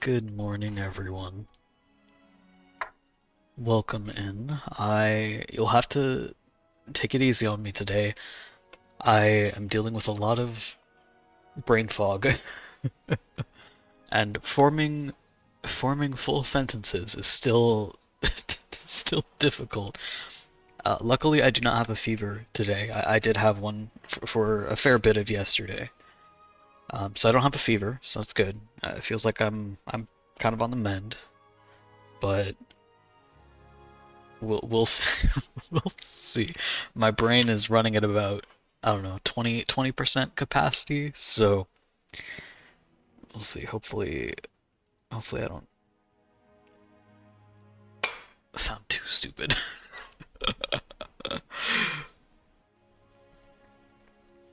Good morning, everyone. Welcome in. You'll have to take it easy on me today. I am dealing with a lot of brain fog, and forming full sentences is still still difficult. Luckily, I do not have a fever today. I did have one for a fair bit of yesterday, so I don't have a fever, so that's good. It feels like I'm kind of on the mend, but we'll see. We'll see. My brain is running at about, I don't know, 20% capacity, so we'll see. Hopefully I don't sound too stupid.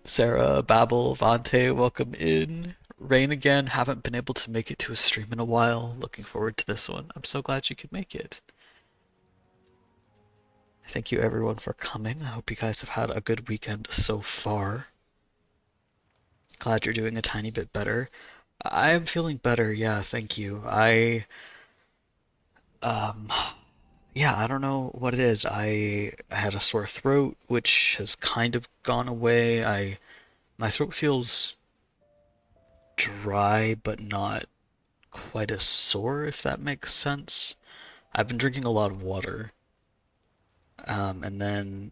Sarah, Babel, Vante, welcome in. Rain again. Haven't been able to make it to a stream in a while. Looking forward to this one. I'm so glad you could make it. Thank you everyone for coming. I hope you guys have had a good weekend so far. Glad you're doing a tiny bit better. I am feeling better, yeah, thank you. Um, yeah, I don't know what it is. I had a sore throat, which has kind of gone away. My throat feels dry, but not quite as sore, if that makes sense. I've been drinking a lot of water, and then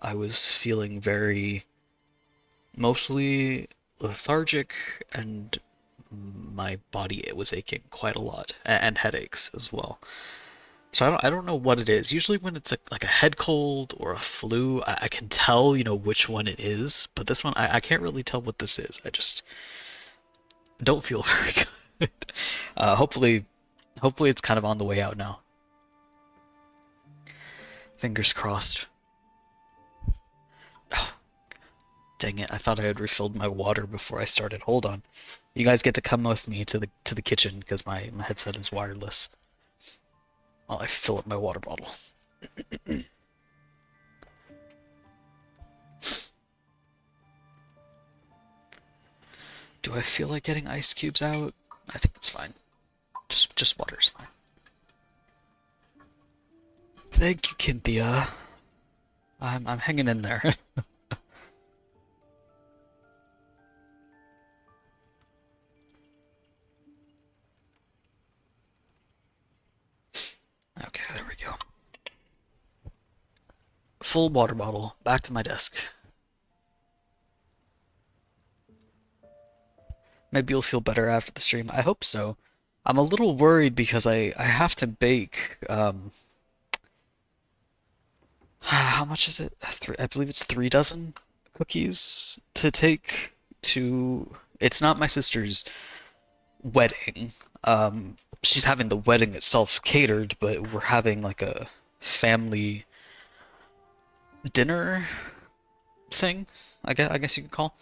I was feeling very mostly lethargic, and my body it was aching quite a lot, and headaches as well. So I don't know what it is. Usually when it's like a head cold or a flu, I can tell, which one it is. But this one, I can't really tell what this is. I just don't feel very good. Hopefully it's kind of on the way out now. Fingers crossed. Oh, dang it! I thought I had refilled my water before I started. Hold on. You guys get to come with me to the kitchen because my headset is wireless while I fill up my water bottle. Do I feel like getting ice cubes out? I think it's fine. Just water's fine. Thank you, Cynthia. I'm hanging in there. Okay, there we go. Full water bottle, back to my desk. Maybe you'll feel better after the stream. I hope so. I'm a little worried because I have to bake. How much is it? I believe it's 3 dozen cookies to take to. It's not my sister's wedding. She's having the wedding itself catered, but we're having like a family dinner thing, I guess you could call,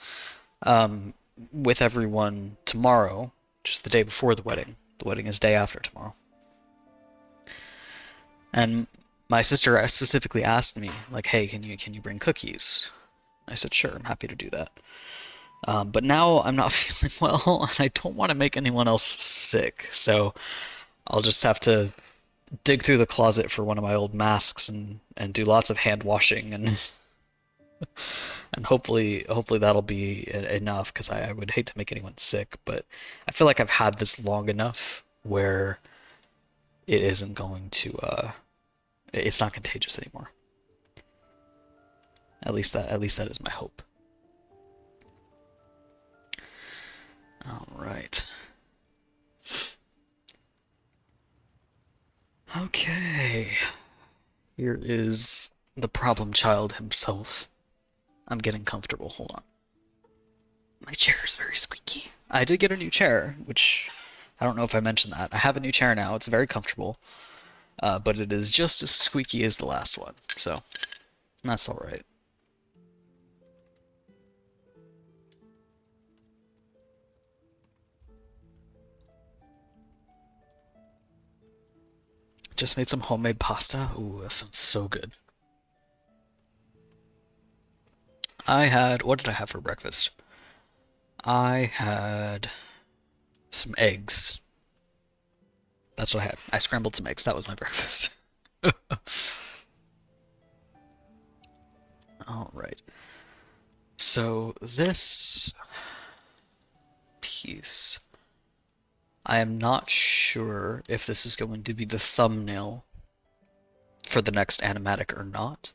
um, with everyone tomorrow, just the day before the wedding. The wedding is day after tomorrow. And my sister specifically asked me, like, hey, can you bring cookies? I said, sure, I'm happy to do that. But now I'm not feeling well, and I don't want to make anyone else sick, so I'll just have to dig through the closet for one of my old masks and do lots of hand washing and hopefully that'll be enough because I would hate to make anyone sick, but I feel like I've had this long enough where it isn't going to it's not contagious anymore. At least that is my hope. All right. Okay. Here is the problem child himself. I'm getting comfortable. Hold on. My chair is very squeaky. I did get a new chair, which I don't know if I mentioned that. I have a new chair now. It's very comfortable, but it is just as squeaky as the last one, so that's all right. Just made some homemade pasta. Ooh, that sounds so good. What did I have for breakfast? I had some eggs. That's what I had. I scrambled some eggs. That was my breakfast. All right. So this piece, I am not sure if this is going to be the thumbnail for the next animatic or not.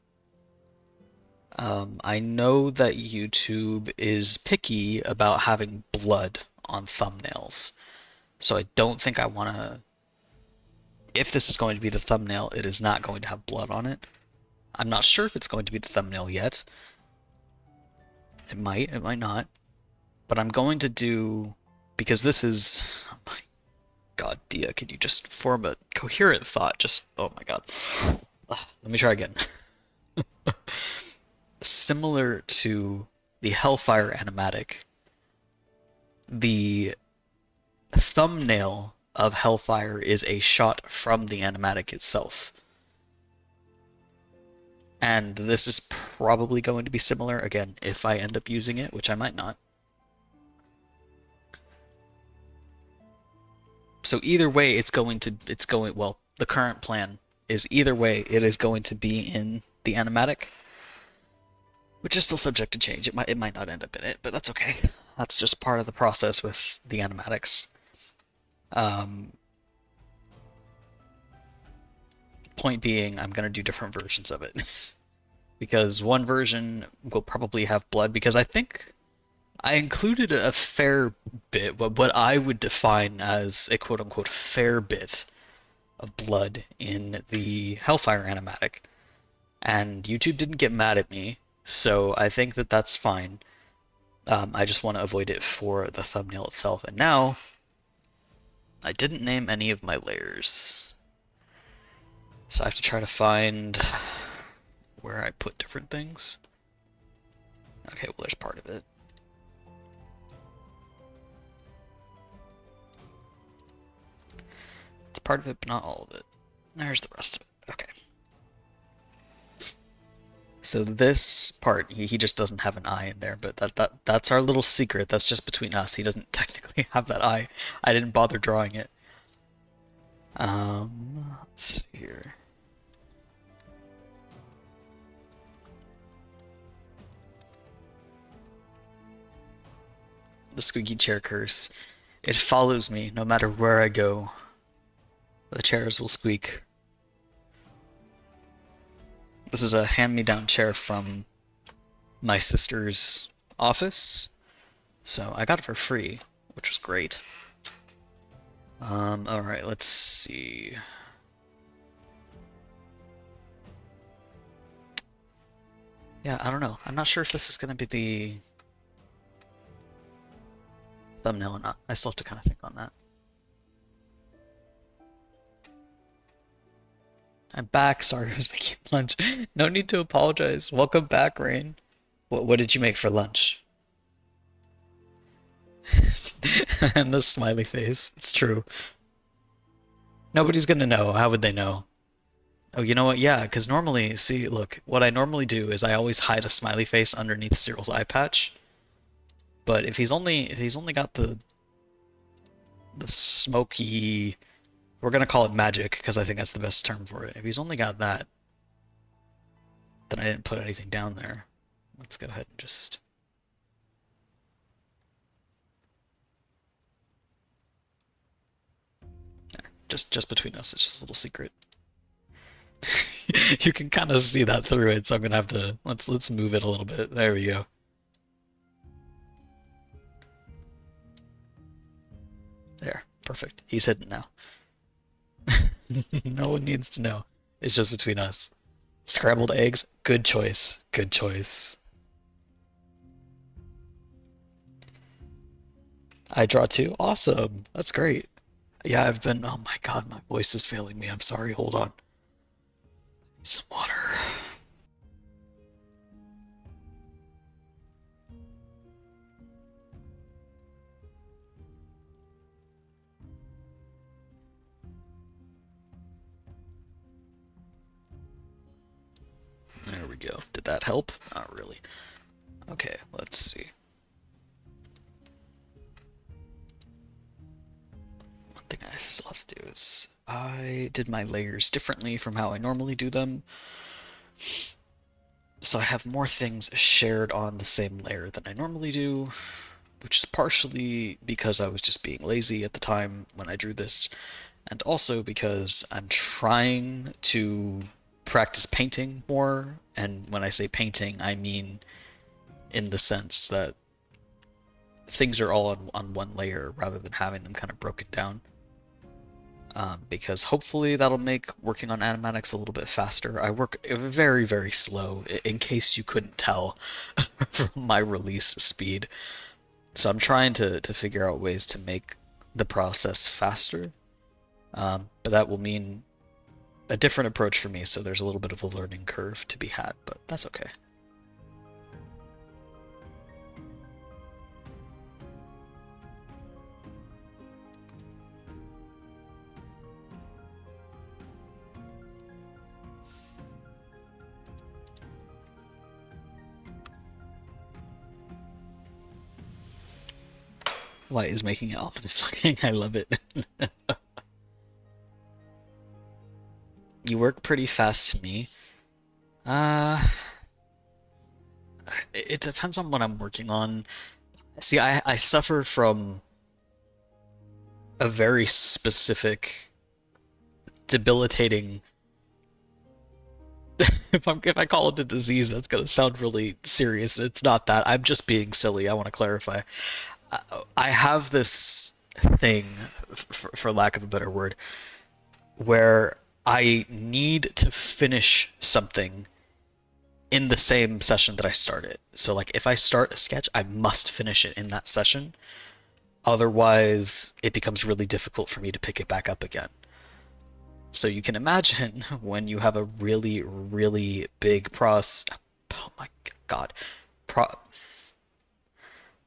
I know that YouTube is picky about having blood on thumbnails, so I don't think I want to. If this is going to be the thumbnail, it is not going to have blood on it. I'm not sure if it's going to be the thumbnail yet. It might not. But I'm going to do, because this is, oh my God, Dia, can you just form a coherent thought? Just, oh my God. Let me try again. Similar to the Hellfire animatic, the thumbnail of Hellfire is a shot from the animatic itself. And this is probably going to be similar, again, if I end up using it, which I might not. So either way, well, the current plan is either way, it is going to be in the animatic, which is still subject to change. It might not end up in it, but that's okay. That's just part of the process with the animatics. Point being, I'm going to do different versions of it. Because one version will probably have blood, because I think I included a fair bit, what I would define as a quote-unquote fair bit of blood in the Hellfire animatic. And YouTube didn't get mad at me, so I think that that's fine. I just want to avoid it for the thumbnail itself. And now, I didn't name any of my layers. So I have to try to find where I put different things. Okay, well, there's part of it. It's part of it, but not all of it. There's the rest of it. Okay. So this part, he just doesn't have an eye in there, but that's our little secret. That's just between us. He doesn't technically have that eye. I didn't bother drawing it. Let's see here. The squeaky chair curse. It follows me no matter where I go. The chairs will squeak. This is a hand-me-down chair from my sister's office, so I got it for free, which was great. Alright, let's see. Yeah, I don't know. I'm not sure if this is going to be the thumbnail or not. I still have to kind of think on that. I'm back. Sorry, I was making lunch. No need to apologize. Welcome back, Rain. What did you make for lunch? And the smiley face. It's true. Nobody's gonna know. How would they know? Oh, you know what? Yeah, because normally, see, look, what I normally do is I always hide a smiley face underneath Cyril's eye patch. But if he's only got the smoky, we're gonna call it magic because I think that's the best term for it. If he's only got that, then I didn't put anything down there. Let's go ahead and just. There. Just between us, it's just a little secret. You can kind of see that through it, so I'm gonna have to let's move it a little bit. There we go. There, perfect. He's hidden now. No one needs to know. It's just between us. Scrambled eggs, good choice. Good choice. I draw two. Awesome. That's great. Yeah, I've been. Oh my God, my voice is failing me. I'm sorry. Hold on. Some water. There we go. Did that help? Not really. Okay, let's see. thing I still have to do is I did my layers differently from how I normally do them. So I have more things shared on the same layer than I normally do, which is partially because I was just being lazy at the time when I drew this, and also because I'm trying to practice painting more. And when I say painting, I mean in the sense that things are all on one layer rather than having them kind of broken down. Because hopefully that'll make working on animatics a little bit faster. I work very, very slow, in case you couldn't tell from my release speed. So I'm trying to figure out ways to make the process faster. But that will mean a different approach for me, so there's a little bit of a learning curve to be had, but that's okay. White is making it ominous looking. I love it. You work pretty fast to me. Uh, it depends on what I'm working on. See, I suffer from a very specific, debilitating. If I call it a disease, that's gonna sound really serious. It's not that. I'm just being silly. I want to clarify. I have this thing, for lack of a better word, where I need to finish something in the same session that I started. So like if I start a sketch, I must finish it in that session. Otherwise, it becomes really difficult for me to pick it back up again. So you can imagine when you have a really, really big oh my God, pro,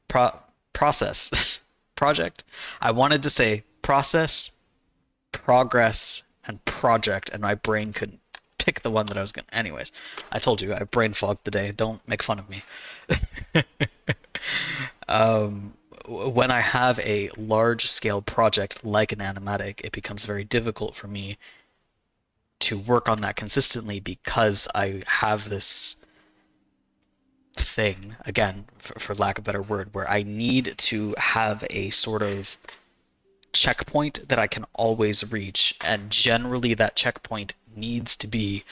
pro, process, project. I wanted to say process, progress, and project, and my brain couldn't pick the one that I was gonna. Anyways, I told you I brain fogged today. Don't make fun of me. When I have a large scale project like an animatic, it becomes very difficult for me to work on that consistently because I have this thing, again, for lack of a better word, where I need to have a sort of checkpoint that I can always reach, and generally that checkpoint needs to be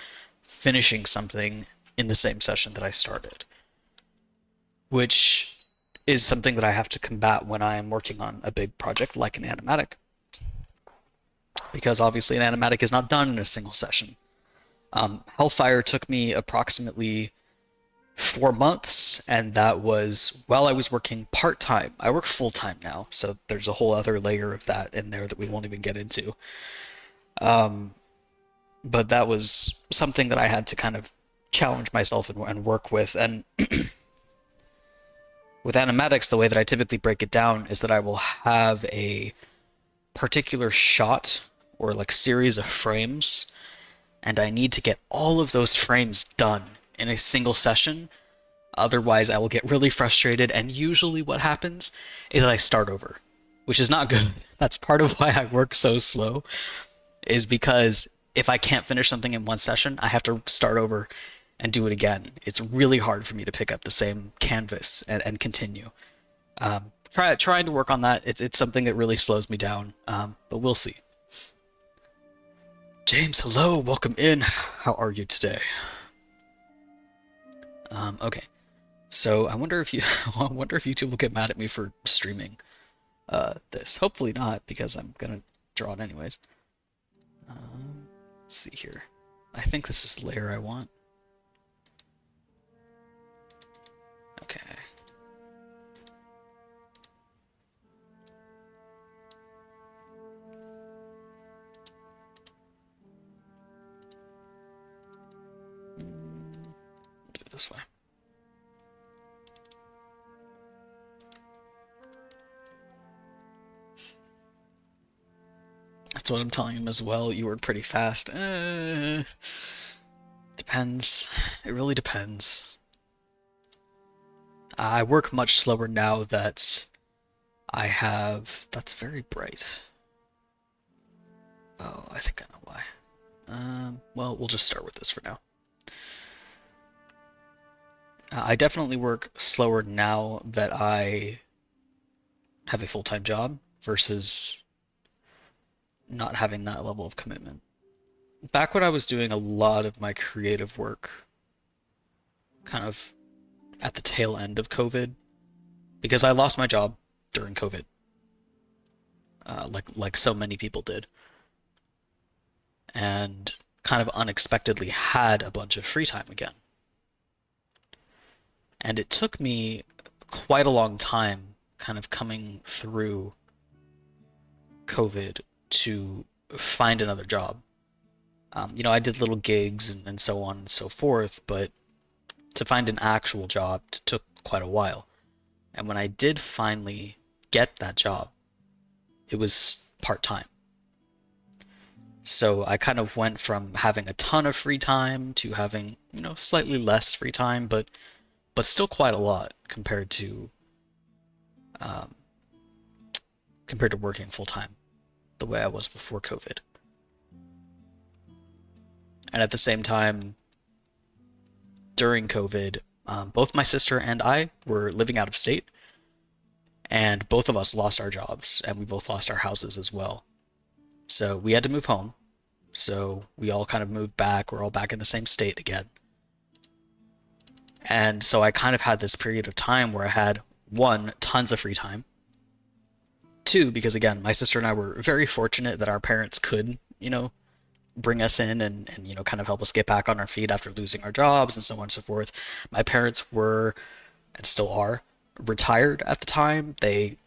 finishing something in the same session that I started, which is something that I have to combat when I am working on a big project like an animatic, because obviously an animatic is not done in a single session. Hellfire took me approximately 4 months, and that was while I was working part-time. I work full-time now, so there's a whole other layer of that in there that we won't even get into. But that was something that I had to kind of challenge myself and work with. And with animatics, the way that I typically break it down is that I will have a particular shot or like series of frames, and I need to get all of those frames done in a single session. Otherwise, I will get really frustrated, and usually what happens is that I start over, which is not good. That's part of why I work so slow, is because if I can't finish something in one session, I have to start over and do it again. It's really hard for me to pick up the same canvas and continue. Trying to work on that. It's something that really slows me down, but we'll see. James, hello, welcome in. How are you today? Okay, so I wonder if YouTube will get mad at me for streaming this. Hopefully not, because I'm gonna draw it anyways. Let's see here. I think this is the layer I want. Okay. Do it this way. That's what I'm telling him as well. You work pretty fast. Depends. It really depends. I work much slower now that I have... That's very bright. Oh, I think I know why. Well, we'll just start with this for now. I definitely work slower now that I have a full-time job versus not having that level of commitment. Back when I was doing a lot of my creative work, kind of at the tail end of COVID, because I lost my job during COVID, like so many people did, and kind of unexpectedly had a bunch of free time again. And it took me quite a long time kind of coming through COVID to find another job. I did little gigs and so on and so forth, but to find an actual job took quite a while. And when I did finally get that job, it was part-time. So I kind of went from having a ton of free time to having, slightly less free time, but still quite a lot um, compared to working full time the way I was before COVID. And at the same time, during COVID, both my sister and I were living out of state, and both of us lost our jobs, and we both lost our houses as well. So we had to move home. So we all kind of moved back. We're all back in the same state again. And so I kind of had this period of time where I had, one, tons of free time. Two, because again, my sister and I were very fortunate that our parents could, bring us in and kind of help us get back on our feet after losing our jobs and so on and so forth. My parents were, and still are, retired at the time. They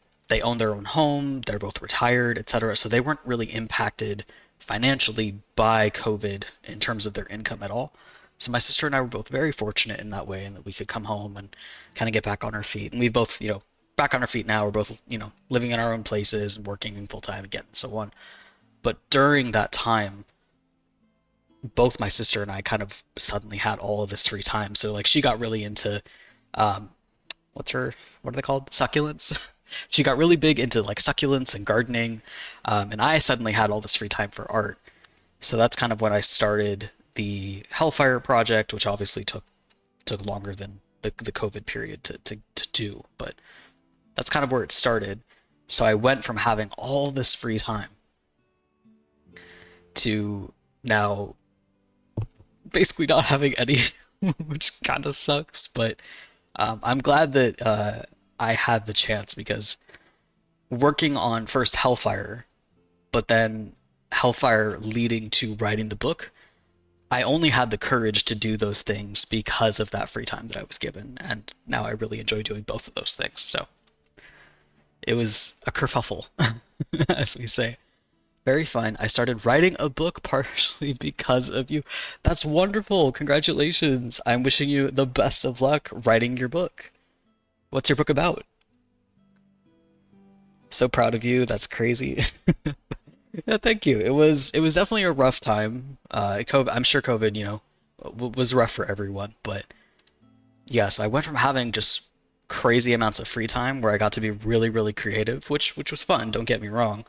own their own home. They're both retired, etc. So they weren't really impacted financially by COVID in terms of their income at all. So my sister and I were both very fortunate in that way, and that we could come home and kind of get back on our feet. And we've both, back on our feet now. We're both, living in our own places and working full time again and so on. But during that time, both my sister and I kind of suddenly had all of this free time. So like she got really into um, what are they called? Succulents. She got really big into like succulents and gardening, and I suddenly had all this free time for art. So that's kind of when I started the Hellfire project, which obviously took longer than the COVID period to do, but that's kind of where it started. So I went from having all this free time to now basically not having any, which kind of sucks, but I'm glad that I had the chance because working on first Hellfire, but then Hellfire leading to writing the book, I only had the courage to do those things because of that free time that I was given, and now I really enjoy doing both of those things. So it was a kerfuffle, as we say. Very fun. I started writing a book partially because of you. That's wonderful. Congratulations. I'm wishing you the best of luck writing your book. What's your book about? So proud of you. That's crazy. Yeah, thank you. It was definitely a rough time. COVID, I'm sure COVID, was rough for everyone, but yeah, so I went from having just crazy amounts of free time where I got to be really, really creative, which was fun, don't get me wrong.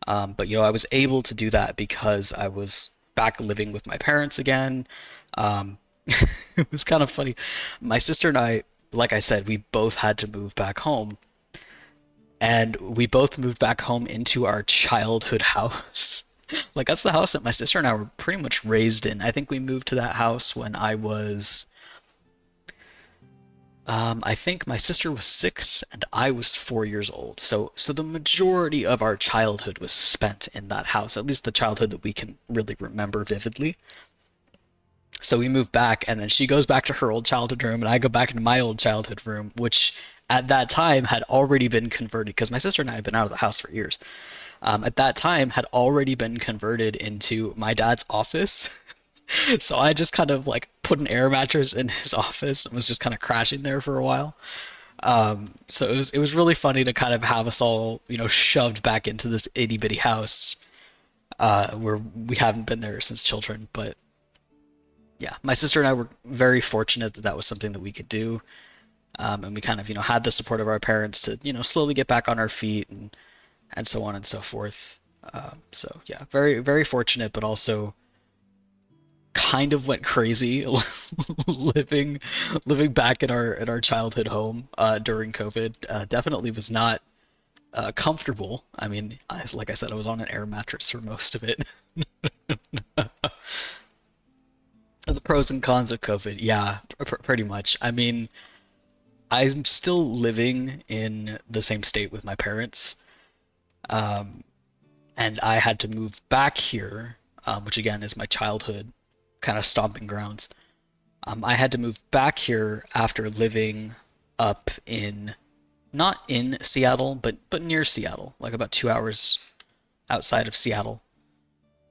But I was able to do that because I was back living with my parents again. Um, it was kind of funny. My sister and I, like I said, we both had to move back home, and we both moved back home into our childhood house. Like that's the house that my sister and I were pretty much raised in. I think we moved to that house when I think my sister was 6 and I was 4 years old. So the majority of our childhood was spent in that house, at least the childhood that we can really remember vividly. So we moved back, and then she goes back to her old childhood room, and I go back into my old childhood room, which at that time had already been converted because my sister and I had been out of the house for years. At that time, had already been converted into my dad's office. So I just kind of like put an air mattress in his office and was just kind of crashing there for a while. So it was really funny to kind of have us all, shoved back into this itty bitty house where we haven't been there since children. But yeah, my sister and I were very fortunate that that was something that we could do. And we kind of, had the support of our parents to, slowly get back on our feet and so on and so forth. So yeah, very very fortunate, but also kind of went crazy living living back in our childhood home during COVID. Definitely was not comfortable. I mean, like I said, I was on an air mattress for most of it. The pros and cons of COVID, yeah, pretty much. I mean, I'm still living in the same state with my parents, um, and I had to move back here, which again is my childhood kind of stomping grounds. I had to move back here after living up in, not in Seattle, but near Seattle, like about 2 hours outside of Seattle.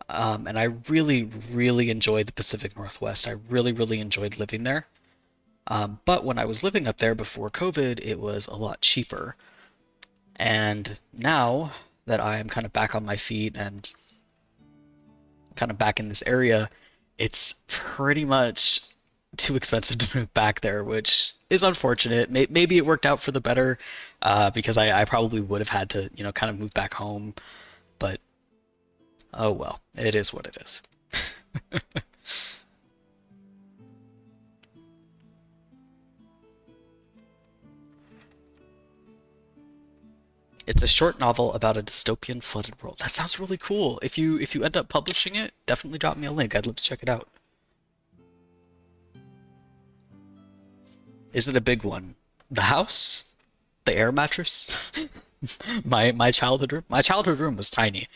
And I really, really enjoyed the Pacific Northwest. I really, really enjoyed living there. But when I was living up there before COVID, it was a lot cheaper. And now that I am kind of back on my feet and kind of back in this area, it's pretty much too expensive to move back there, which is unfortunate. Maybe it worked out for the better, because I probably would have had to, kind of move back home. But oh well, it is what it is. It's a short novel about a dystopian flooded world. That sounds really cool. If you end up publishing it, definitely drop me a link. I'd love to check it out. Is it a big one? The house? The air mattress? My childhood room? My childhood room was tiny.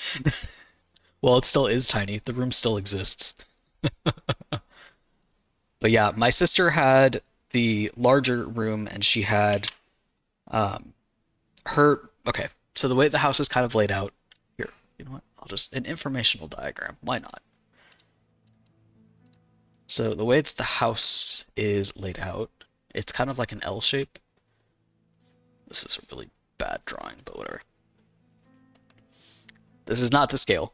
Well, it still is tiny. The room still exists. But yeah, my sister had the larger room and she had um her okay, so the way the house is kind of laid out here, you know what? I'll just an informational diagram. Why not? So the way that the house is laid out, it's kind of like an L shape. This is a really bad drawing, but whatever. This is not to scale.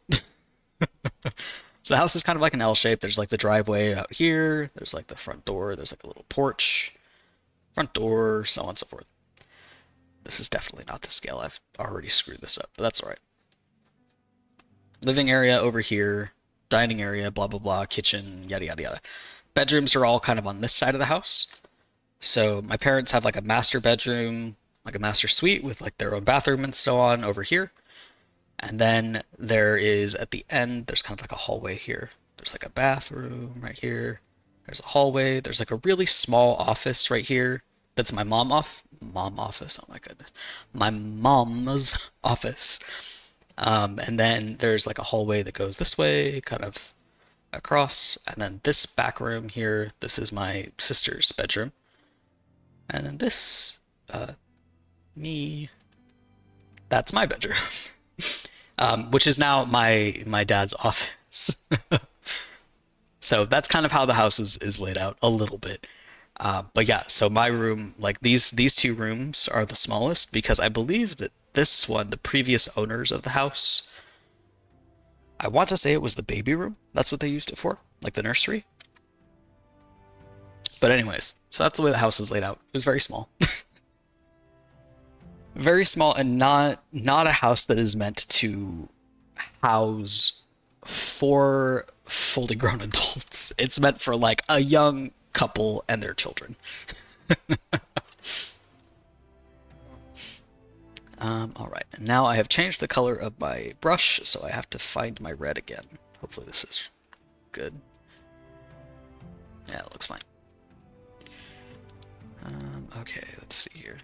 So the house is kind of like an L shape. There's like the driveway out here. There's like the front door. There's like a little porch, front door, so on and so forth. This is definitely not to scale. I've already screwed this up, but that's all right. Living area over here, dining area, blah, blah, blah, kitchen, yada, yada, yada. Bedrooms are all kind of on this side of the house. So my parents have like a master bedroom, like a master suite with like their own bathroom and so on over here. And then there is at the end, there's kind of like a hallway here. There's like a bathroom right here. There's a hallway. There's like a really small office right here. That's my mom office. Oh my goodness. My mom's office. And then there's like a hallway that goes this way, kind of across. And then this back room here, this is my sister's bedroom. And then this, me, that's my bedroom. Which is now my dad's office. So that's kind of how the house is laid out a little bit. But yeah, so my room, like these two rooms are the smallest because I believe that this one, the previous owners of the house, I want to say it was the baby room. That's what they used it for, like the nursery. But anyways, so that's the way the house is laid out. It was very small. Very small and not a house that is meant to house four fully grown adults. It's meant for like a young couple and their children. All right, and now I have changed the color of my brush, so I have to find my red again. Hopefully this is good. Yeah, it looks fine. Okay, let's see here.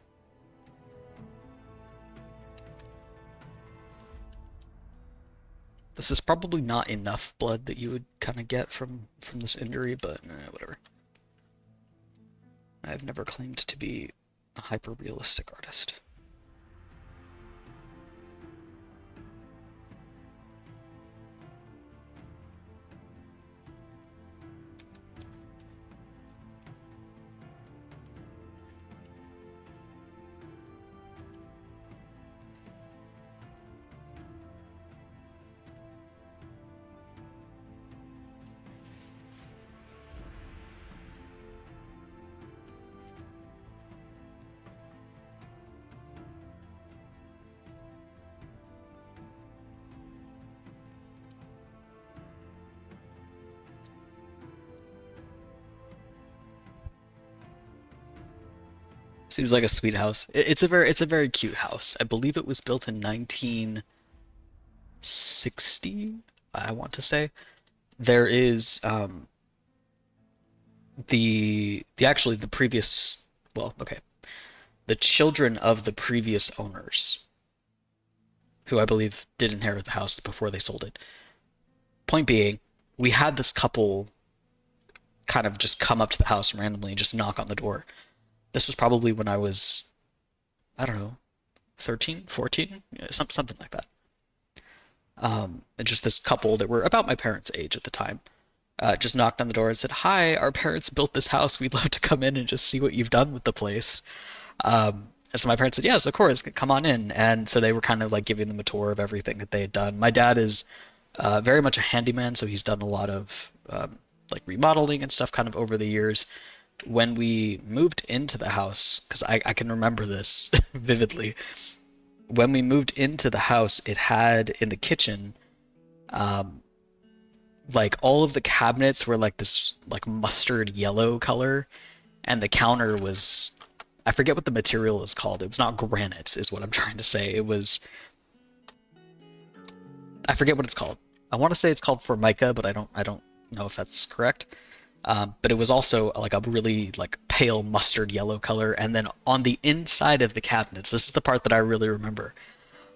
This is probably not enough blood that you would kind of get from this injury, but whatever. I've never claimed to be a hyper-realistic artist. Seems like a sweet house. It's a very cute house. I believe it was built in 1960, I want to say. There is the actually the previous, well, okay, the children of the previous owners, who I believe did inherit the house before they sold it. Point being, we had this couple kind of just come up to the house randomly and just knock on the door. This was probably when I was, I don't know, 13, 14, something like that. And just this couple that were about my parents' age at the time just knocked on the door and said, "Hi, our parents built this house. We'd love to come in and just see what you've done with the place." And so my parents said, "Yes, of course, come on in." And so they were kind of like giving them a tour of everything that they had done. My dad is very much a handyman, so he's done a lot of like remodeling and stuff kind of over the years. When we moved into the house, because I can remember this vividly, when we moved into the house, it had in the kitchen, um, like all of the cabinets were like this like mustard yellow color, and the counter was, I forget what the material is called. It was not granite, is what I'm trying to say. It was, I forget what it's called. I want to say it's called Formica, but I don't know if that's correct. But it was also like a really like pale mustard yellow color. And then on the inside of the cabinets, this is the part that I really remember.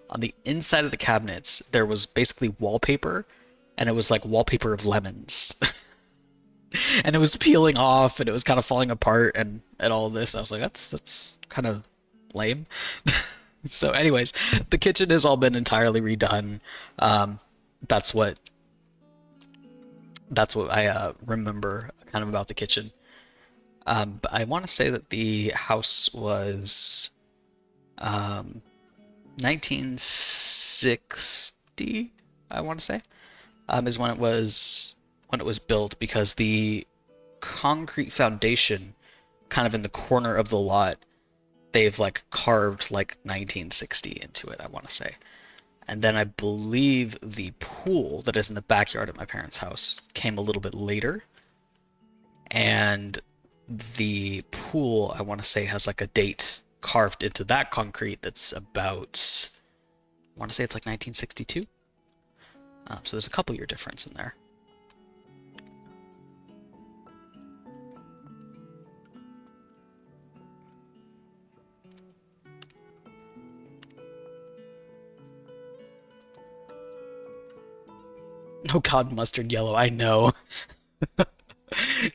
On the inside of the cabinets, there was basically wallpaper, and it was like wallpaper of lemons. And it was peeling off, and it was kind of falling apart, and all of this. I was like, that's kind of lame. So, anyways, the kitchen has all been entirely redone. Um, that's what I remember kind of about the kitchen. But I want to say that the house was um, 1960. I want to say is when it was built, because the concrete foundation, kind of in the corner of the lot, they've like carved like 1960 into it, I want to say. And then I believe the pool that is in the backyard of my parents' house came a little bit later. And the pool, I want to say, has like a date carved into that concrete that's about, I want to say it's like 1962. So there's a couple year difference in there. Oh God, mustard yellow. I know.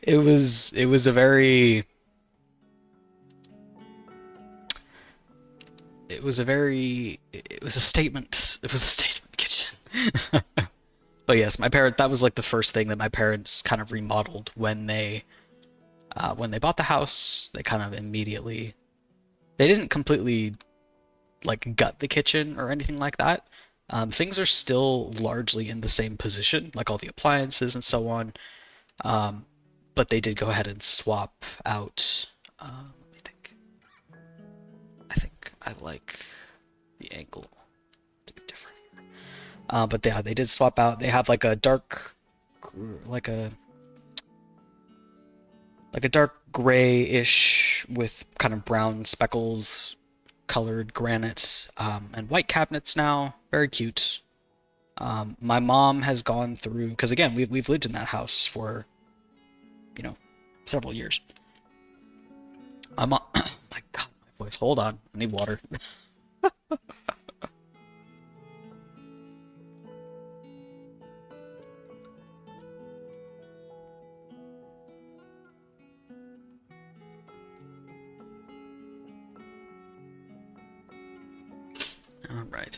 It was a very it was a statement. It was a statement kitchen. But yes, my parent that was like the first thing that my parents kind of remodeled when they bought the house. They kind of immediately, they didn't completely like gut the kitchen or anything like that. Things are still largely in the same position, like all the appliances and so on. Um, but they did go ahead and swap out. Let me think. I think I like the angle to be different. But yeah, they did swap out. They have like a dark, like a dark grayish with kind of brown speckles colored granite, and white cabinets now. Very cute. My mom has gone through, because again, we've lived in that house for, you know, several years. My mom, my God, my voice. Hold on, I need water. All right.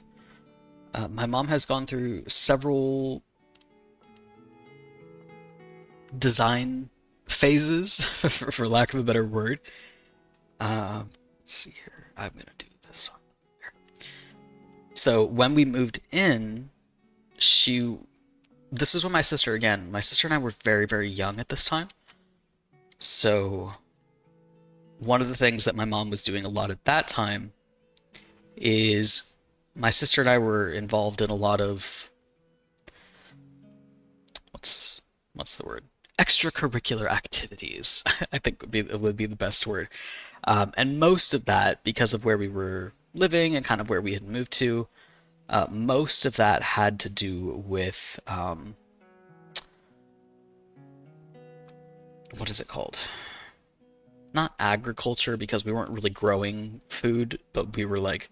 My mom has gone through several design phases, for lack of a better word. Let's see here. I'm gonna do this one. So when we moved in, she, this is when my sister and I were very, very young at this time. So one of the things that my mom was doing a lot at that time is my sister and I were involved in a lot of, what's the word? extracurricular activities, I think would be the best word. And most of that, because of where we were living and kind of where we had moved to, most of that had to do with what is it called? Not agriculture, because we weren't really growing food, but we were like,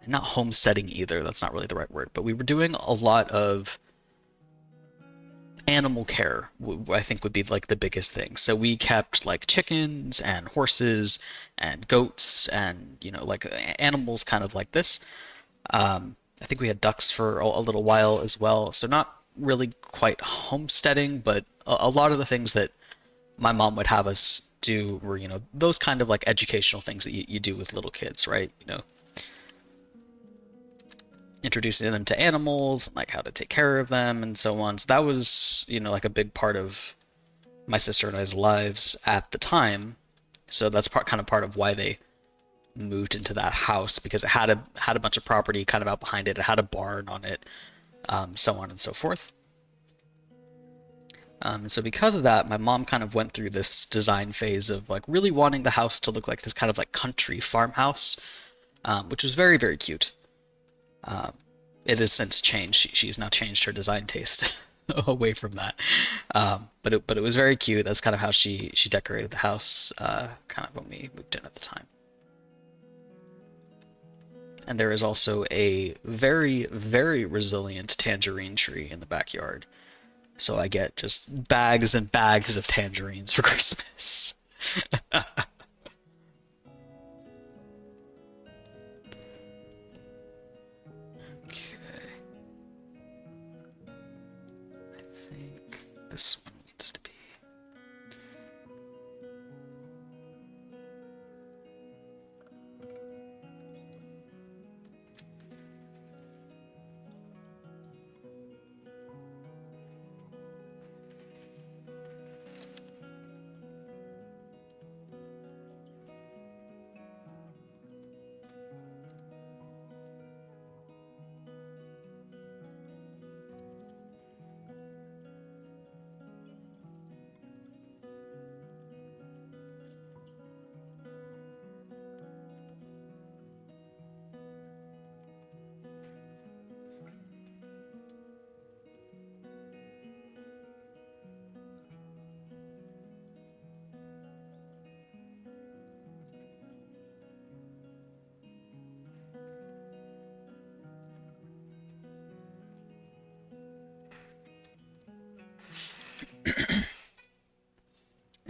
not homesteading either. That's not really the right word, but we were doing a lot of animal care, I think would be like the biggest thing. So we kept like chickens and horses and goats and, like animals kind of like this. I think we had ducks for a little while as well. So not really quite homesteading, but a lot of the things that my mom would have us do were, those kind of like educational things that you do with little kids, right? Introducing them to animals, like how to take care of them and so on. So that was, like a big part of my sister and I's lives at the time. So that's kind of part of why they moved into that house, because it had a bunch of property kind of out behind it. It had a barn on it, so on and so forth. And so because of that, my mom kind of went through this design phase of like really wanting the house to look like this kind of like country farmhouse, which was very, very cute. Um, it has since changed. She's now changed her design taste away from that. But it was very cute. That's kind of how she decorated the house, kind of when we moved in at the time. And there is also a very, very resilient tangerine tree in the backyard. So I get just bags and bags of tangerines for Christmas. Okay, I think this one needs to be.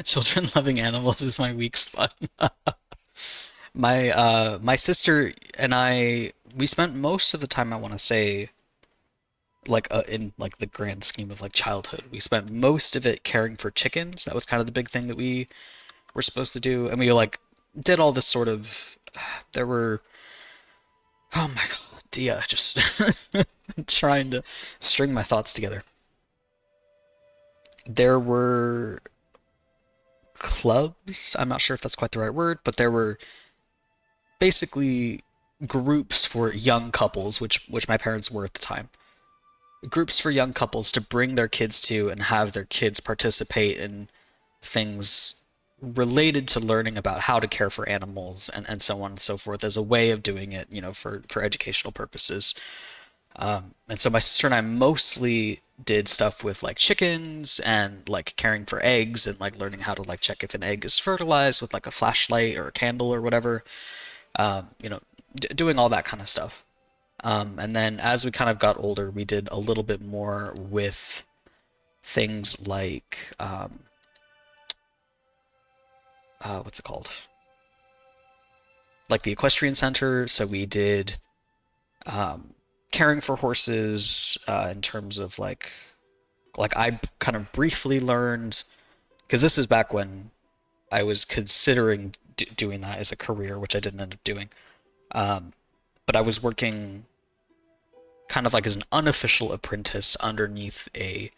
Children loving animals is my weak spot. My sister and I, we spent most of the time, I want to say, like in like the grand scheme of like childhood, we spent most of it caring for chickens. That was kind of the big thing that we were supposed to do, and we like did all this sort of. There were, oh my God, Dia, just trying to string my thoughts together. There were clubs. I'm not sure if that's quite the right word, but there were basically groups for young couples, which my parents were at the time. Groups for young couples to bring their kids to and have their kids participate in things related to learning about how to care for animals and so on and so forth as a way of doing it, for educational purposes. And so my sister and I mostly did stuff with like chickens and like caring for eggs and like learning how to like check if an egg is fertilized with like a flashlight or a candle or whatever. Doing all that kind of stuff. And then as we kind of got older, we did a little bit more with things like what's it called? Like the equestrian center. So we did caring for horses in terms of like I kind of briefly learned, because this is back when I was considering doing that as a career, which I didn't end up doing. But I was working kind of like as an unofficial apprentice underneath a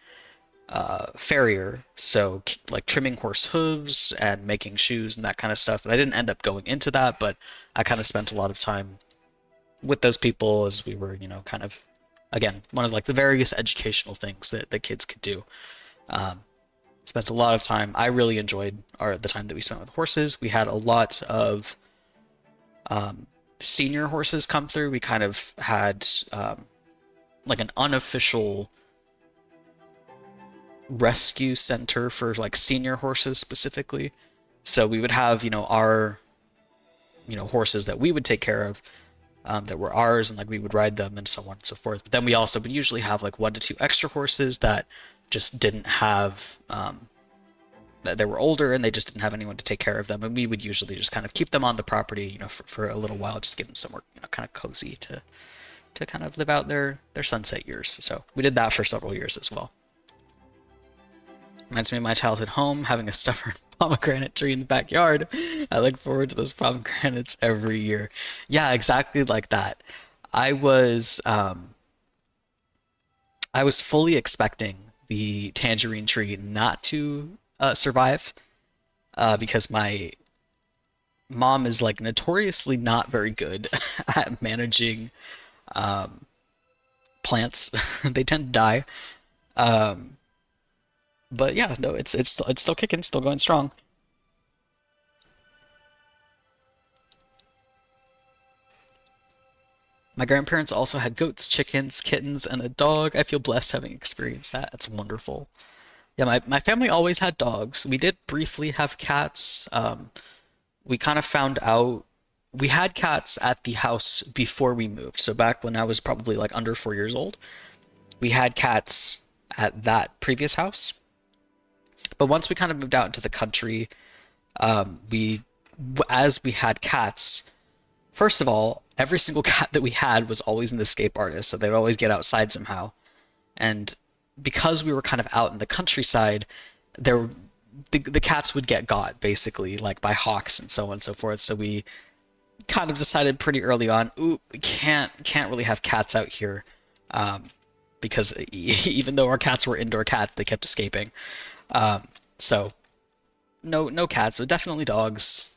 farrier, so like trimming horse hooves and making shoes and that kind of stuff. And I didn't end up going into that, but I kind of spent a lot of time with those people as we were, kind of, again, one of like the various educational things that the kids could do. Spent a lot of time. I really enjoyed the time that we spent with horses. We had a lot of senior horses come through. We kind of had like an unofficial rescue center for like senior horses specifically. So we would have, our, horses that we would take care of, that were ours, and like we would ride them and so on and so forth. But then we also would usually have like 1 to 2 extra horses that just didn't have, that they were older and they just didn't have anyone to take care of them. And we would usually just kind of keep them on the property, for a little while, just give them somewhere, kind of cozy to kind of live out their sunset years. So we did that for several years as well. Reminds me of my childhood home, having a stubborn pomegranate tree in the backyard. I look forward to those pomegranates every year. Yeah, exactly like that. I was I was fully expecting the tangerine tree not to survive, because my mom is like notoriously not very good at managing um, plants. They tend to die. Um, but yeah, no, it's still kicking, still going strong. My grandparents also had goats, chickens, kittens, and a dog. I feel blessed having experienced that. It's wonderful. Yeah, my family always had dogs. We did briefly have cats. We kind of found out we had cats at the house before we moved. So back when I was probably like under 4 years old, we had cats at that previous house. But once we kind of moved out into the country, we, as we had cats, first of all, every single cat that we had was always an escape artist, so they would always get outside somehow. And because we were kind of out in the countryside, there the cats would get got basically like by hawks and so on and so forth. So we kind of decided pretty early on, ooh, we can't really have cats out here, um, because even though our cats were indoor cats, they kept escaping. So no cats, but definitely dogs,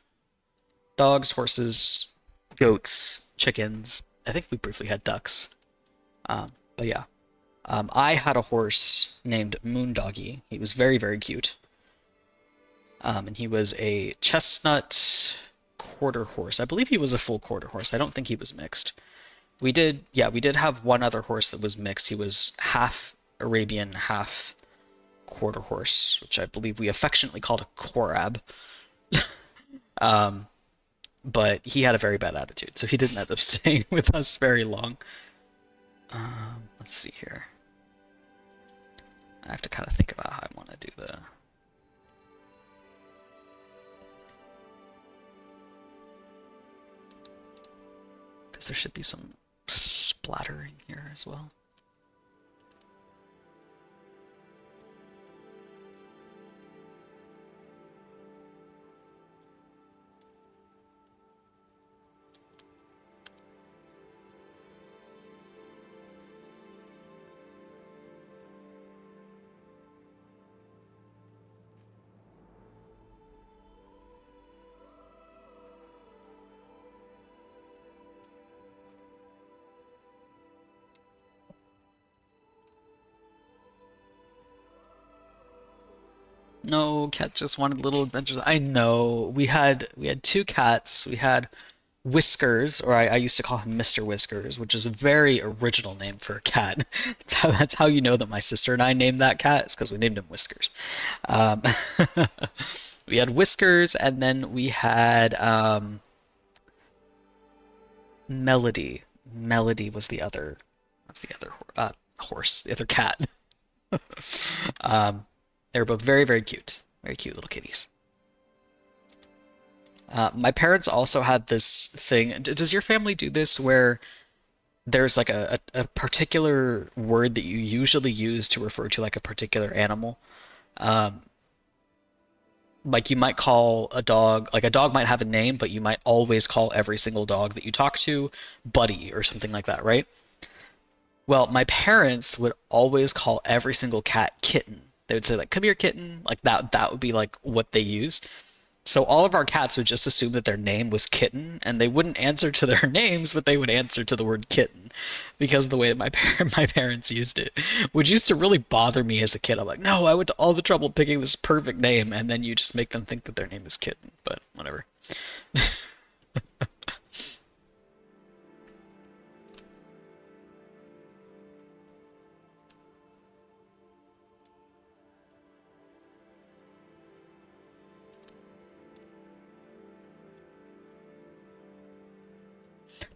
horses, goats, chickens. I think we briefly had ducks. But yeah. I had a horse named Moondoggy. He was very, very cute. And he was a chestnut quarter horse. I believe he was a full quarter horse. I don't think he was mixed. We did have one other horse that was mixed. He was half Arabian, half quarter horse, which I believe we affectionately called a Korab. Um, but he had a very bad attitude, so he didn't end up staying with us very long. Let's see here. I have to kind of think about how I want to do because there should be some splattering here as well. No, cat just wanted little adventures. I know. We had two cats. We had Whiskers, or I used to call him Mr. Whiskers, which is a very original name for a cat. That's how you know that my sister and I named that cat, is because we named him Whiskers. Um, we had Whiskers, and then we had Melody. Melody was the other. That's the other horse, the other cat. Um, they were both very, very cute little kitties. My parents also had this thing. Does your family do this where there's like a particular word that you usually use to refer to like a particular animal? Um, like you might call a dog, like a dog might have a name, but you might always call every single dog that you talk to Buddy or something like that, right? Well, my parents would always call every single cat Kitten. They would say like, "Come here, kitten." Like that would be like what they used. So all of our cats would just assume that their name was Kitten, and they wouldn't answer to their names, but they would answer to the word kitten because of the way that my parents used it, which used to really bother me as a kid. I'm like, no, I went to all the trouble picking this perfect name, and then you just make them think that their name is Kitten. But whatever.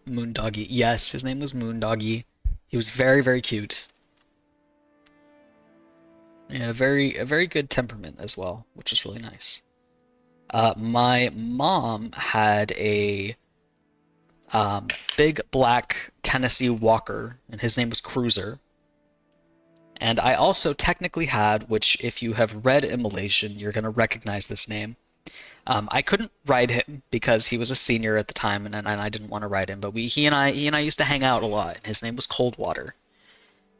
Moondoggy. Yes, his name was Moondoggy. He was very, very cute. And a very good temperament as well, which was really nice. My mom had a um, big black Tennessee Walker, and his name was Cruiser. And I also technically had, which if you have read Immolation, you're going to recognize this name. I couldn't ride him because he was a senior at the time, and I didn't want to ride him. But he and I used to hang out a lot. His name was Coldwater,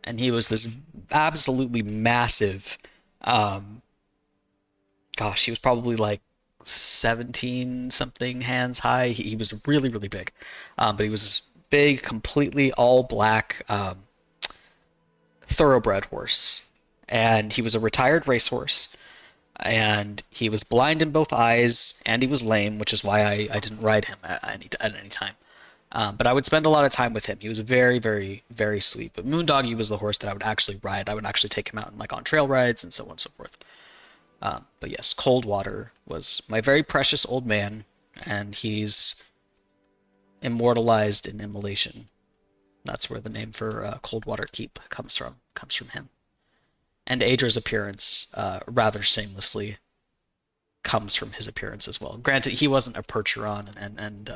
and he was this absolutely massive. Um, Gosh, he was probably like 17 something hands high. He was really, really big. But he was this big, completely all black thoroughbred horse. And he was a retired racehorse. And he was blind in both eyes, and he was lame, which is why I didn't ride him at any time. But I would spend a lot of time with him. He was very, very, very sweet. But Moondoggy was the horse that I would actually ride. I would actually take him out and like on trail rides and so on and so forth. But yes, Coldwater was my very precious old man, and he's immortalized in Immolation. That's where the name for Coldwater Keep comes from him. And Adra's appearance, rather shamelessly, comes from his appearance as well. Granted, he wasn't a Percheron, and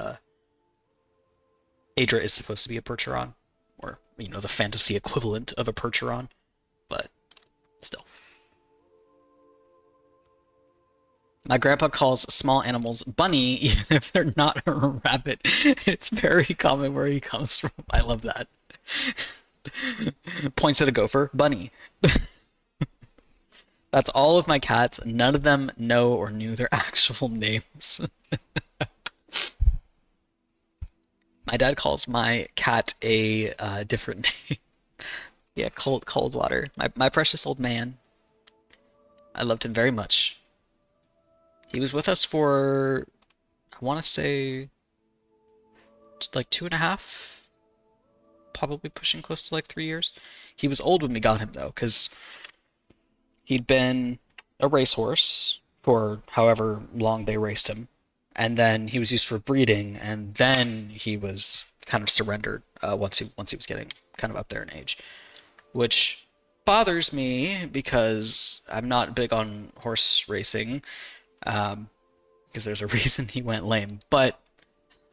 Adra is supposed to be a Percheron, or the fantasy equivalent of a Percheron, but still. My grandpa calls small animals bunny, even if they're not a rabbit. It's very common where he comes from. I love that. Points at a gopher, bunny. That's all of my cats. None of them know or knew their actual names. My dad calls my cat a different name. Yeah, Coldwater. My precious old man. I loved him very much. He was with us for, I want to say, like 2.5, probably pushing close to like 3 years. He was old when we got him though, because he'd been a racehorse for however long they raced him, and then he was used for breeding, and then he was kind of surrendered once he was getting kind of up there in age, which bothers me because I'm not big on horse racing, because there's a reason he went lame. But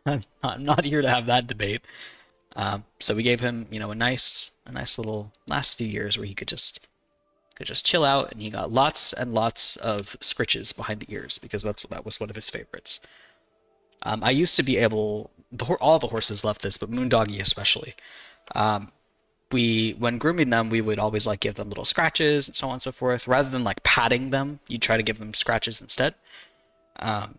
I'm not here to have that debate. So we gave him, a nice little last few years where he could just chill out, and he got lots and lots of scritches behind the ears because that was one of his favorites. I used to be able, all the horses left this, but Moondoggy especially. Um, when grooming them, we would always like give them little scratches and so on and so forth. Rather than like patting them, you'd try to give them scratches instead. Um,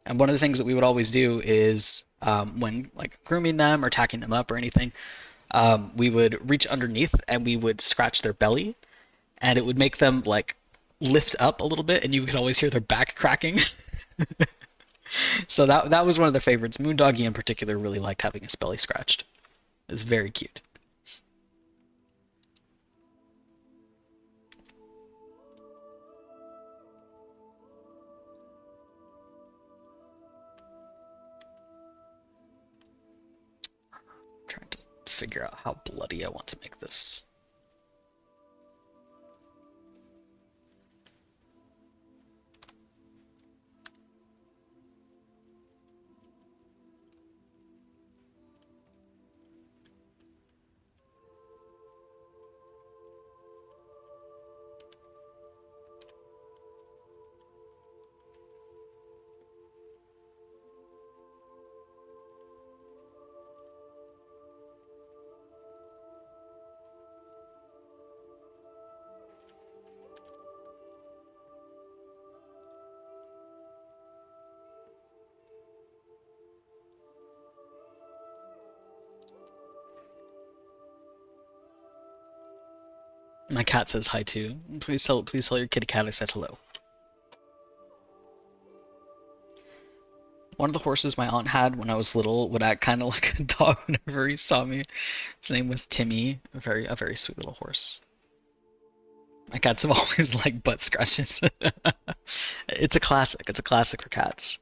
and one of the things that we would always do is when like grooming them or tacking them up or anything, we would reach underneath and we would scratch their belly, and it would make them like lift up a little bit, and you could always hear their back cracking. So that was one of their favorites. Moondoggy in particular really liked having his belly scratched. It was very cute. I'm trying to figure out how bloody I want to make this. My cat says hi too. Please tell your kitty cat I said hello. One of the horses my aunt had when I was little would act kind of like a dog whenever he saw me. His name was Timmy, a very sweet little horse. My cats have always liked butt scratches. It's a classic. It's a classic for cats.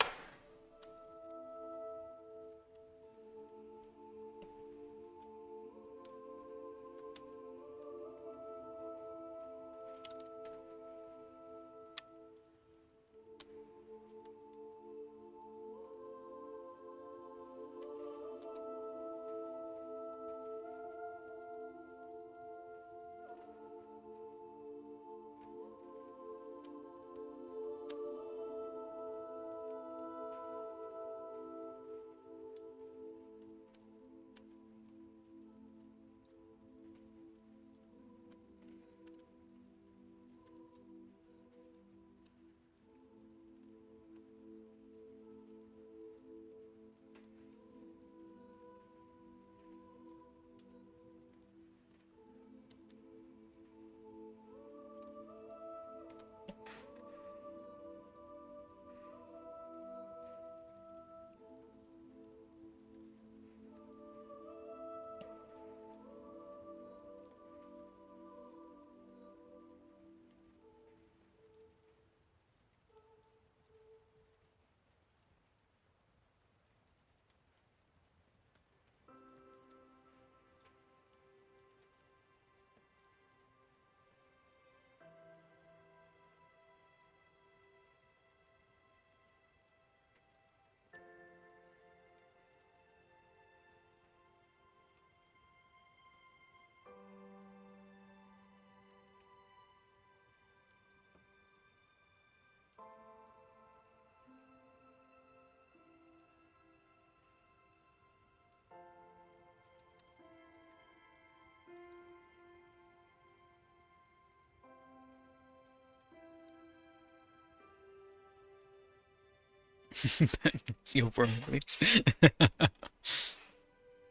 Seal for movies.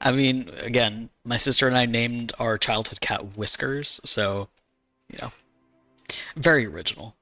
I mean, again, my sister and I named our childhood cat Whiskers, so, you know, very original.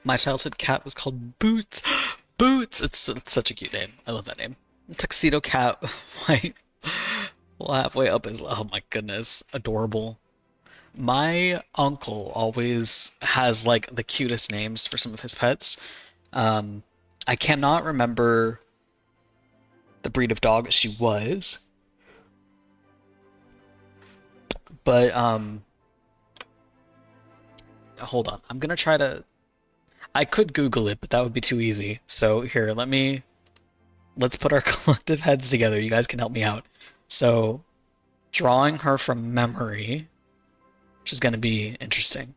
My childhood cat was called Boots. Boots! It's such a cute name. I love that name. Tuxedo cat, white, halfway up his. Oh my goodness, adorable. My uncle always has like the cutest names for some of his pets. Um, I cannot remember the breed of dog she was, but hold on. I'm gonna try to. I could Google it, but that would be too easy. So here, let's put our collective heads together. You guys can help me out. So drawing her from memory, which is gonna be interesting.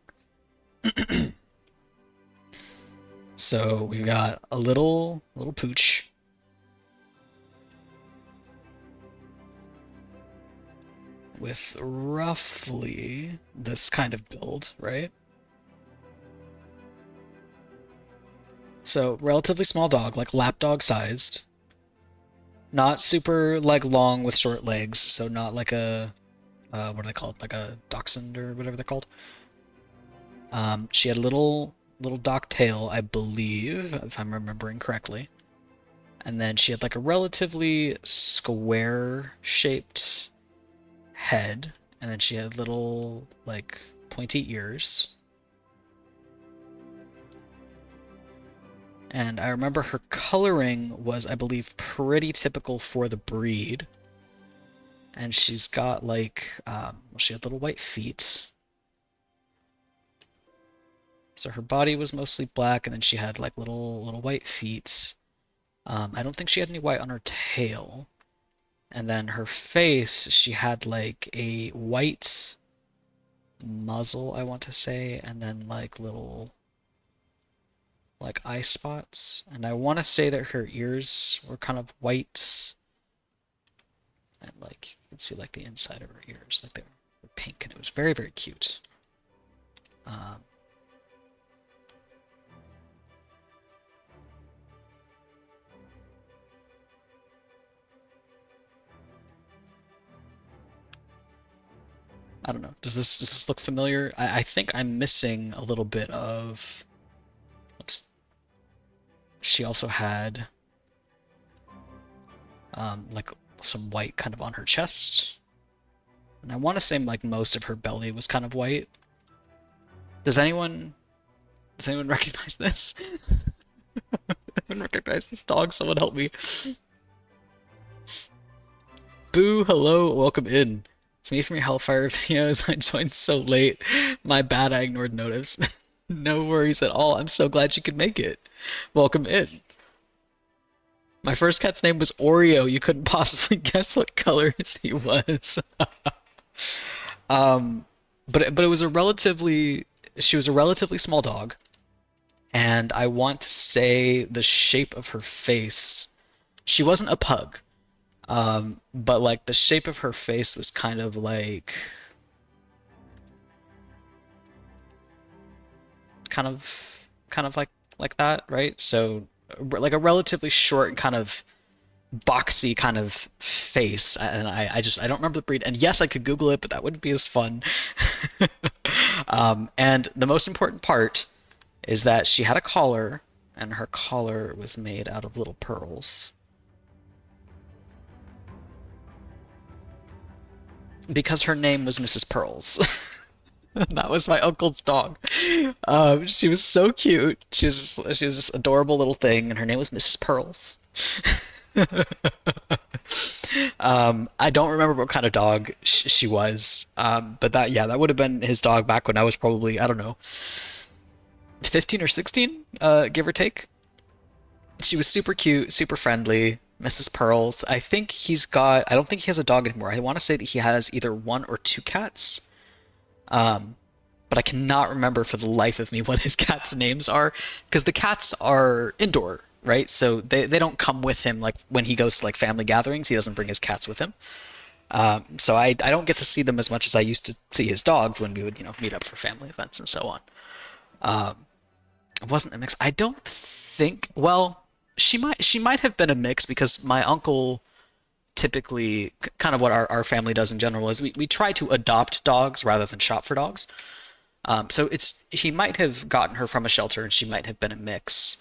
So we've got a little pooch with roughly this kind of build, right? So relatively small dog, like lapdog sized. Not super like long with short legs, so not like a what are they called? Like a dachshund or whatever they're called. She had a little dock tail, I believe, if I'm remembering correctly. And then she had like a relatively square shaped head, and then she had little like pointy ears. And I remember her coloring was, I believe, pretty typical for the breed. And she's got like, well, she had little white feet. So her body was mostly black, and then she had like little white feet. I don't think she had any white on her tail. And then her face, she had like a white muzzle, I want to say, and then like little like eye spots. And I want to say that her ears were kind of white. And like you can see like the inside of her ears, like they were pink, and it was very, very cute. I don't know. Does this look familiar? I think I'm missing a little bit of. Oops. She also had like some white kind of on her chest, and I want to say like most of her belly was kind of white. Does anyone recognize this? Anyone recognize this dog? Someone help me. Boo, hello, welcome in. It's me from your Hellfire videos. I joined so late. My bad, I ignored notice. No worries at all. I'm so glad you could make it. Welcome in. My first cat's name was Oreo. You couldn't possibly guess what colors he was. But it was she was a relatively small dog, and I want to say the shape of her face. She wasn't a pug, but like the shape of her face was kind of like kind of like that, right? So like a relatively short kind of boxy kind of face, and I don't remember the breed. And yes, I could Google it, but that wouldn't be as fun. And the most important part is that she had a collar, and her collar was made out of little pearls. Because her name was Mrs. Pearls. That was my uncle's dog. She was so cute. She was this adorable little thing, and her name was Mrs. Pearls. I don't remember what kind of dog she was, but that would have been his dog back when I was probably, I don't know, 15 or 16, give or take. She was super cute, super friendly, Mrs. Pearls. I don't think he has a dog anymore. I want to say that he has either one or two cats. But I cannot remember for the life of me what his cats' names are, because the cats are indoor, right? So they don't come with him. Like when he goes to like family gatherings, he doesn't bring his cats with him. So I don't get to see them as much as I used to see his dogs when we would meet up for family events and so on. It wasn't a mix. I don't think. Well, she might have been a mix, because my uncle typically, kind of what our family does in general, is we try to adopt dogs rather than shop for dogs. So he might have gotten her from a shelter, and she might have been a mix.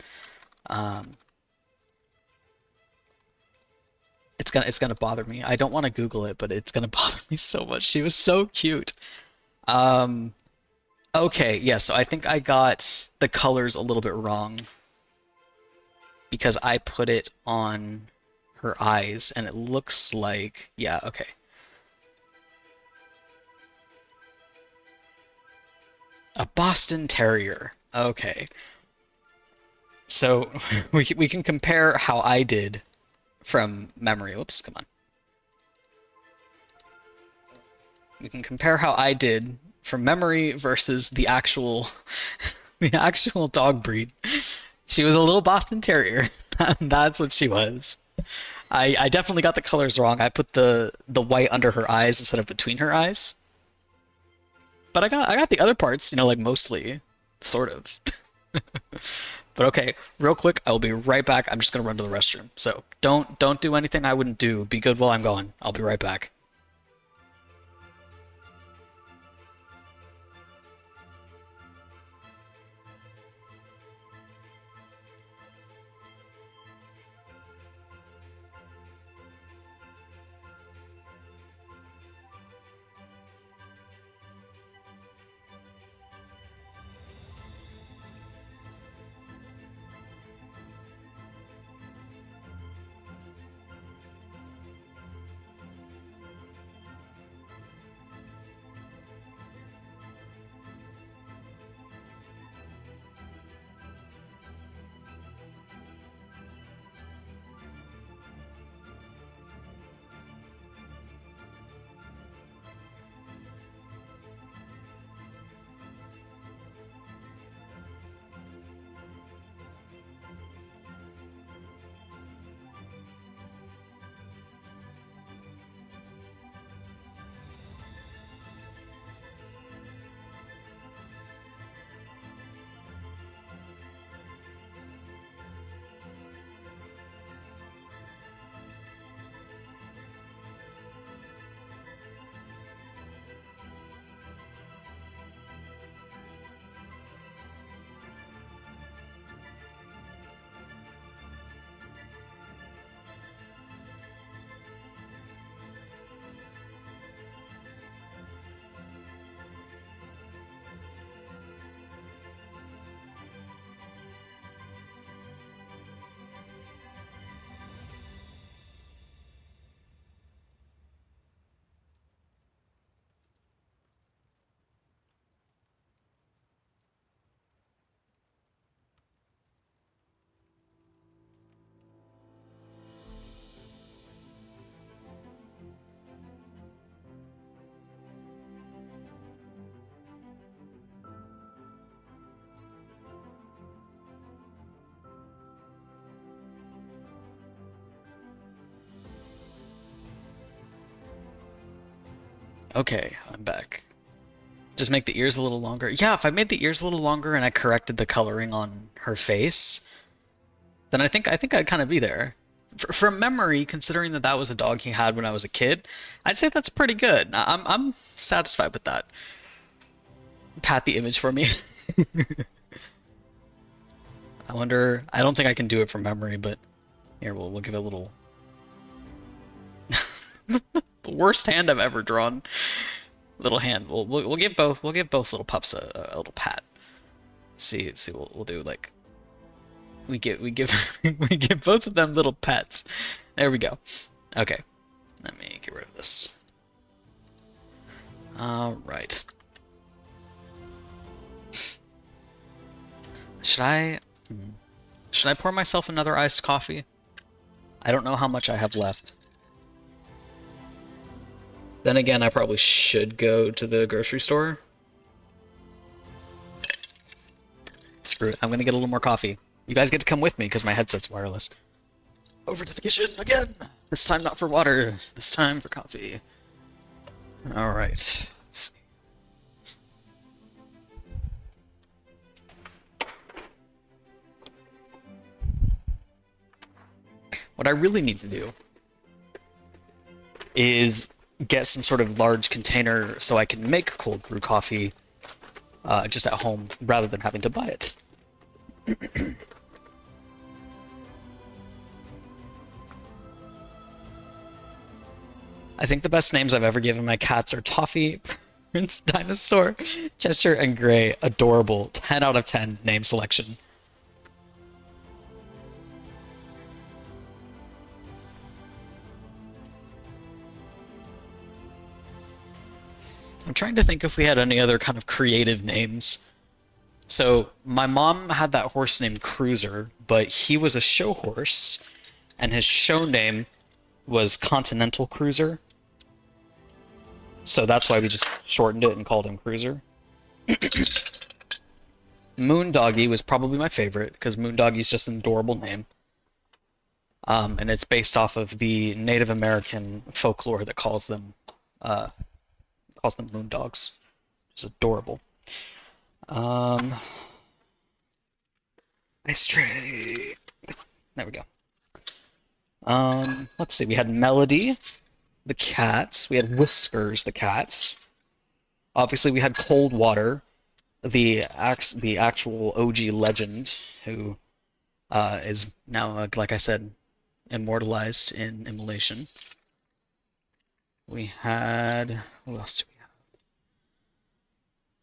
It's gonna bother me. I don't want to Google it, but it's gonna bother me so much. She was so cute. Okay, yeah. So I think I got the colors a little bit wrong, because I put it on her eyes, and it looks like, yeah, okay. A Boston Terrier. Okay. So we can compare how I did from memory. Whoops, come on. We can compare how I did from memory versus the actual the actual dog breed. She was a little Boston Terrier. That's what she was. I definitely got the colors wrong. I put the white under her eyes instead of between her eyes. But I got the other parts, like mostly, sort of. But okay, real quick, I will be right back. I'm just gonna run to the restroom. So don't do anything I wouldn't do. Be good while I'm gone. I'll be right back. Okay, I'm back. Just make the ears a little longer. Yeah, if I made the ears a little longer and I corrected the coloring on her face, then I think I'd kind of be there. From memory, considering that that was a dog he had when I was a kid, I'd say that's pretty good. I'm satisfied with that. Pat the image for me. I wonder. I don't think I can do it from memory, but here we'll give it a little. The worst hand I've ever drawn. Little hand. We'll give both little pups a little pat. See we'll do like we give we give both of them little pets. There we go. Okay, let me get rid of this. All right. Should I should I pour myself another iced coffee? I don't know how much I have left. Then again, I probably should go to the grocery store. Screw it. I'm gonna get a little more coffee. You guys get to come with me because my headset's wireless. Over to the kitchen again. This time not for water. This time for coffee. All right. Let's see. What I really need to do is get some sort of large container so I can make cold brew coffee just at home rather than having to buy it. I think the best names I've ever given my cats are Toffee, Prince, Dinosaur, Cheshire, and Gray. Adorable. 10 out of 10 name selection. I'm trying to think if we had any other kind of creative names. So my mom had that horse named Cruiser, but he was a show horse, and his show name was Continental Cruiser. So that's why we just shortened it and called him Cruiser. Moondoggy was probably my favorite because Moondoggy's just an adorable name. And it's based off of the Native American folklore that calls them moondogs. It's adorable. Nice tray. There we go. Let's see. We had Melody, the cat. We had Whiskers, the cat. Obviously, we had Cold Water, the actual OG legend who is now, like I said, immortalized in Immolation. We had who else do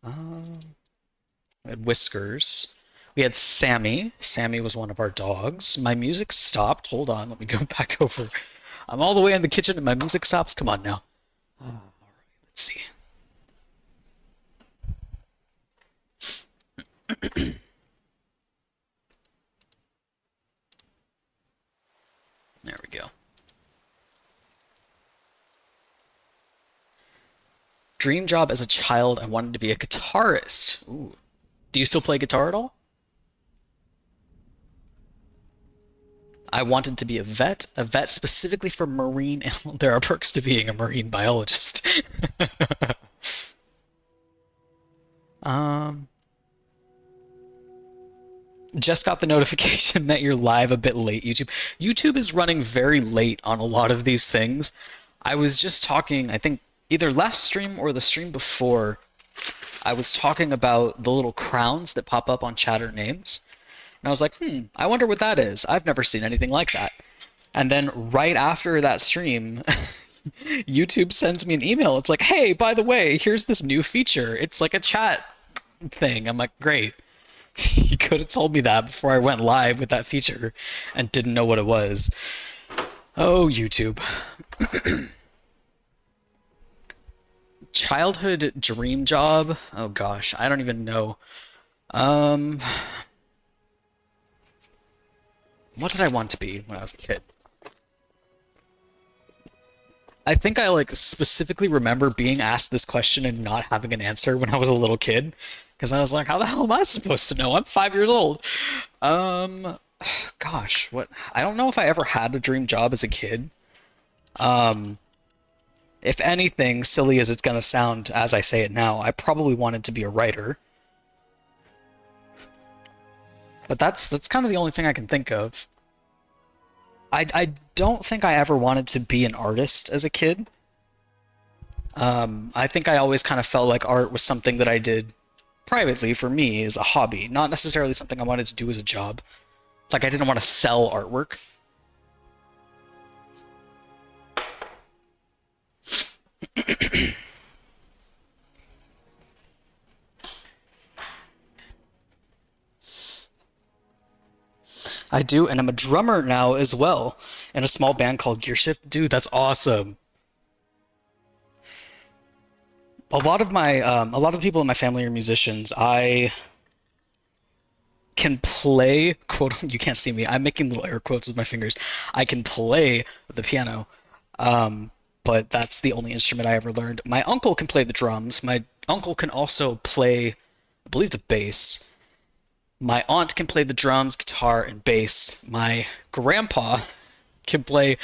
we have? We had Whiskers. We had Sammy. Sammy was one of our dogs. My music stopped. Hold on, let me go back over. I'm all the way in the kitchen and my music stops. Come on now. All right, let's see. There we go. Dream job as a child, I wanted to be a guitarist. Ooh. Do you still play guitar at all? I wanted to be a vet specifically for marine animal. There are perks to being a marine biologist. um, just got the notification that you're live a bit late, YouTube. YouTube is running very late on a lot of these things. I was just talking, I think either last stream or the stream before, I was talking about the little crowns that pop up on chatter names. And I was like, I wonder what that is. I've never seen anything like that. And then right after that stream, YouTube sends me an email. It's like, hey, by the way, here's this new feature. It's like a chat thing. I'm like, great. You could have told me that before I went live with that feature and didn't know what it was. Oh, YouTube. Childhood dream job? Oh gosh, I don't even know. Um, what did I want to be when I was a kid? I think I like specifically remember being asked this question and not having an answer when I was a little kid, because I was like, how the hell am I supposed to know? I'm 5 years old. Um, gosh, what? I don't know if I ever had a dream job as a kid. Um, if anything, silly as it's gonna sound as I say it now, I probably wanted to be a writer. But that's kind of the only thing I can think of. I don't think I ever wanted to be an artist as a kid. I think I always kind of felt like art was something that I did privately for me as a hobby, not necessarily something I wanted to do as a job. It's like I didn't want to sell artwork. I do, and I'm a drummer now as well in a small band called Gearship. Dude, that's awesome. A lot of people in my family are musicians. I can play, quote, you can't see me. I'm making little air quotes with my fingers. I can play the piano, but that's the only instrument I ever learned. My uncle can play the drums. My uncle can also play, I believe, the bass. My aunt can play the drums, guitar, and bass. My grandpa can play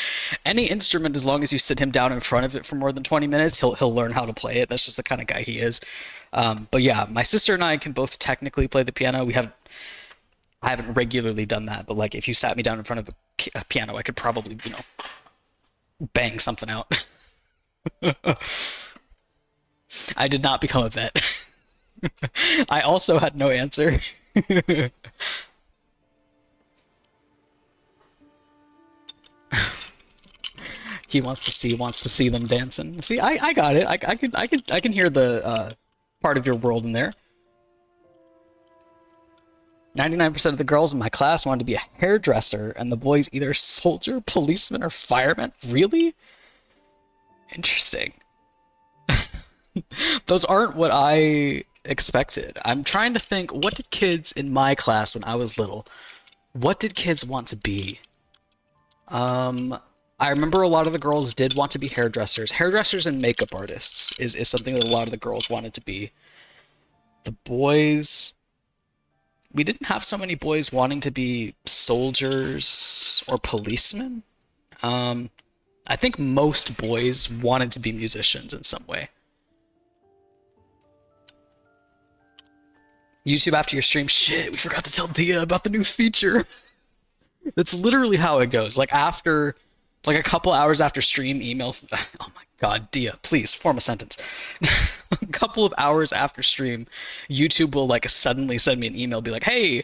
any instrument as long as you sit him down in front of it for more than 20 minutes. He'll learn how to play it. That's just the kind of guy he is. But yeah, my sister and I can both technically play the piano. I haven't regularly done that, but like if you sat me down in front of a piano, I could probably, bang something out. I did not become a vet. I also had no answer. He wants to see them dancing. See, I got it. I can hear the part of your world in there. 99% of the girls in my class wanted to be a hairdresser, and the boys either soldier, policeman, or fireman. Really? Interesting. Those aren't what I expected. I'm trying to think, what did kids in my class when I was little, what did kids want to be? I remember a lot of the girls did want to be hairdressers. Hairdressers and makeup artists is something that a lot of the girls wanted to be. The boys, we didn't have so many boys wanting to be soldiers or policemen. I think most boys wanted to be musicians in some way. YouTube after your stream. Shit, we forgot to tell Dia about the new feature. That's literally how it goes. Like after, like a couple hours after stream, emails. Oh my God, Dia, please form a sentence. A couple of hours after stream, YouTube will like suddenly send me an email, be like, "Hey,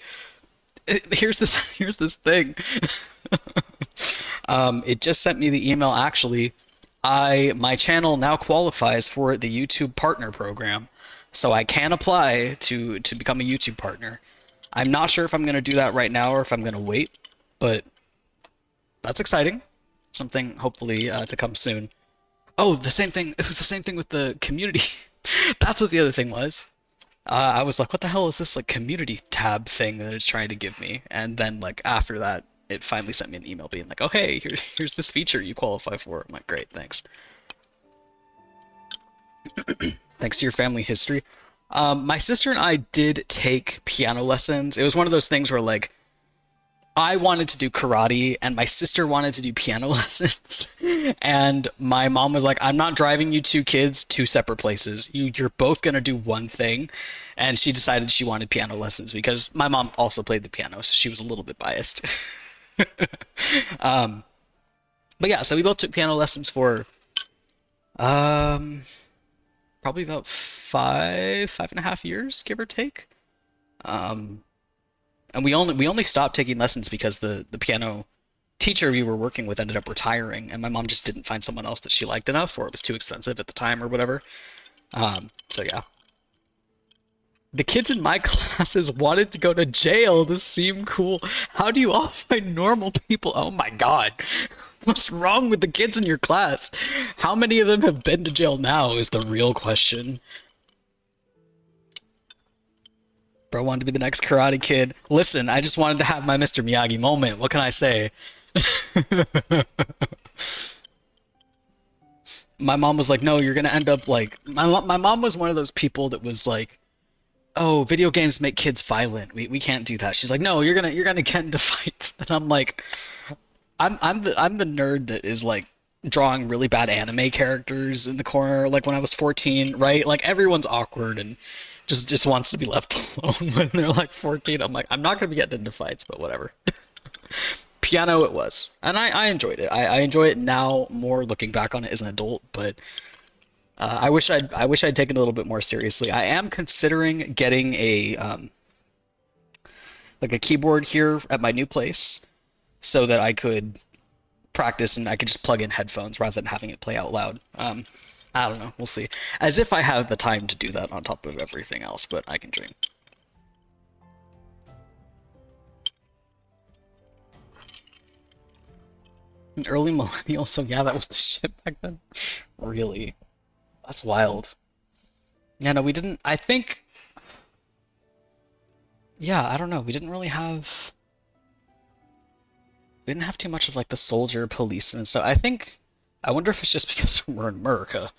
here's this, here's this thing." It just sent me the email actually. My channel now qualifies for the YouTube Partner Program, so I can apply to become a YouTube partner. I'm not sure if I'm gonna do that right now or if I'm gonna wait, but that's exciting. Something hopefully to come soon. Oh, the same thing. It was the same thing with the community. That's what the other thing was. I was like, what the hell is this like community tab thing that it's trying to give me? And then like after that, it finally sent me an email being like, oh hey, here's this feature you qualify for. I'm like, great, thanks. Thanks to your family history. My sister and I did take piano lessons. It was one of those things where like I wanted to do karate and my sister wanted to do piano lessons. And my mom was like, I'm not driving you two kids two separate places. You're both going to do one thing. And she decided she wanted piano lessons because my mom also played the piano, so she was a little bit biased. um, but yeah, so we both took piano lessons for um, probably about 5.5 years, give or take. Um, and we only stopped taking lessons because the piano teacher we were working with ended up retiring, and my mom just didn't find someone else that she liked enough, or it was too expensive at the time, or whatever. So yeah. The kids in my classes wanted to go to jail to seem cool. How do you all find normal people? Oh my God. What's wrong with the kids in your class? How many of them have been to jail now is the real question. Bro wanted to be the next Karate Kid. Listen, I just wanted to have my Mr. Miyagi moment. What can I say? My mom was like, no, you're gonna end up like... My mom was one of those people that was like, oh, video games make kids violent. We can't do that. She's like, no, you're gonna get into fights. And I'm like, I'm the nerd that is like drawing really bad anime characters in the corner like when I was 14, right? Like everyone's awkward and just wants to be left alone when they're like 14. I'm like, I'm not gonna be getting into fights, but whatever. Piano it was, and I enjoyed it. I enjoy it now more looking back on it as an adult, but I wish I'd taken it a little bit more seriously. I am considering getting a like a keyboard here at my new place so that I could practice and I could just plug in headphones rather than having it play out loud. I don't know. We'll see. As if I have the time to do that on top of everything else, but I can dream. An early millennial, so yeah, that was the shit back then. Really? That's wild. Yeah, no, we didn't. I think. Yeah, I don't know. We didn't really have. We didn't have too much of like the soldier police and stuff. I think. I wonder if it's just because we're in America.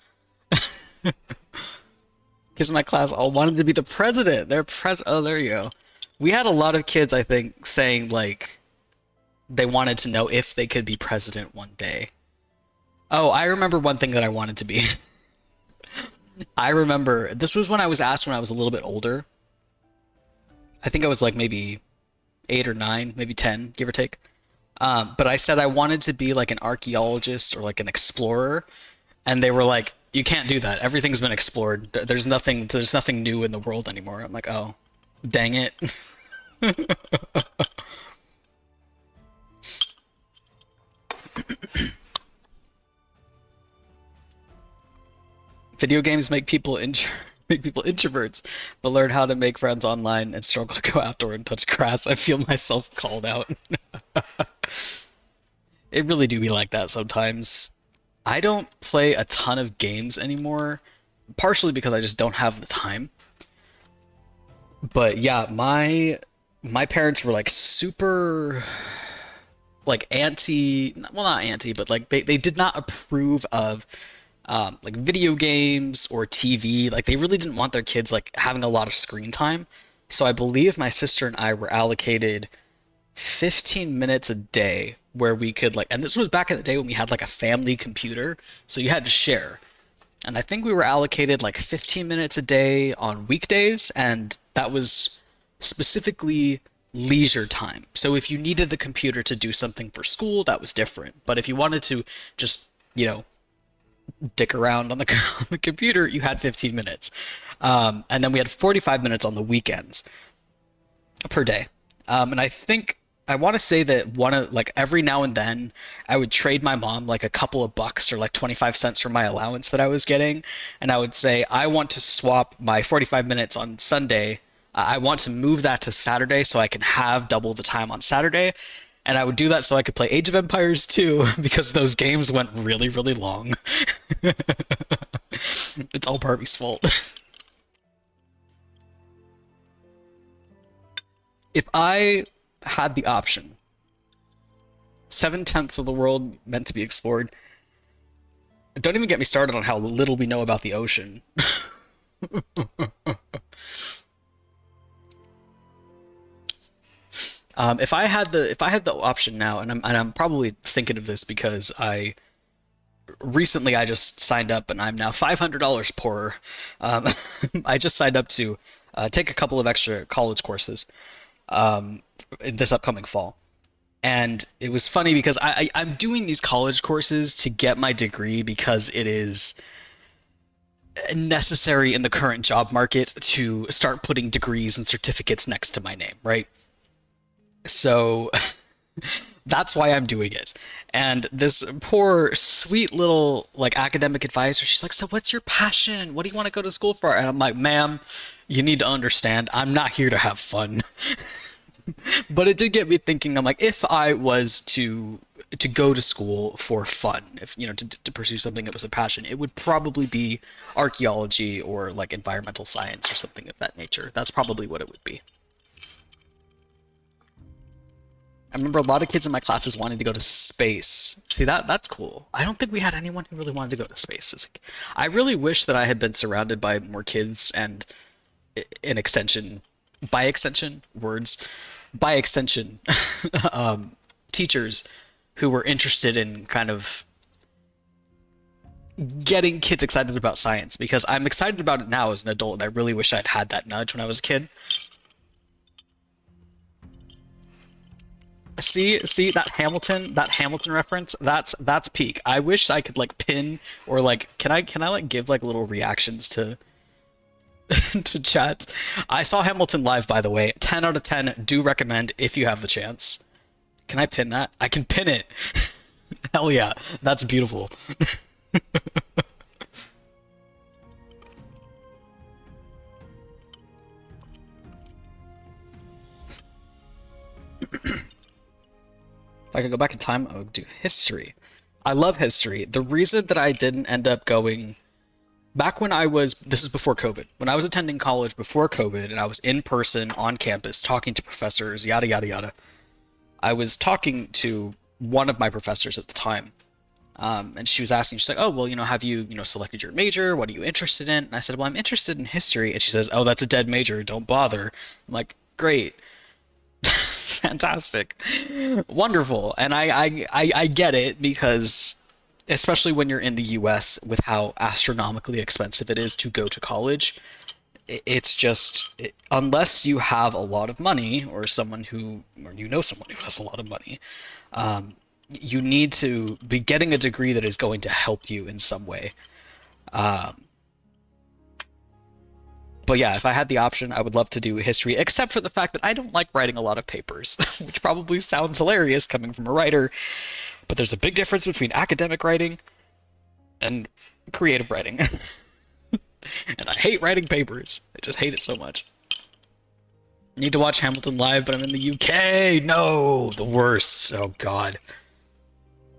Kids in my class all wanted to be the president. They're Oh, there you go. We had a lot of kids, I think, saying like they wanted to know if they could be president one day. Oh, I remember one thing that I wanted to be. I remember this was when I was asked when I was a little bit older. I think I was like maybe 8 or 9, maybe 10, give or take. But I said I wanted to be like an archaeologist or like an explorer, and they were like, "You can't do that. Everything's been explored. There's nothing new in the world anymore." I'm like, "Oh, dang it." Video games make people introverts, but learn how to make friends online and struggle to go outdoor and touch grass. I feel myself called out. It really do be like that sometimes. I don't play a ton of games anymore, partially because I just don't have the time. But yeah, my parents were like super like anti, well not anti, but like they did not approve of like video games or TV. Like they really didn't want their kids like having a lot of screen time. So I believe my sister and I were allocated 15 minutes a day where we could like, and this was back in the day when we had like a family computer, so you had to share. And I think we were allocated like 15 minutes a day on weekdays, and that was specifically leisure time. So if you needed the computer to do something for school, that was different. But if you wanted to just, you know, dick around on the, on the computer, you had 15 minutes. And then we had 45 minutes on the weekends per day. And I think I want to say that one of like every now and then I would trade my mom like a couple of bucks or like 25 cents for my allowance that I was getting, and I would say I want to swap my 45 minutes on Sunday. I want to move that to Saturday so I can have double the time on Saturday. And I would do that so I could play Age of Empires 2 because those games went really, really long. It's all Barbie's fault. If I had the option, 7/10 of the world meant to be explored. Don't even get me started on how little we know about the ocean. If I had the option now, and I'm probably thinking of this because I recently I just signed up and I'm now $500 poorer. Um, I just signed up to take a couple of extra college courses in this upcoming fall. And it was funny because I'm doing these college courses to get my degree because it is necessary in the current job market to start putting degrees and certificates next to my name, right? So that's why I'm doing it. And this poor, sweet little like academic advisor, she's like, "So what's your passion? What do you want to go to school for?" And I'm like, "Ma'am, you need to understand, I'm not here to have fun." But it did get me thinking. I'm like, if I was to go to school for fun, if you know, to pursue something that was a passion, it would probably be archaeology or like environmental science or something of that nature. That's probably what it would be. I remember a lot of kids in my classes wanting to go to space. See, that's cool. I don't think we had anyone who really wanted to go to space. I really wish that I had been surrounded by more kids and an extension, by extension, words, by extension, teachers who were interested in kind of getting kids excited about science, because I'm excited about it now as an adult, and I really wish I'd had that nudge when I was a kid. See that Hamilton reference? That's peak. I wish I could like pin or like can I like give like little reactions to to chats. I saw Hamilton live, by the way. 10 out of 10. Do recommend if you have the chance. Can I pin that? I can pin it. Hell yeah, that's beautiful. If I could go back in time, I would do history. I love history. The reason that I didn't end up going back when I was, this is before COVID, when I was attending college before COVID and I was in person on campus talking to professors, yada, yada, yada, I was talking to one of my professors at the time. And she was asking, she's like, "Oh, well, you know, have you, you know, selected your major? What are you interested in?" And I said, "Well, I'm interested in history." And she says, "Oh, that's a dead major. Don't bother." I'm like, "Great." Fantastic. Wonderful. And I get it because especially when you're in the US with how astronomically expensive it is to go to college, it's just unless you have a lot of money or someone who or you know someone who has a lot of money, you need to be getting a degree that is going to help you in some way. Um, but yeah, if I had the option, I would love to do history, except for the fact that I don't like writing a lot of papers, which probably sounds hilarious coming from a writer, but there's a big difference between academic writing and creative writing. And I hate writing papers. I just hate it so much. Need to watch Hamilton live, but I'm in the UK. No, the worst. Oh God.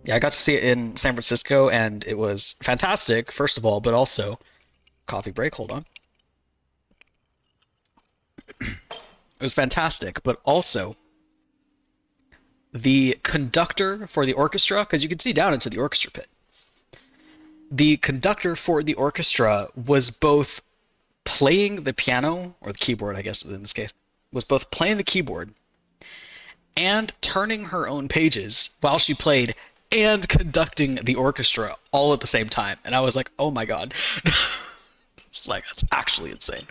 Yeah, I got to see it in San Francisco, and it was fantastic, first of all, but also, coffee break, hold on. It was fantastic, but also the conductor for the orchestra, because you can see down into the orchestra pit. The conductor for the orchestra was both playing the piano, or the keyboard, I guess in this case, was both playing the keyboard and turning her own pages while she played and conducting the orchestra all at the same time. And I was like, oh my God. It's like, that's actually insane.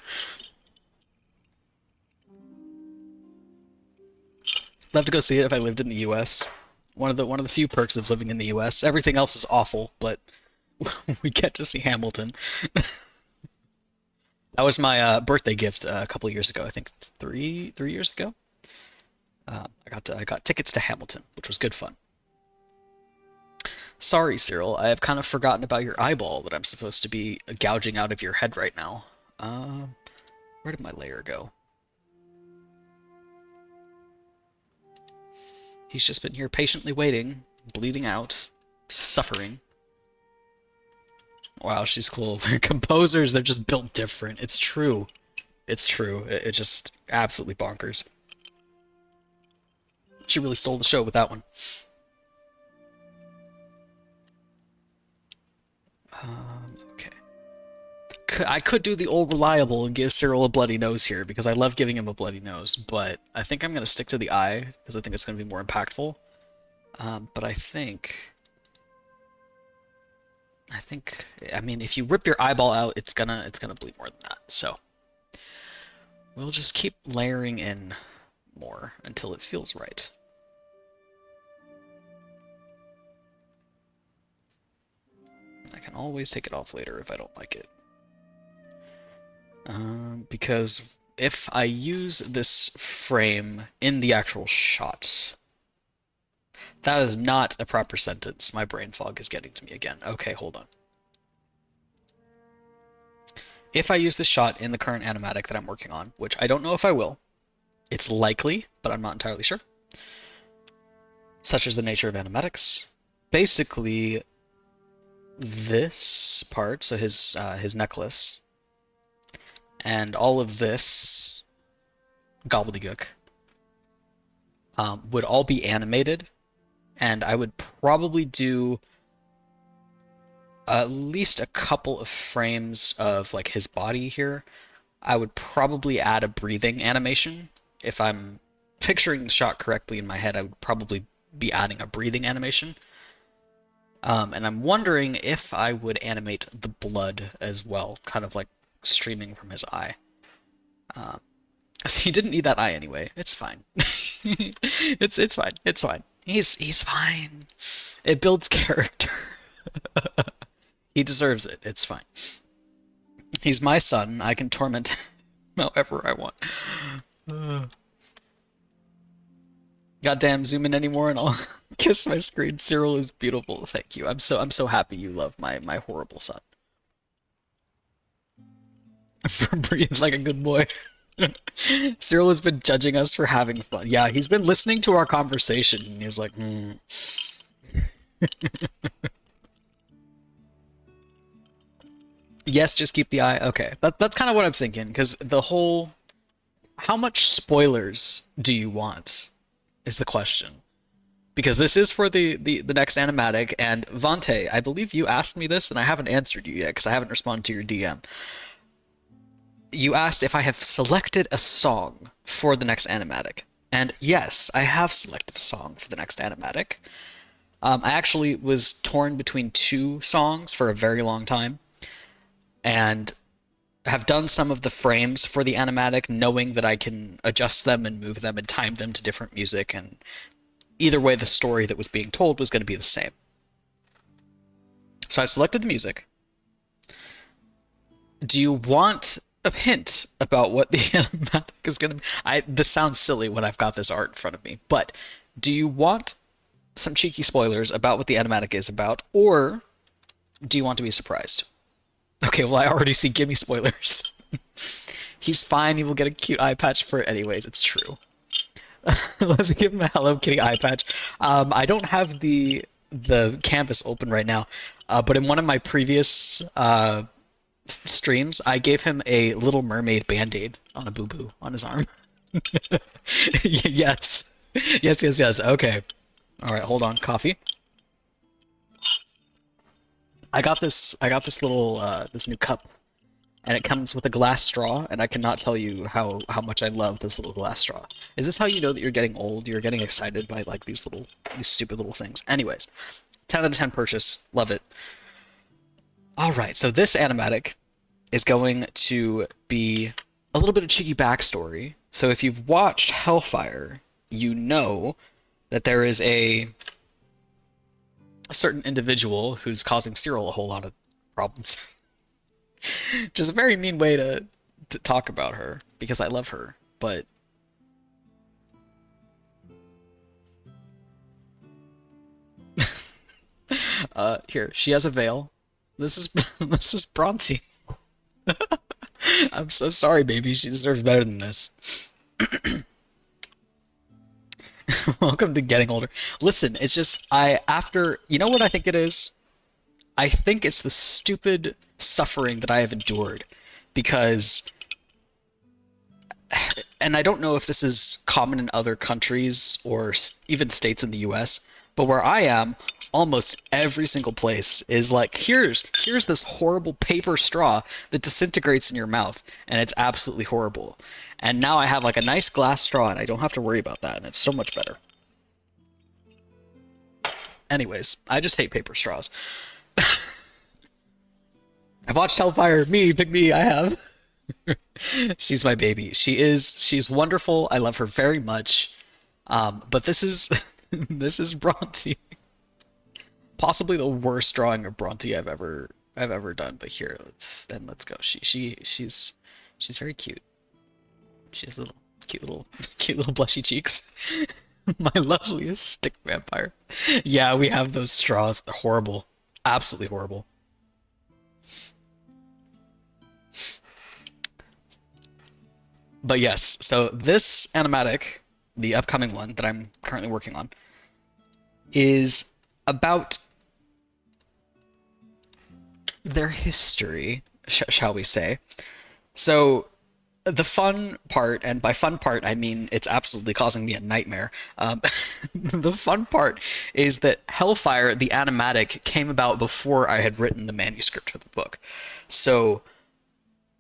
Love to go see it if I lived in the U.S. One of the few perks of living in the U.S. Everything else is awful, but we get to see Hamilton. That was my birthday gift a couple of years ago. I think three years ago. I got tickets to Hamilton, which was good fun. Sorry, Cyril, I have kind of forgotten about your eyeball that I'm supposed to be gouging out of your head right now. Where did my layer go? He's just been here patiently waiting, bleeding out, suffering. Wow, she's cool. Composers, they're just built different. It's true. It's true. It just absolutely bonkers. She really stole the show with that one. Okay. I could do the old reliable and give Cyril a bloody nose here because I love giving him a bloody nose, but I think I'm going to stick to the eye because I think it's going to be more impactful. But I mean, if you rip your eyeball out, it's gonna bleed more than that. So we'll just keep layering in more until it feels right. I can always take it off later if I don't like it. Because if I use this frame in the actual shot, that is not a proper sentence. My brain fog is getting to me again. Okay, hold on. If I use this shot in the current animatic that I'm working on, which I don't know if I will, it's likely, but I'm not entirely sure. Such is the nature of animatics. Basically, this part, so his necklace, and all of this gobbledygook would all be animated, and I would probably do at least a couple of frames of like his body here. I would probably add a breathing animation. If I'm picturing the shot correctly in my head, I would probably be adding a breathing animation. And I'm wondering if I would animate the blood as well, kind of like streaming from his eye. So he didn't need that eye anyway. It's fine. It's fine. It's fine. He's fine. It builds character. He deserves it. It's fine. He's my son. I can torment him however I want. Goddamn, zoom in anymore and I'll kiss my screen. Cyril is beautiful. Thank you. I'm so happy you love my horrible son. Breathe like a good boy. Cyril has been judging us for having fun. Yeah, he's been listening to our conversation and he's like, Yes, just keep the eye. Okay, that's kind of what I'm thinking, because the whole, how much spoilers do you want is the question. Because this is for the next animatic, and Vante, I believe you asked me this, and I haven't answered you yet, because I haven't responded to your DM. You asked if I have selected a song for the next animatic. And yes, I have selected a song for the next animatic. I actually was torn between two songs for a very long time, and have done some of the frames for the animatic, knowing that I can adjust them and move them and time them to different music, and either way the story that was being told was going to be the same. So I selected the music. Do you want a hint about what the animatic is going to be? This sounds silly when I've got this art in front of me, but do you want some cheeky spoilers about what the animatic is about, or do you want to be surprised? Okay, well, I already see gimme spoilers. He's fine, he will get a cute eye patch for it anyways, it's true. Let's give him a Hello Kitty eye patch. I don't have the canvas open right now, but in one of my previous streams, I gave him a Little Mermaid band-aid on a boo-boo on his arm. Yes. Yes. Okay. Alright, hold on. Coffee. I got this little this new cup, and it comes with a glass straw, and I cannot tell you how much I love this little glass straw. Is this how you know that you're getting old? You're getting excited by like these stupid little things. Anyways, 10 out of 10 purchase. Love it. All right, so this animatic is going to be a little bit of cheeky backstory. So if you've watched Hellfire, you know that there is a certain individual who's causing Cyril a whole lot of problems. Which is a very mean way to talk about her because I love her, but here she has a veil. This is this is Bronte. I'm so sorry, baby. She deserves better than this. Welcome to getting older. Listen, it's just I after you know what I think it is? I think it's the stupid suffering that I have endured because and I don't know if this is common in other countries or even states in the US, but where I am, almost every single place is like, here's this horrible paper straw that disintegrates in your mouth, and it's absolutely horrible. And now I have like a nice glass straw, and I don't have to worry about that, and it's so much better. Anyways, I just hate paper straws. I've watched Hellfire. Me, pick me. I have. She's my baby. She's wonderful. I love her very much. But this is this is Bronte. Possibly the worst drawing of Bronte I've ever done. But here, let's go. She's very cute. She has little cute little blushy cheeks. My loveliest stick vampire. Yeah, we have those straws. They're horrible. Absolutely horrible. But yes, so this animatic, the upcoming one that I'm currently working on, is about their history, shall we say. So the fun part, and by fun part I mean it's absolutely causing me a nightmare. The fun part is that Hellfire, the animatic, came about before I had written the manuscript of the book. So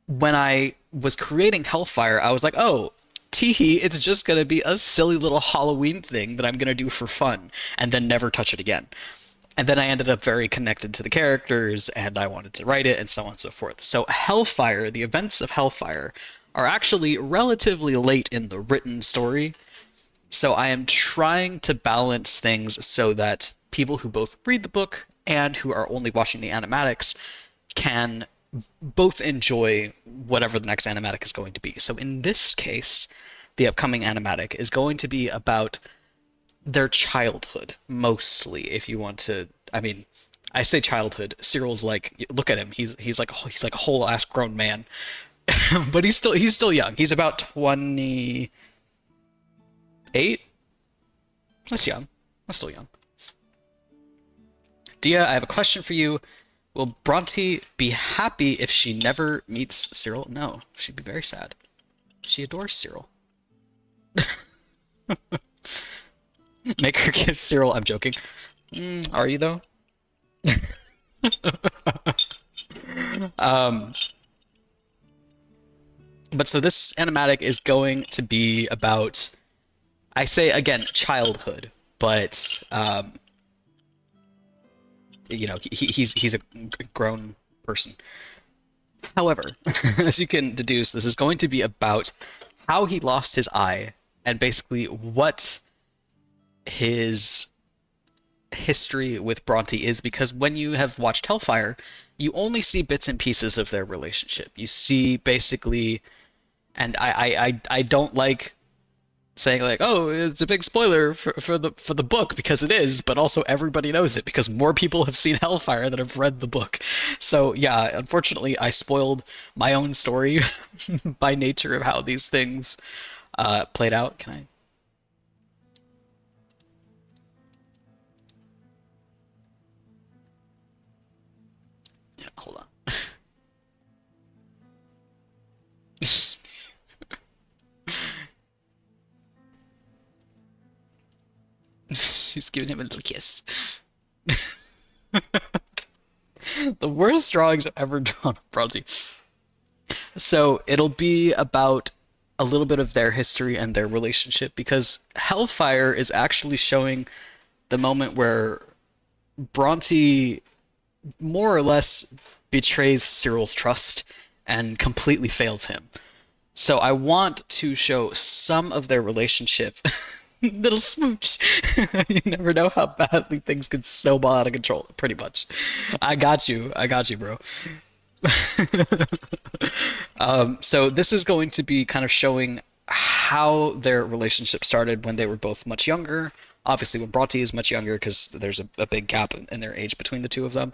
when I was creating Hellfire, I was like, oh, teehee, it's just gonna be a silly little Halloween thing that I'm gonna do for fun, and then never touch it again. And then I ended up very connected to the characters, and I wanted to write it, and so on and so forth. So Hellfire, the events of Hellfire, are actually relatively late in the written story. So I am trying to balance things so that people who both read the book and who are only watching the animatics can both enjoy whatever the next animatic is going to be. So in this case, the upcoming animatic is going to be about their childhood, mostly, if you want to. I mean, I say childhood. Cyril's like, look at him. He's like a whole ass grown man, but he's still young. He's about 28. That's young. That's still young. Dia, I have a question for you. Will Bronte be happy if she never meets Cyril? No, she'd be very sad. She adores Cyril. Make her kiss Cyril. I'm joking. Are you though? um, but so this animatic is going to be about, I say again, childhood, but he's a grown person. However, as you can deduce, this is going to be about how he lost his eye and basically what his history with Bronte is, because when you have watched Hellfire, you only see bits and pieces of their relationship. You see basically, and I don't like saying like, oh, it's a big spoiler for the book, because it is, but also everybody knows it because more people have seen Hellfire than have read the book. So yeah, unfortunately, I spoiled my own story by nature of how these things played out. Can I? Yeah, hold on. She's giving him a little kiss. The worst drawings I've ever drawn of Bronte. So it'll be about a little bit of their history and their relationship, because Hellfire is actually showing the moment where Bronte more or less betrays Cyril's trust and completely fails him. So I want to show some of their relationship Little smooch. You never know how badly things can snowball out of control, pretty much. I got you. I got you, bro. So this is going to be kind of showing how their relationship started when they were both much younger. Obviously, when Bronte is much younger, because there's a big gap in their age between the two of them.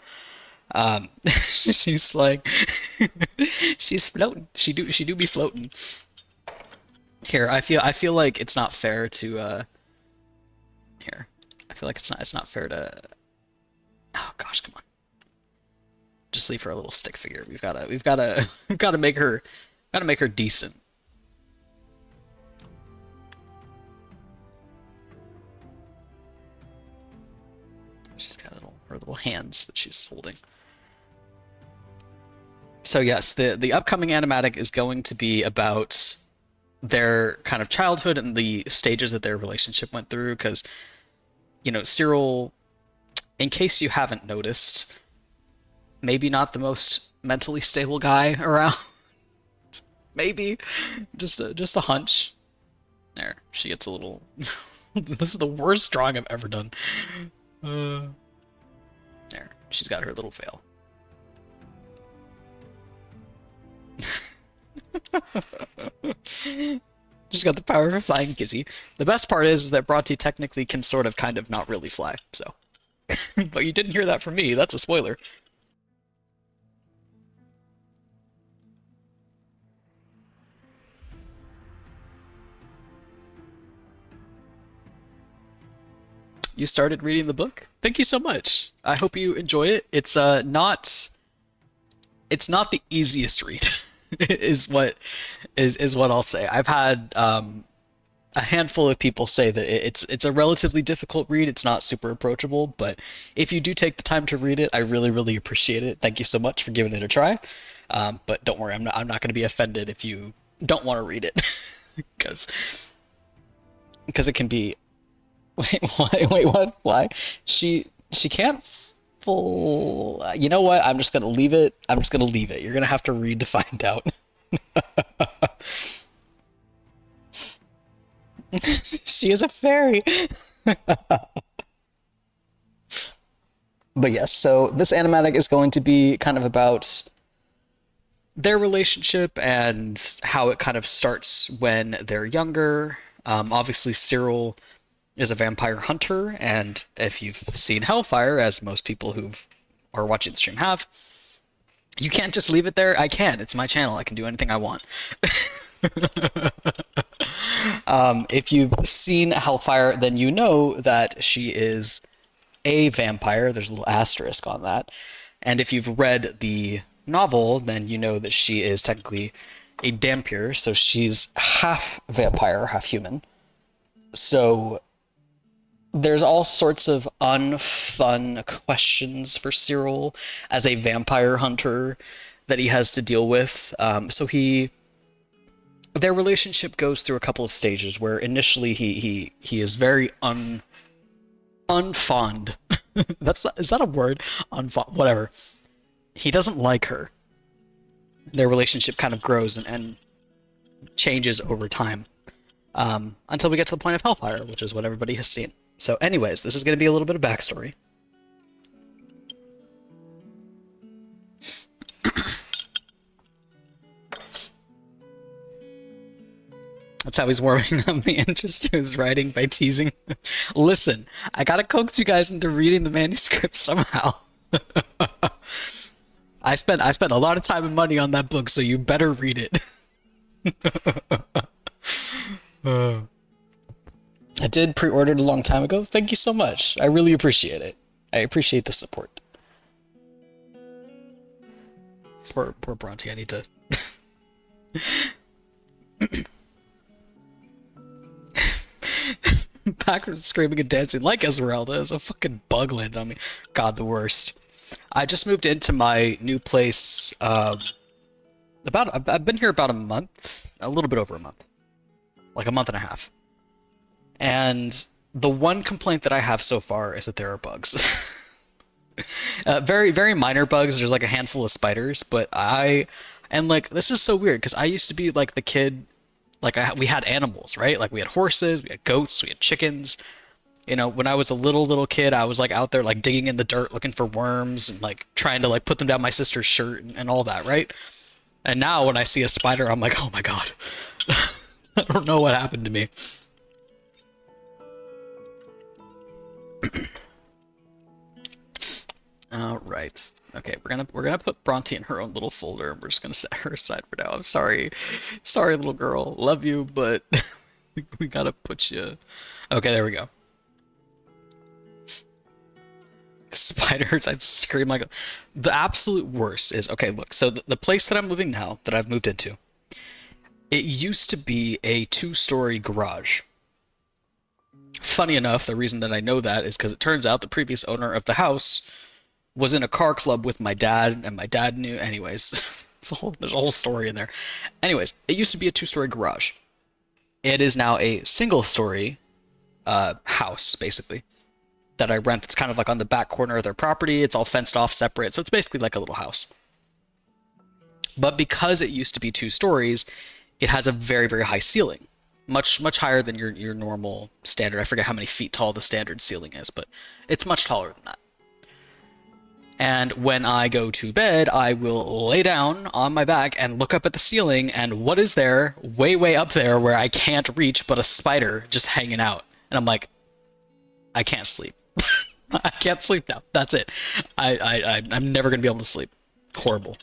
She's like, she's floating. She do be floating. Here, I feel like it's not fair to here. I feel like it's not fair to. Oh gosh, come on. Just leave her a little stick figure. We've gotta make her decent. She's got her little hands that she's holding. So yes, the upcoming animatic is going to be about their kind of childhood and the stages that their relationship went through. Because Cyril, in case you haven't noticed, maybe not the most mentally stable guy around. Maybe just a hunch. There, she gets a little. This is the worst drawing I've ever done. Uh, there, she's got her little veil. She's got the power of a flying kizzy. The best part is that Bronte technically can sort of kind of not really fly, so. But you didn't hear that from me, that's a spoiler. You started reading the book? Thank you so much. I hope you enjoy it. It's not the easiest read, is what I'll say. I've had a handful of people say that it's a relatively difficult read. It's not super approachable, but if you do take the time to read it, I really really appreciate it. Thank you so much for giving it a try. But don't worry, I'm not going to be offended if you don't want to read it, because it can be. Wait, wait, what? Why? She can't full. You know what? I'm just gonna leave it. I'm just gonna leave it. You're gonna have to read to find out. She is a fairy. But yes, so this animatic is going to be kind of about their relationship and how it kind of starts when they're younger. Obviously, Cyril is a vampire hunter, and if you've seen Hellfire, as most people who are watching the stream have, you can't just leave it there. I can. It's my channel. I can do anything I want. If you've seen Hellfire, then you know that she is a vampire. There's a little asterisk on that. And if you've read the novel, then you know that she is technically a Dhampir, so she's half vampire, half human. So there's all sorts of unfun questions for Cyril as a vampire hunter that he has to deal with. Their relationship goes through a couple of stages where initially he is very unfond. Is that a word? Unfond, whatever. He doesn't like her. Their relationship kind of grows and changes over time, until we get to the point of Hellfire, which is what everybody has seen. So anyways, this is going to be a little bit of backstory. That's how he's warming up the interest to his writing, by teasing. Listen, I gotta coax you guys into reading the manuscript somehow. I spent a lot of time and money on that book, so you better read it. I did pre-order it a long time ago. Thank you so much. I really appreciate it. I appreciate the support. Poor Bronte, I need to... Backwards screaming and dancing like Esmeralda as a fucking bug landed on me. God, the worst. I just moved into my new place, I've been here about a month, a little bit over a month. Like a month and a half. And the one complaint that I have so far is that there are bugs. Very, very minor bugs. There's like a handful of spiders, but this is so weird because I used to be like the kid Like we had animals, right? Like we had horses, we had goats, we had chickens. You know, when I was a little kid, I was like out there like digging in the dirt looking for worms and like trying to like put them down my sister's shirt and all that, right? And now when I see a spider, I'm like, oh my god. I don't know what happened to me. All right. Okay, we're gonna put Bronte in her own little folder, and we're just gonna set her aside for now. I'm sorry, sorry, little girl. Love you, but we gotta put you. Okay, there we go. Spiders, I'd scream like the absolute worst is okay. Look, so the place that I'm living now, that I've moved into, it used to be a two-story garage. Funny enough, the reason that I know that is because it turns out the previous owner of the house was in a car club with my dad, and my dad knew. Anyways, there's a whole story in there. Anyways, it used to be a two-story garage. It is now a single-story house, basically, that I rent. It's kind of like on the back corner of their property. It's all fenced off, separate, so it's basically like a little house. But because it used to be two stories, it has a very, very high ceiling, much higher than your normal standard. I forget how many feet tall the standard ceiling is, but it's much taller than that. And when I go to bed, I will lay down on my back and look up at the ceiling, and what is there, way, way up there where I can't reach, but a spider just hanging out. And I'm like, I can't sleep. I can't sleep now. That's it. I'm never going to be able to sleep. Horrible.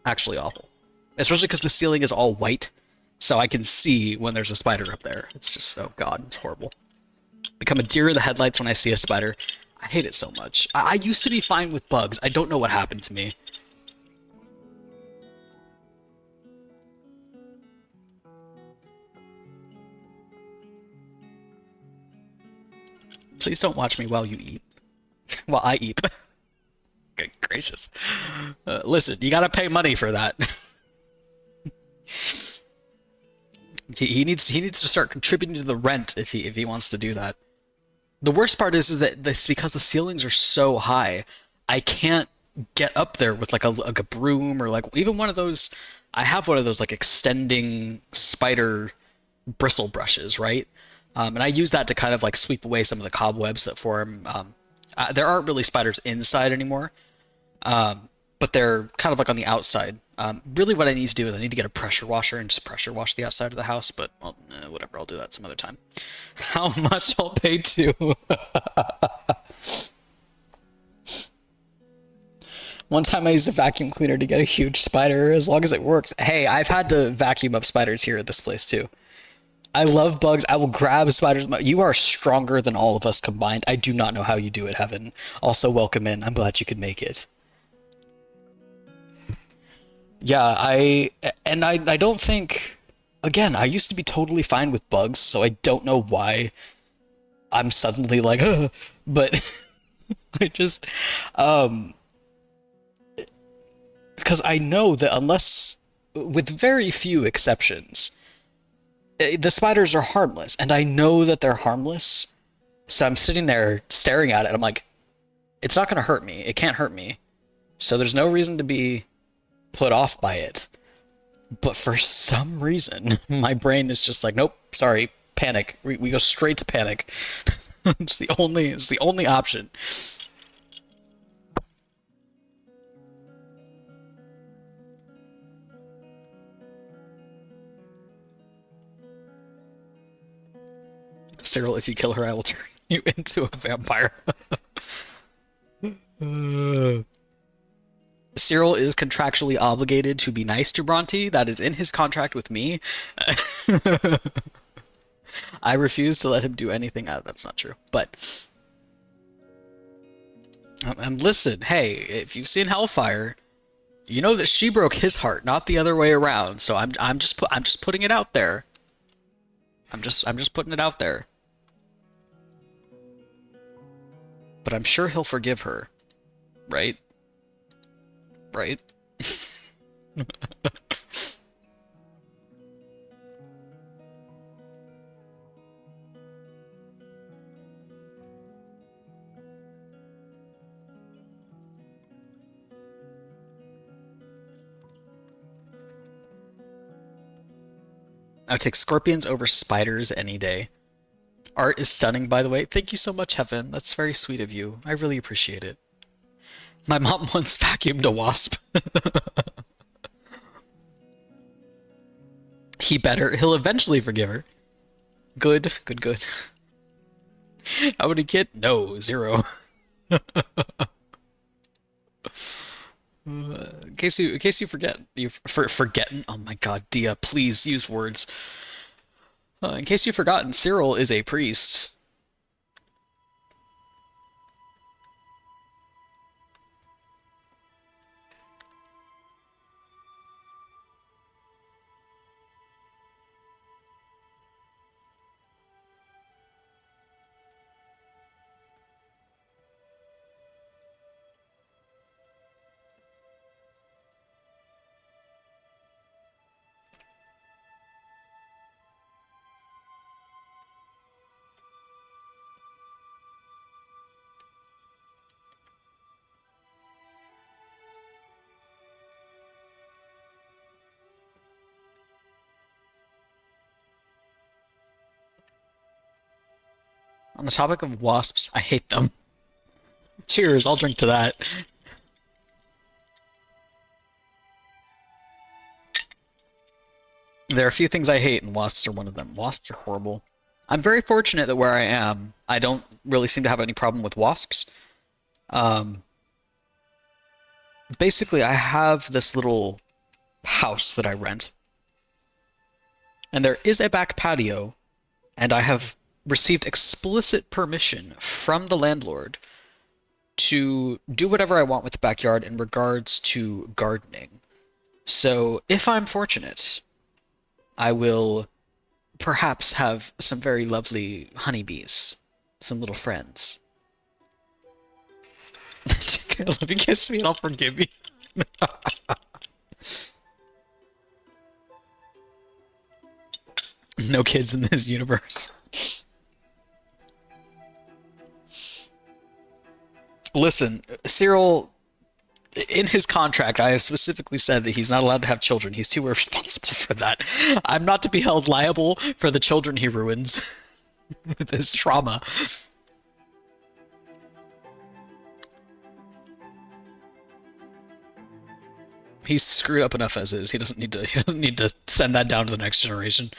Actually awful. Especially because the ceiling is all white, so I can see when there's a spider up there. It's just, oh god, it's horrible. Become a deer in the headlights when I see a spider. I hate it so much. I used to be fine with bugs. I don't know what happened to me. Please don't watch me while you eat. While I eat. Good gracious. Listen, you gotta pay money for that. he needs to start contributing to the rent if he wants to do that. The worst part is that this because the ceilings are so high, I can't get up there with like a broom or like even one of those. I have one of those like extending spider bristle brushes, right? And I use that to kind of like sweep away some of the cobwebs that form. There aren't really spiders inside anymore, but they're kind of like on the outside. Really, what I need to do is I need to get a pressure washer and just pressure wash the outside of the house. But well, whatever, I'll do that some other time. How much I'll pay to? One time I used a vacuum cleaner to get a huge spider. As long as it works. Hey, I've had to vacuum up spiders here at this place too. I love bugs. I will grab spiders. You are stronger than all of us combined. I do not know how you do it, Heaven. Also, welcome in. I'm glad you could make it. Yeah, I don't think. Again, I used to be totally fine with bugs, so I don't know why I'm suddenly like, ugh, but I just, um, because I know that unless, with very few exceptions, the spiders are harmless, and I know that they're harmless. So I'm sitting there staring at it. I'm like, it's not going to hurt me. It can't hurt me. So there's no reason to be put off by it. But for some reason, my brain is just like, nope, sorry, panic. We go straight to panic. It's the only option. Cyril, if you kill her, I will turn you into a vampire. Cyril is contractually obligated to be nice to Bronte. That is in his contract with me. I refuse to let him do anything. That's not true. But listen, hey, if you've seen Hellfire, you know that she broke his heart, not the other way around. So I'm just putting it out there. I'm just putting it out there. But I'm sure he'll forgive her, right? Right? I would take scorpions over spiders any day. Art is stunning, by the way. Thank you so much, Heaven. That's very sweet of you. I really appreciate it. My mom once vacuumed a wasp. He'll eventually forgive her. Good, good, good. How many kid? No, 0. In case you forget, forgetting. Oh my God, Dia, please use words. In case you've forgotten, Cyril is a priest. On the topic of wasps, I hate them. Cheers, I'll drink to that. There are a few things I hate, and wasps are one of them. Wasps are horrible. I'm very fortunate that where I am, I don't really seem to have any problem with wasps. Um, Basically, I have this little house that I rent, and there is a back patio, and I have received explicit permission from the landlord to do whatever I want with the backyard in regards to gardening. So, if I'm fortunate, I will perhaps have some very lovely honeybees, some little friends. Let me kiss me and I'll forgive you. No kids in this universe. Listen, Cyril, in his contract, I have specifically said that he's not allowed to have children. He's too irresponsible for that. I'm not to be held liable for the children he ruins with his trauma. He's screwed up enough as is. He doesn't need to. He doesn't need to send that down to the next generation.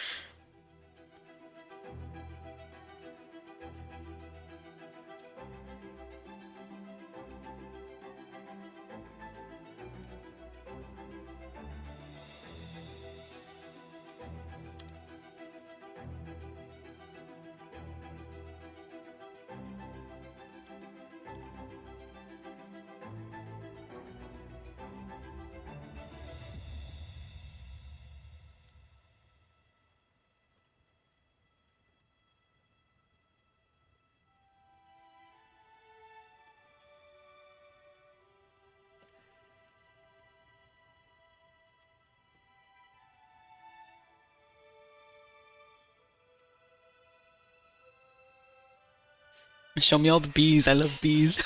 Show me all the bees. I love bees.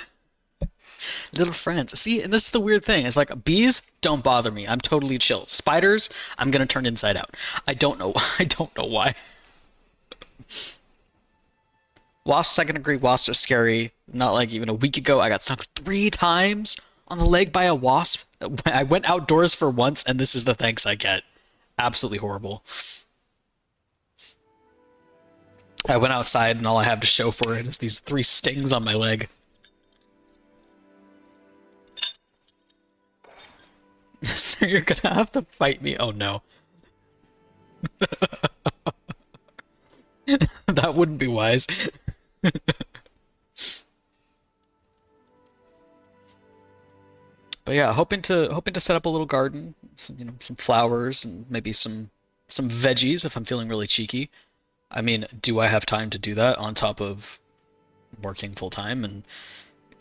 Little friends. See, and this is the weird thing. It's like bees don't bother me. I'm totally chill. Spiders, I'm gonna turn inside out. I don't know. I don't know why. Wasps, I can agree. Wasps are scary. Not like even a week ago, I got stung 3 times on the leg by a wasp. I went outdoors for once, and this is the thanks I get. Absolutely horrible. I went outside, and all I have to show for it is these 3 stings on my leg. So you're gonna have to fight me. Oh no. That wouldn't be wise. But yeah, hoping to set up a little garden, some flowers and maybe some veggies if I'm feeling really cheeky. I mean, do I have time to do that on top of working full time and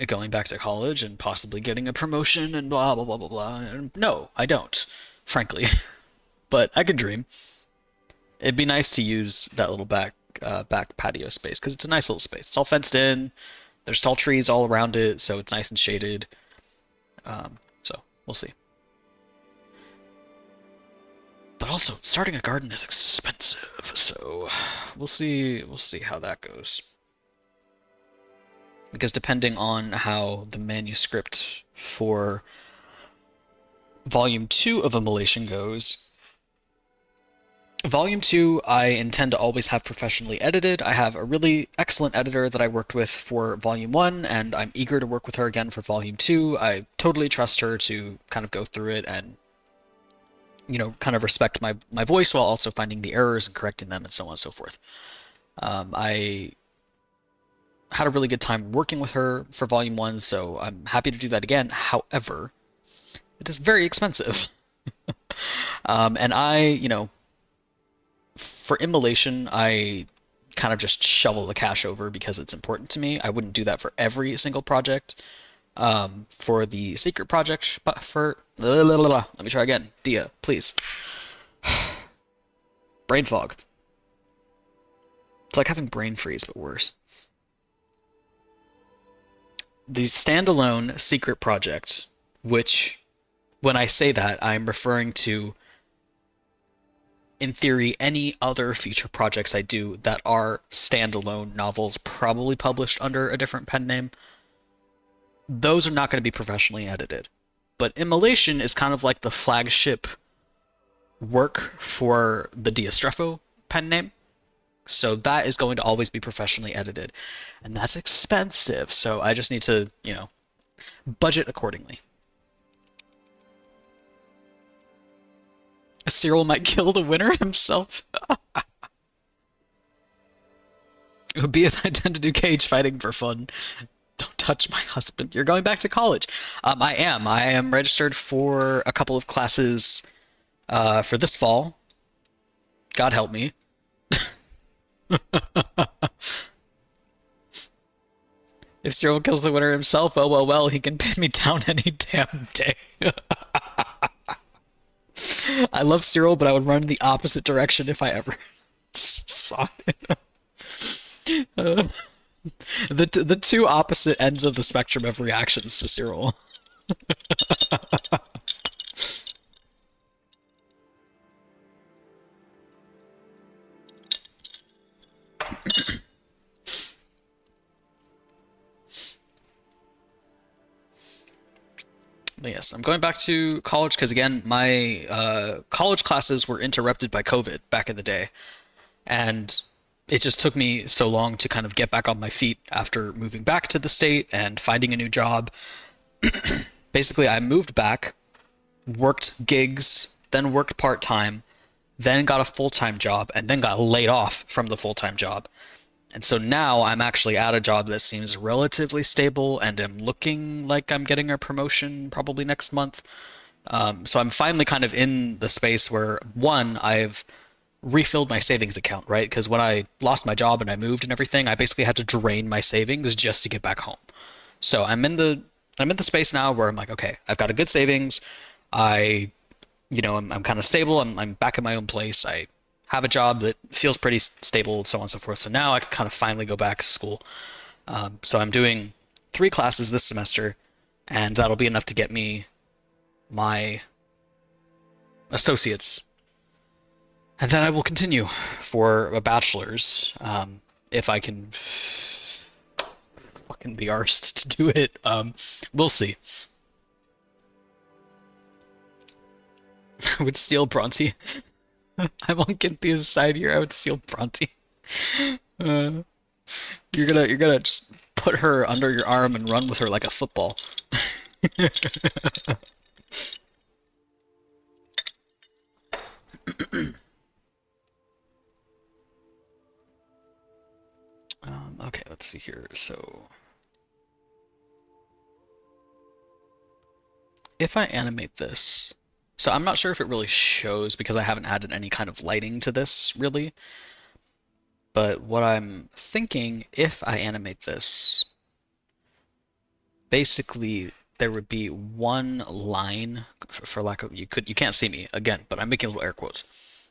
going back to college and possibly getting a promotion and blah blah blah blah blah? And no, I don't, frankly. But I could dream. It'd be nice to use that little back patio space because it's a nice little space. It's all fenced in. There's tall trees all around it, so it's nice and shaded. So we'll see. But Also, starting a garden is expensive, so we'll see how that goes. Because depending on how the manuscript for Volume 2 of Immolation goes, Volume 2 I intend to always have professionally edited. I have a really excellent editor that I worked with for Volume 1, and I'm eager to work with her again for Volume 2. I totally trust her to kind of go through it and, kind of respect my voice while also finding the errors and correcting them and so on and so forth. I had a really good time working with her for Volume 1, so I'm happy to do that again. However, it is very expensive. And for Immolation, I kind of just shovel the cash over because it's important to me. I wouldn't do that for every single project. For the secret project, but let me try again. Dia, please. Brain fog. It's like having brain freeze, but worse. The standalone secret project, which, when I say that, I'm referring to, in theory, any other future projects I do that are standalone novels, probably published under a different pen name. Those are not going to be professionally edited. But Immolation is kind of like the flagship work for the Diastrefo pen name. So that is going to always be professionally edited. And that's expensive, so I just need to, budget accordingly. Cyril might kill the winner himself. It would be as I tend to do cage fighting for fun. Don't touch my husband. You're going back to college. I am. I am registered for a couple of classes for this fall. God help me. If Cyril kills the winner himself, oh well, he can pin me down any damn day. I love Cyril, but I would run in the opposite direction if I ever saw it. The two opposite ends of the spectrum of reactions to Cyril. But yes, I'm going back to college because, again, my college classes were interrupted by COVID back in the day. And it just took me so long to kind of get back on my feet after moving back to the state and finding a new job. Basically, I moved back, worked gigs, then worked part-time, then got a full-time job, and then got laid off from the full-time job. And so now I'm actually at a job that seems relatively stable and am looking like I'm getting a promotion probably next month. So I'm finally kind of in the space where, one, I've refilled my savings account, right? Because when I lost my job and I moved and everything, I basically had to drain my savings just to get back home. So I'm in the space now where I'm like, okay, I've got a good savings. I'm kind of stable. I'm back in my own place. I have a job that feels pretty stable, so on and so forth. So now I can kind of finally go back to school. So I'm doing 3 classes this semester, and that'll be enough to get me my associates. And then I will continue for a bachelor's, if I can fucking be arsed to do it. We'll see. I would steal Bronte. I'm on Cynthia's side here. I would steal Bronte. You're gonna just put her under your arm and run with her like a football. Okay, let's see here. So if I animate this, so I'm not sure if it really shows because I haven't added any kind of lighting to this really. But what I'm thinking, if I animate this, basically there would be one line, for lack of, you can't see me again, but I'm making little air quotes.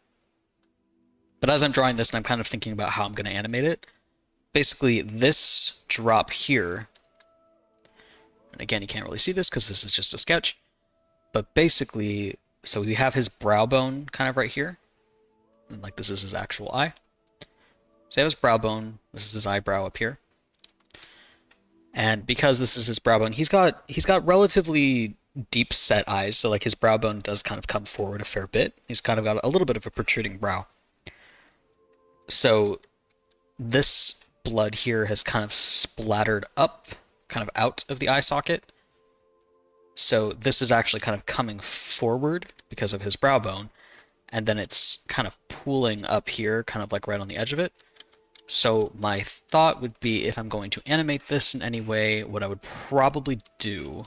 But as I'm drawing this and I'm kind of thinking about how I'm going to animate it, basically this drop here, and again you can't really see this because this is just a sketch, but basically So we have his brow bone kind of right here, and like this is his actual eye. So we have his brow bone. This is his eyebrow up here. And because this is his brow bone, he's got relatively deep set eyes, so like his brow bone does kind of come forward a fair bit. He's kind of got a little bit of a protruding brow. So this blood here has kind of splattered up, kind of out of the eye socket. So this is actually kind of coming forward because of his brow bone, and then it's kind of pooling up here, kind of like right on the edge of it. So my thought would be, if I'm going to animate this in any way, what I would probably do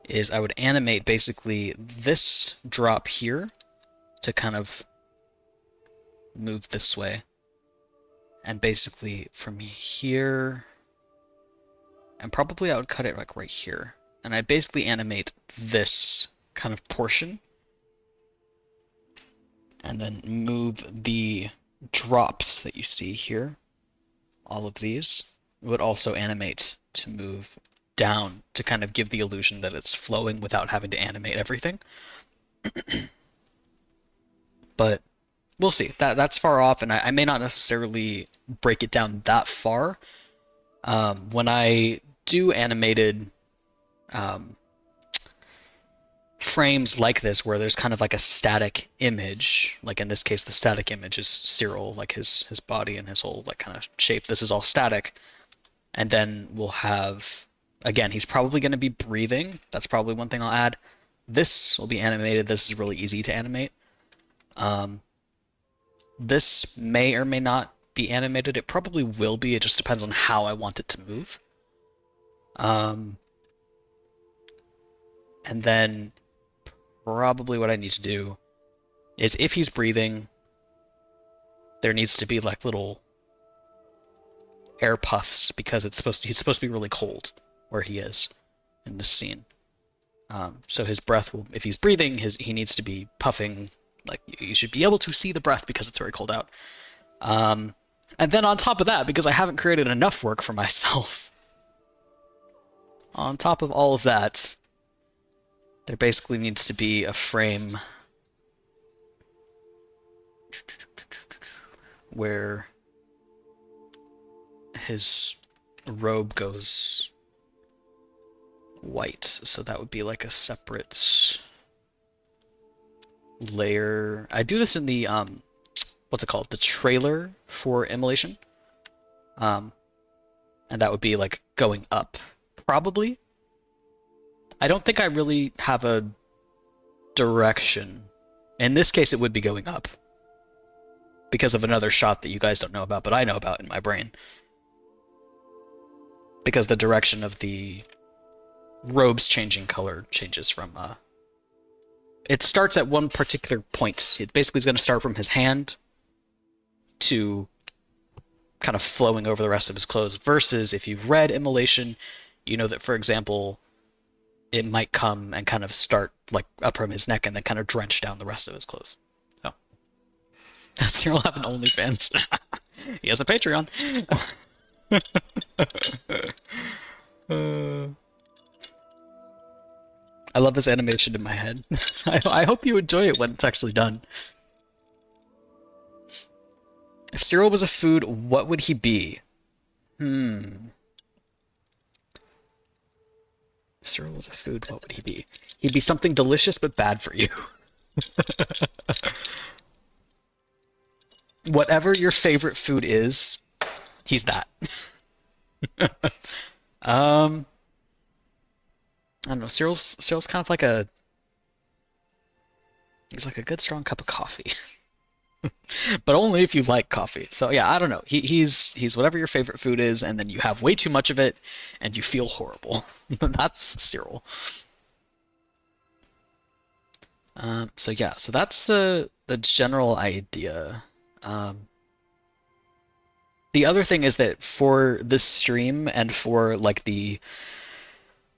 is I would animate basically this drop here to kind of move this way. And basically from here, and probably I would cut it like right here. And I'd basically animate this kind of portion and then move the drops that you see here. All of these would also animate to move down to kind of give the illusion that it's flowing without having to animate everything. But we'll see. That's far off, and I may not necessarily break it down that far. When I do animated frames like this, where there's kind of like a static image, like in this case the static image is Cyril, like his body and his whole like kind of shape. This is all static. And then we'll have, again, he's probably going to be breathing. That's probably one thing I'll add. This will be animated. This is really easy to animate. This may or may not be animated. It probably will be. It just depends on how I want it to move. And then probably what I need to do is, if he's breathing, there needs to be like little air puffs, because he's supposed to be really cold where he is in this scene. So his breath will, if he's breathing, he needs to be puffing. Like, you should be able to see the breath because it's very cold out. And then on top of that, because I haven't created enough work for myself, on top of all of that, there basically needs to be a frame where his robe goes white. So that would be like a separate layer. I do this in the what's it called? The trailer for Immolation. And that would be like going up, probably. I don't think I really have a direction. In this case, it would be going up, because of another shot that you guys don't know about, but I know about in my brain. Because the direction of the robe's changing color changes from... it starts at one particular point. It basically is going to start from his hand to kind of flowing over the rest of his clothes, versus if you've read Immolation, you know that, for example, it might come and kind of start like up from his neck and then kind of drench down the rest of his clothes. So, does Cyril have an OnlyFans? He has a Patreon. I love this animation in my head. I hope you enjoy it when it's actually done. If Cyril was a food, what would he be? If Cyril was a food, what would he be? He'd be something delicious but bad for you. Whatever your favorite food is, he's that. I don't know. Cyril's kind of like he's like a good strong cup of coffee. But only if you like coffee. So yeah, I don't know. He's whatever your favorite food is, and then you have way too much of it, and you feel horrible. That's Cyril. So yeah, so that's the general idea. The other thing is that for this stream and for like the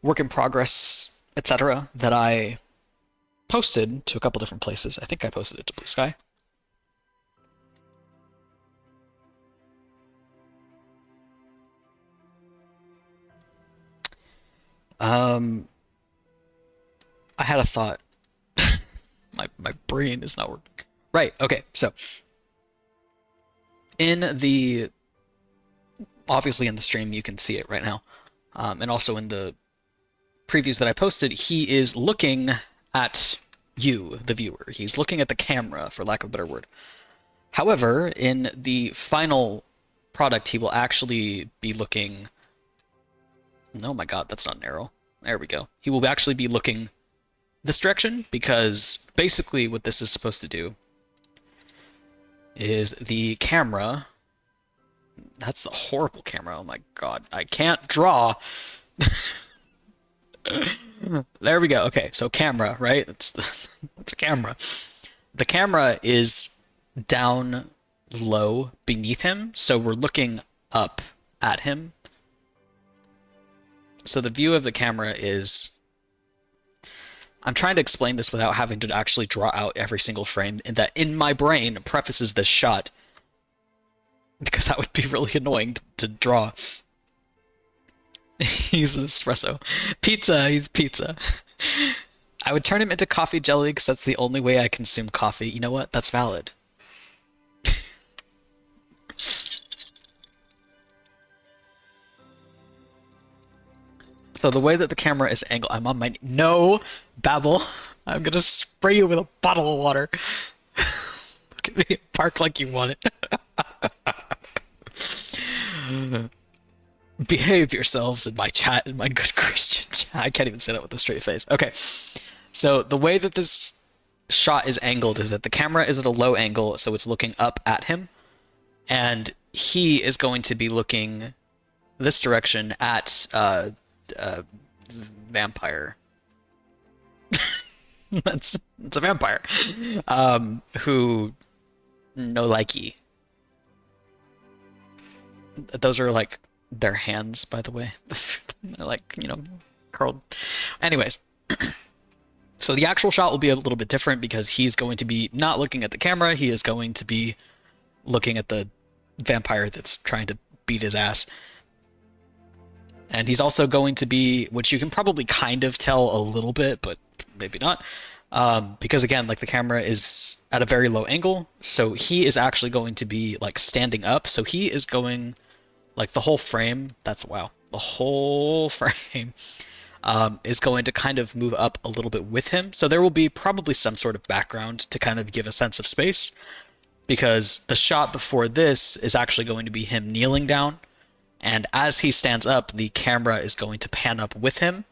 work in progress, etc., that I posted to a couple different places. I think I posted it to Blue Sky. Um, I had a thought. My brain is not working. Right, okay, so in the obviously in the stream you can see it right now. And also in the previews that I posted, he is looking at you, the viewer. He's looking at the camera, for lack of a better word. However, in the final product, he will actually be looking. Oh my god, that's not an arrow. There we go. He will actually be looking this direction because basically what this is supposed to do is the camera. That's a horrible camera. Oh my god, I can't draw. There we go. Okay, so camera, right? It's a camera. The camera is down low beneath him, so we're looking up at him. So the view of the camera is. I'm trying to explain this without having to actually draw out every single frame, and that in my brain prefaces this shot because that would be really annoying to draw. He's an espresso. Pizza, he's pizza. I would turn him into coffee jelly because that's the only way I consume coffee. You know what? That's valid. So the way that the camera is angled, I'm on my no babble. I'm gonna spray you with a bottle of water. Look at me, park like you want it. Behave yourselves in my chat, in my good Christian chat. I can't even say that with a straight face. Okay, so the way that this shot is angled is that the camera is at a low angle, so it's looking up at him, and he is going to be looking this direction at vampire. It's a vampire who no likey. Those are like their hands, by the way. Like, you know, curled. Anyways, so the actual shot will be a little bit different because he's going to be not looking at the camera. He is going to be looking at the vampire that's trying to beat his ass. And he's also going to be, which you can probably kind of tell a little bit, but maybe not, because again, like the camera is at a very low angle, so he is actually going to be like standing up. So he is going, like the whole frame, the whole frame is going to kind of move up a little bit with him. So there will be probably some sort of background to kind of give a sense of space, because the shot before this is actually going to be him kneeling down. And as he stands up, the camera is going to pan up with him.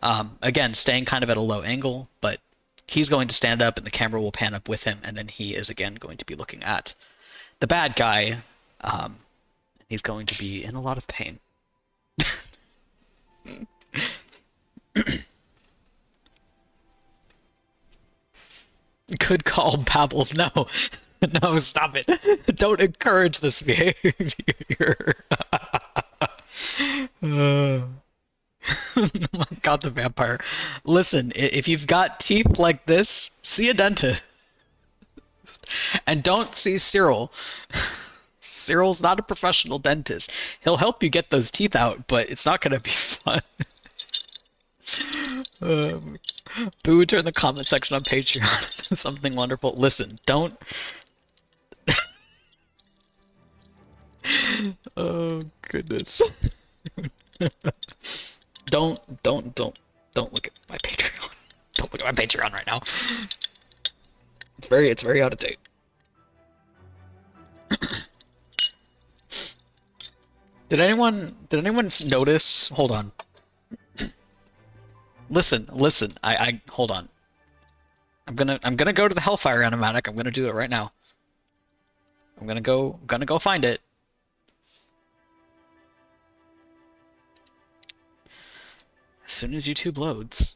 Again, staying kind of at a low angle, but he's going to stand up and the camera will pan up with him, and then he is again going to be looking at the bad guy. He's going to be in a lot of pain. Good call, Babble. No. No, stop it. Don't encourage this behavior. Oh my god, the vampire. Listen, if you've got teeth like this, see a dentist. And don't see Cyril. Cyril's not a professional dentist. He'll help you get those teeth out, but it's not going to be fun. Boo, turn the comment section on Patreon into something wonderful. Listen, don't. Oh goodness. Don't look at my Patreon. Don't look at my Patreon right now. It's very out of date. Did anyone notice? Hold on. Listen. I hold on. I'm gonna go to the Hellfire animatic. I'm gonna do it right now. I'm gonna go find it. As soon as YouTube loads,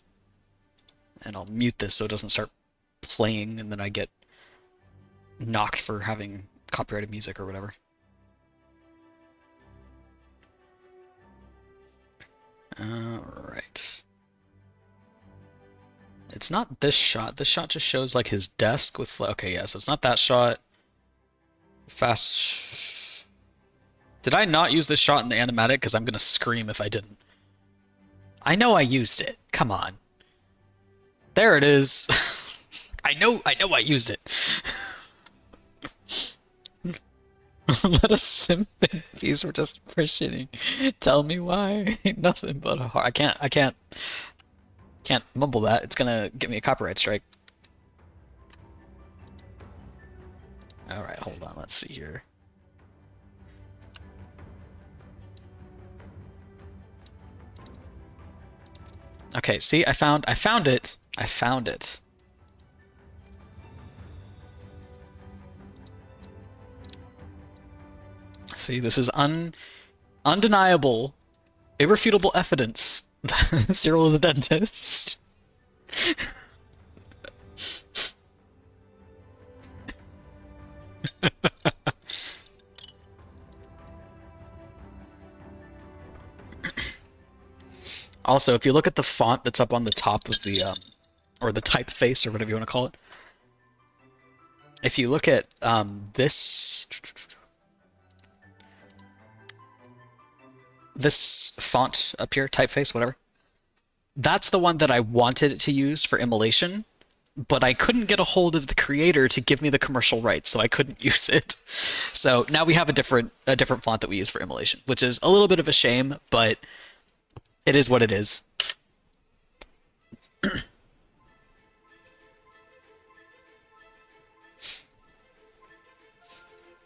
and I'll mute this so it doesn't start playing, and then I get knocked for having copyrighted music or whatever. Alright. It's not this shot. This shot just shows like his desk with. Okay, yeah, so it's not that shot. Fast. Did I not use this shot in the animatic? Because I'm gonna scream if I didn't. I know I used it. Come on. There it is. I know I used it. Let us simp in peace. We're just shitting. Tell me why. Nothing but a heart. I can't mumble that. It's gonna get me a copyright strike. All right, hold on. Let's see here. Okay, see, I found it. I found it. See, this is undeniable, irrefutable evidence that Cyril is a dentist. Also, if you look at the font that's up on the top of the or the typeface or whatever you want to call it, if you look at this font up here, typeface, whatever, that's the one that I wanted to use for immolation, but I couldn't get a hold of the creator to give me the commercial rights, so I couldn't use it. So now we have a different font that we use for immolation, which is a little bit of a shame, but it is what it is.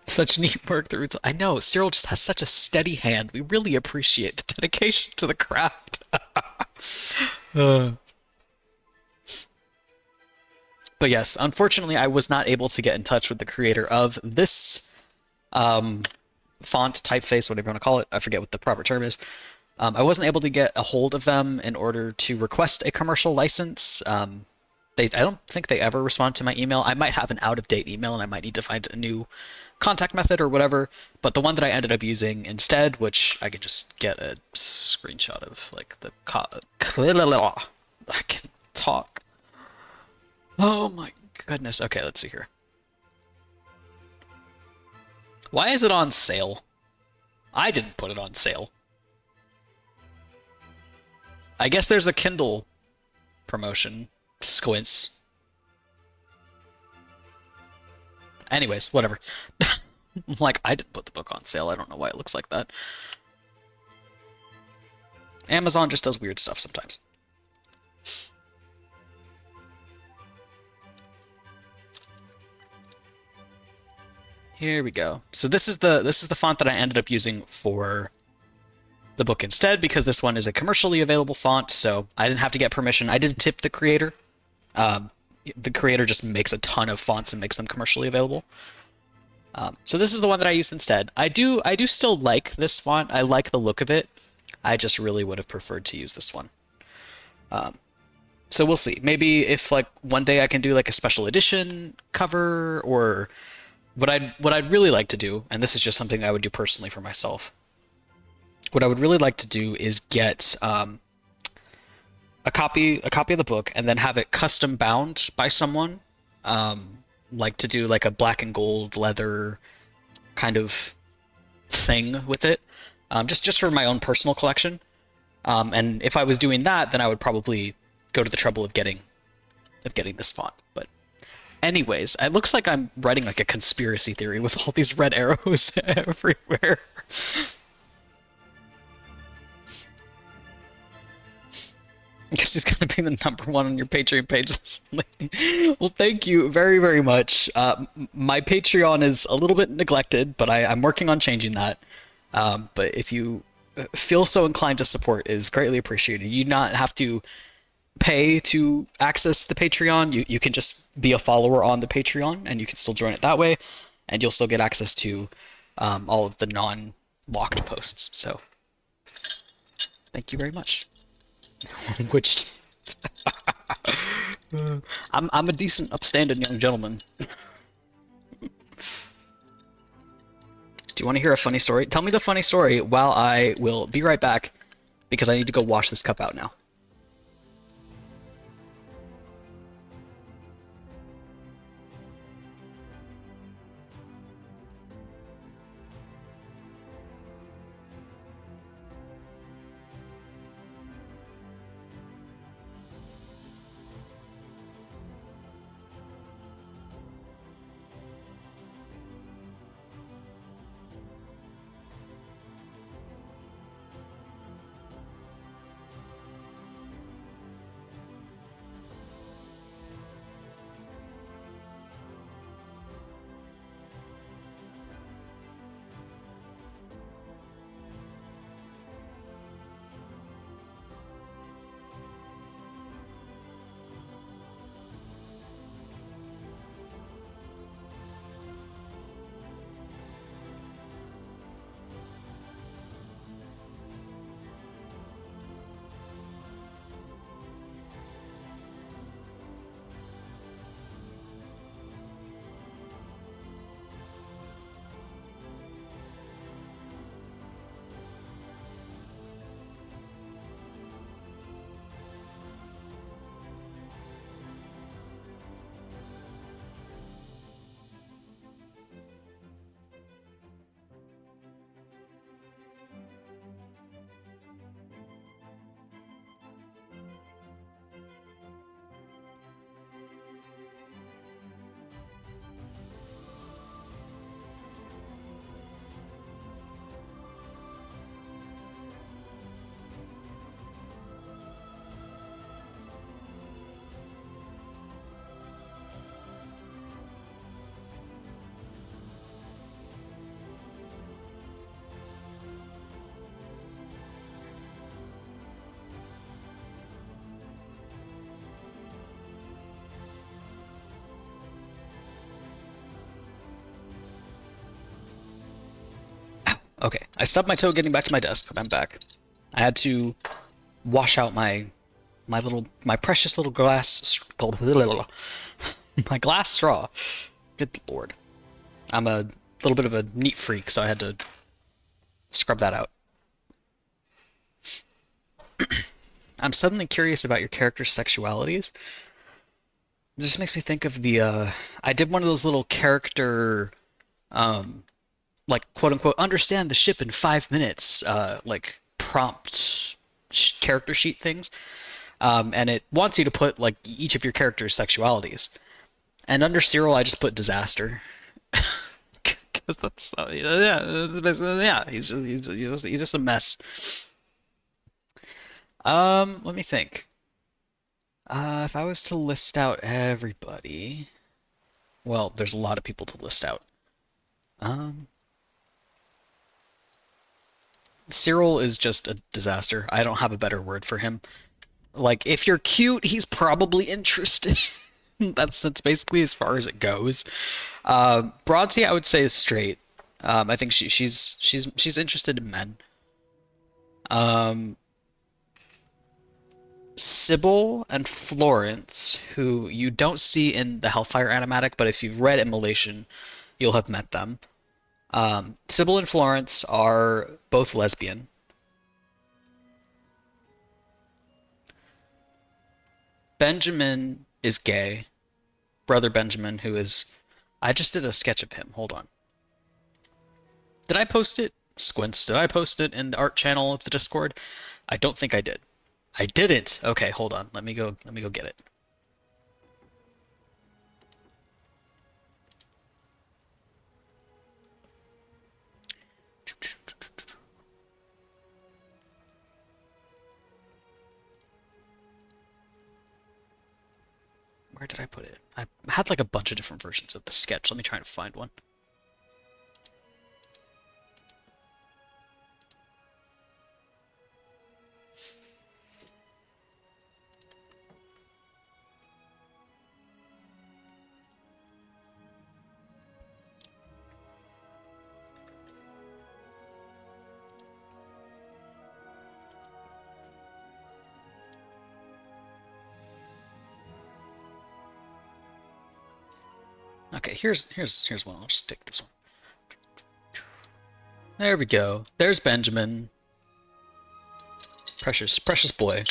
Such neat work through. I know Cyril just has such a steady hand. We really appreciate the dedication to the craft. Uh, But yes, unfortunately, I was not able to get in touch with the creator of this font, typeface, whatever you want to call it. I forget what the proper term is. I wasn't able to get a hold of them in order to request a commercial license. I don't think they ever respond to my email. I might have an out-of-date email and I might need to find a new contact method or whatever. But the one that I ended up using instead, which I can just get a screenshot of, like I can talk. Oh my goodness. Okay, let's see here. Why is it on sale? I didn't put it on sale. I guess there's a Kindle promotion. Squints. Anyways, whatever. Like, I didn't put the book on sale. I don't know why it looks like that. Amazon just does weird stuff sometimes. Here we go. So this is the font that I ended up using for the book instead, because this one is a commercially available font, so I didn't have to get permission. I did tip the creator. The creator just makes a ton of fonts and makes them commercially available. So this is the one that I used instead. I do still like this font. I like the look of it. I just really would have preferred to use this one. So we'll see. Maybe if like one day I can do like a special edition cover, or what I'd really like to do, and this is just something I would do personally for myself. What I would really like to do is get a copy of the book and then have it custom bound by someone, like to do like a black and gold leather kind of thing with it, just for my own personal collection. And if I was doing that, then I would probably go to the trouble of getting this font. But anyways, it looks like I'm writing like a conspiracy theory with all these red arrows everywhere. Because he's going to be the #1 on your Patreon page. Well, thank you very, very much. My Patreon is a little bit neglected, but I'm working on changing that. But if you feel so inclined to support, is greatly appreciated. You do not have to pay to access the Patreon. You can just be a follower on the Patreon, and you can still join it that way, and you'll still get access to all of the non-locked posts. So, thank you very much. Which I'm a decent, upstanding young gentleman. Do you want to hear a funny story? Tell me the funny story while I will be right back, because I need to go wash this cup out now. I stubbed my toe getting back to my desk, but I'm back. I had to wash out my precious little my glass straw. Good lord. I'm a little bit of a neat freak, so I had to scrub that out. I'm suddenly curious about your character's sexualities. It just makes me think of the I did one of those little character um like quote unquote understand the ship in 5 minutes like prompt character sheet things. And it wants you to put like each of your character's sexualities. And under Cyril, I just put disaster. Because that's yeah, he's just a mess. Let me think. If I was to list out everybody, well, there's a lot of people to list out. Um, Cyril is just a disaster. I don't have a better word for him. Like, if you're cute, he's probably interested. That's basically as far as it goes. Broadsea, I would say, is straight. I think she's interested in men. Um, Sybil and Florence, who you don't see in the Hellfire animatic, but if you've read Immolation, you'll have met them. Sybil and Florence are both lesbian. Benjamin is gay. Brother Benjamin, who is... I just did a sketch of him. Hold on. Did I post it? Squints, did I post it in the art channel of the Discord? I don't think I did. I didn't. Okay, hold on. Let me go get it. Where did I put it? I had like a bunch of different versions of the sketch. Let me try to find one. Okay, here's one. I'll just stick this one. There we go. There's Benjamin. Precious boy.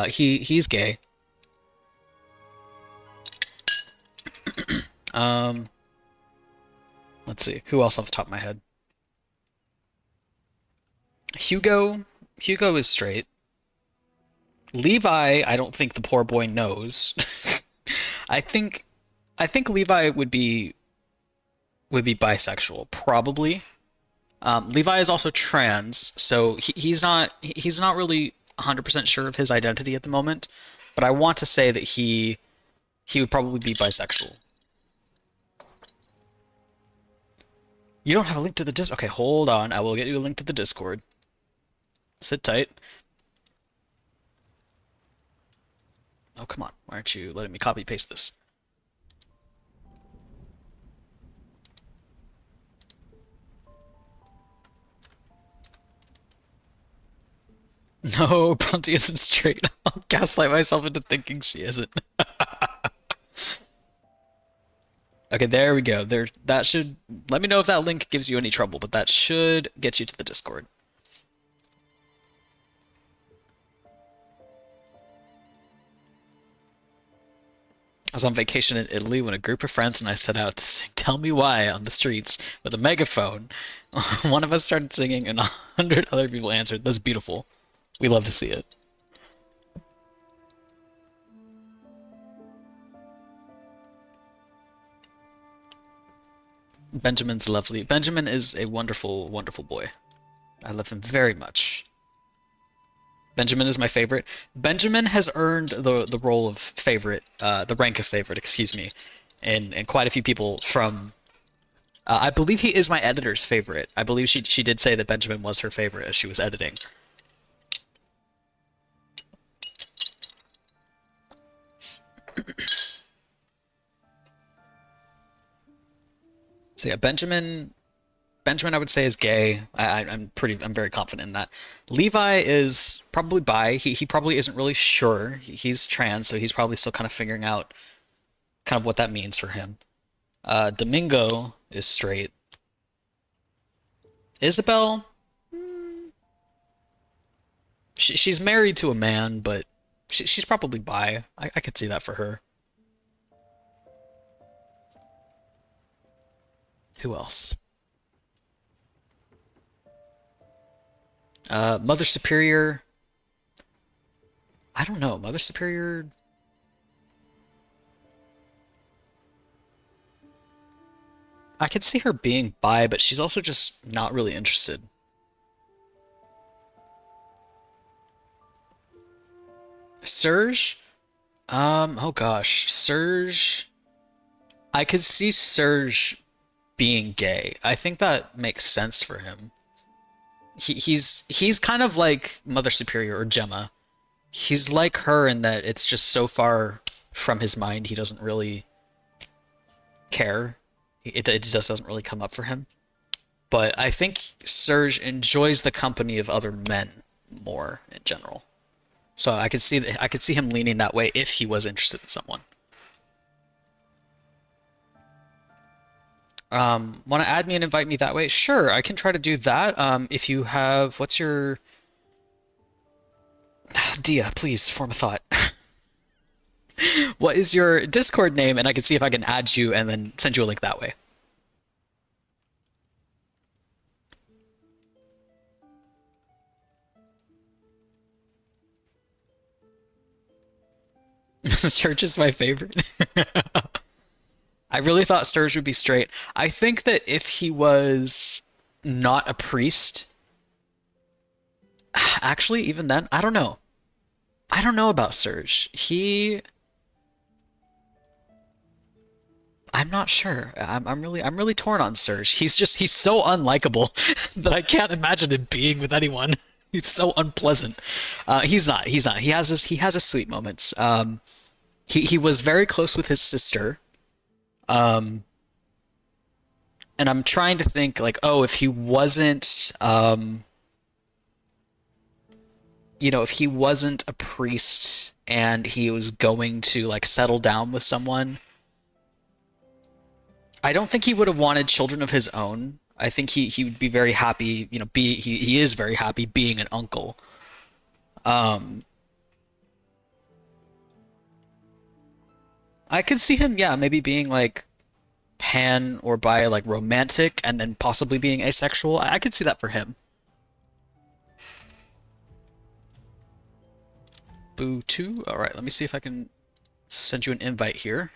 He's gay. Let's see. Who else off the top of my head? Hugo is straight. Levi, I don't think the poor boy knows. I think Levi would be bisexual, probably. Levi is also trans, so he's not really 100% sure of his identity at the moment, but I want to say that he would probably be bisexual. You don't have a link to the Discord? Okay, hold on. I will get you a link to the Discord. Sit tight. Oh, come on. Why aren't you letting me copy paste this? No, Bronte isn't straight. I'll gaslight myself into thinking she isn't. Okay, there we go. That should let me know if that link gives you any trouble, but that should get you to the Discord. I was on vacation in Italy when a group of friends and I set out to sing "Tell Me Why" on the streets with a megaphone. One of us started singing and 100 other people answered. That's beautiful. We love to see it. Benjamin's lovely. Benjamin is a wonderful, wonderful boy. I love him very much. Benjamin is my favorite. Benjamin has earned the role of favorite, the rank of favorite, excuse me, and quite a few people from. I believe he is my editor's favorite. I believe she did say that Benjamin was her favorite as she was editing. So yeah, Benjamin Benjamin, I would say, is gay. I'm very confident in that. Levi is probably bi. He probably isn't really sure. He's trans, so he's probably still kind of figuring out kind of what that means for him. Domingo is straight. Isabel, she's married to a man, but she's probably bi. I could see that for her. Who else? Mother Superior. I don't know. Mother Superior. I could see her being bi, but she's also just not really interested. Serge? Oh gosh. Serge. I could see Serge being gay. I think that makes sense for him. He's kind of like Mother Superior or Gemma. He's like her in that it's just so far from his mind he doesn't really care. It just doesn't really come up for him. But I think Serge enjoys the company of other men more in general. So I could see him leaning that way if he was interested in someone. Want to add me and invite me that way? Sure, I can try to do that. If you have, what's your Dia? Please form a thought. What is your Discord name? And I can see if I can add you and then send you a link that way. Church is my favorite. I really thought Sturge would be straight. I think that if he was not a priest, actually, even then, I don't know. I don't know about Serge. I'm not sure. I'm really torn on Serge. He's so unlikable that I can't imagine him being with anyone. He's so unpleasant. He's not. He's not. He has his sweet moments. He was very close with his sister. Um, and I'm trying to think like, oh, if he wasn't, if he wasn't a priest and he was going to like settle down with someone, I don't think he would have wanted children of his own. I think he would be very happy, he is very happy being an uncle. Um, I could see him, yeah, maybe being like pan or bi, like romantic, and then possibly being asexual. I could see that for him. Boo 2. All right, let me see if I can send you an invite here.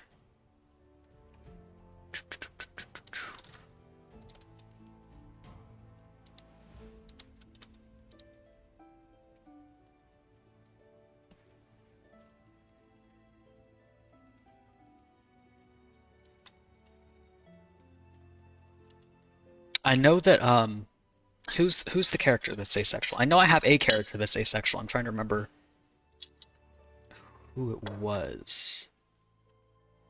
I know that who's the character that's asexual? I know I have a character that's asexual. I'm trying to remember who it was.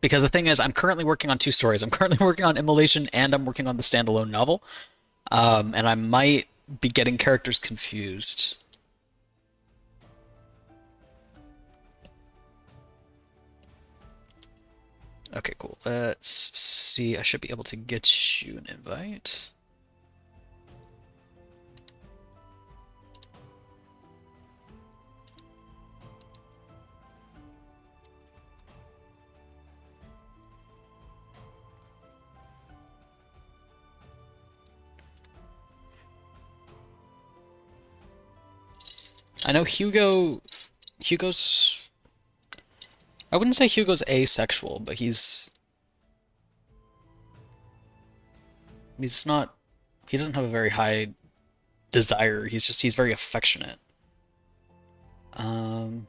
Because the thing is, I'm currently working on two stories. I'm currently working on Immolation and I'm working on the standalone novel. And I might be getting characters confused. Okay, cool. Let's see. I should be able to get you an invite. I know Hugo's I wouldn't say Hugo's asexual, but he's not he doesn't have a very high desire. He's very affectionate. Um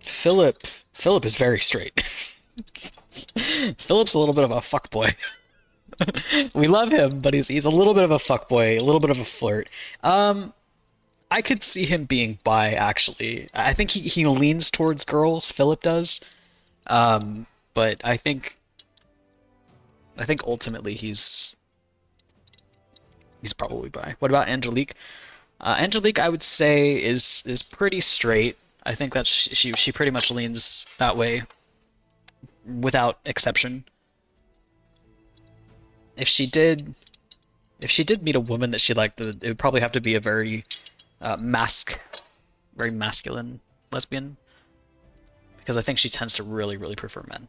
Philip Philip is very straight. Philip's a little bit of a fuckboy. We love him, but he's a little bit of a fuckboy, a little bit of a flirt. Um I could see him being bi, actually. I think he leans towards girls, Philip does. But I think I think ultimately he's probably bi. What about Angelique? Angelique, I would say, is pretty straight. I think that she pretty much leans that way without exception. If she did if she did meet a woman that she liked, it would probably have to be a very very masculine lesbian, because I think she tends to really, really prefer men.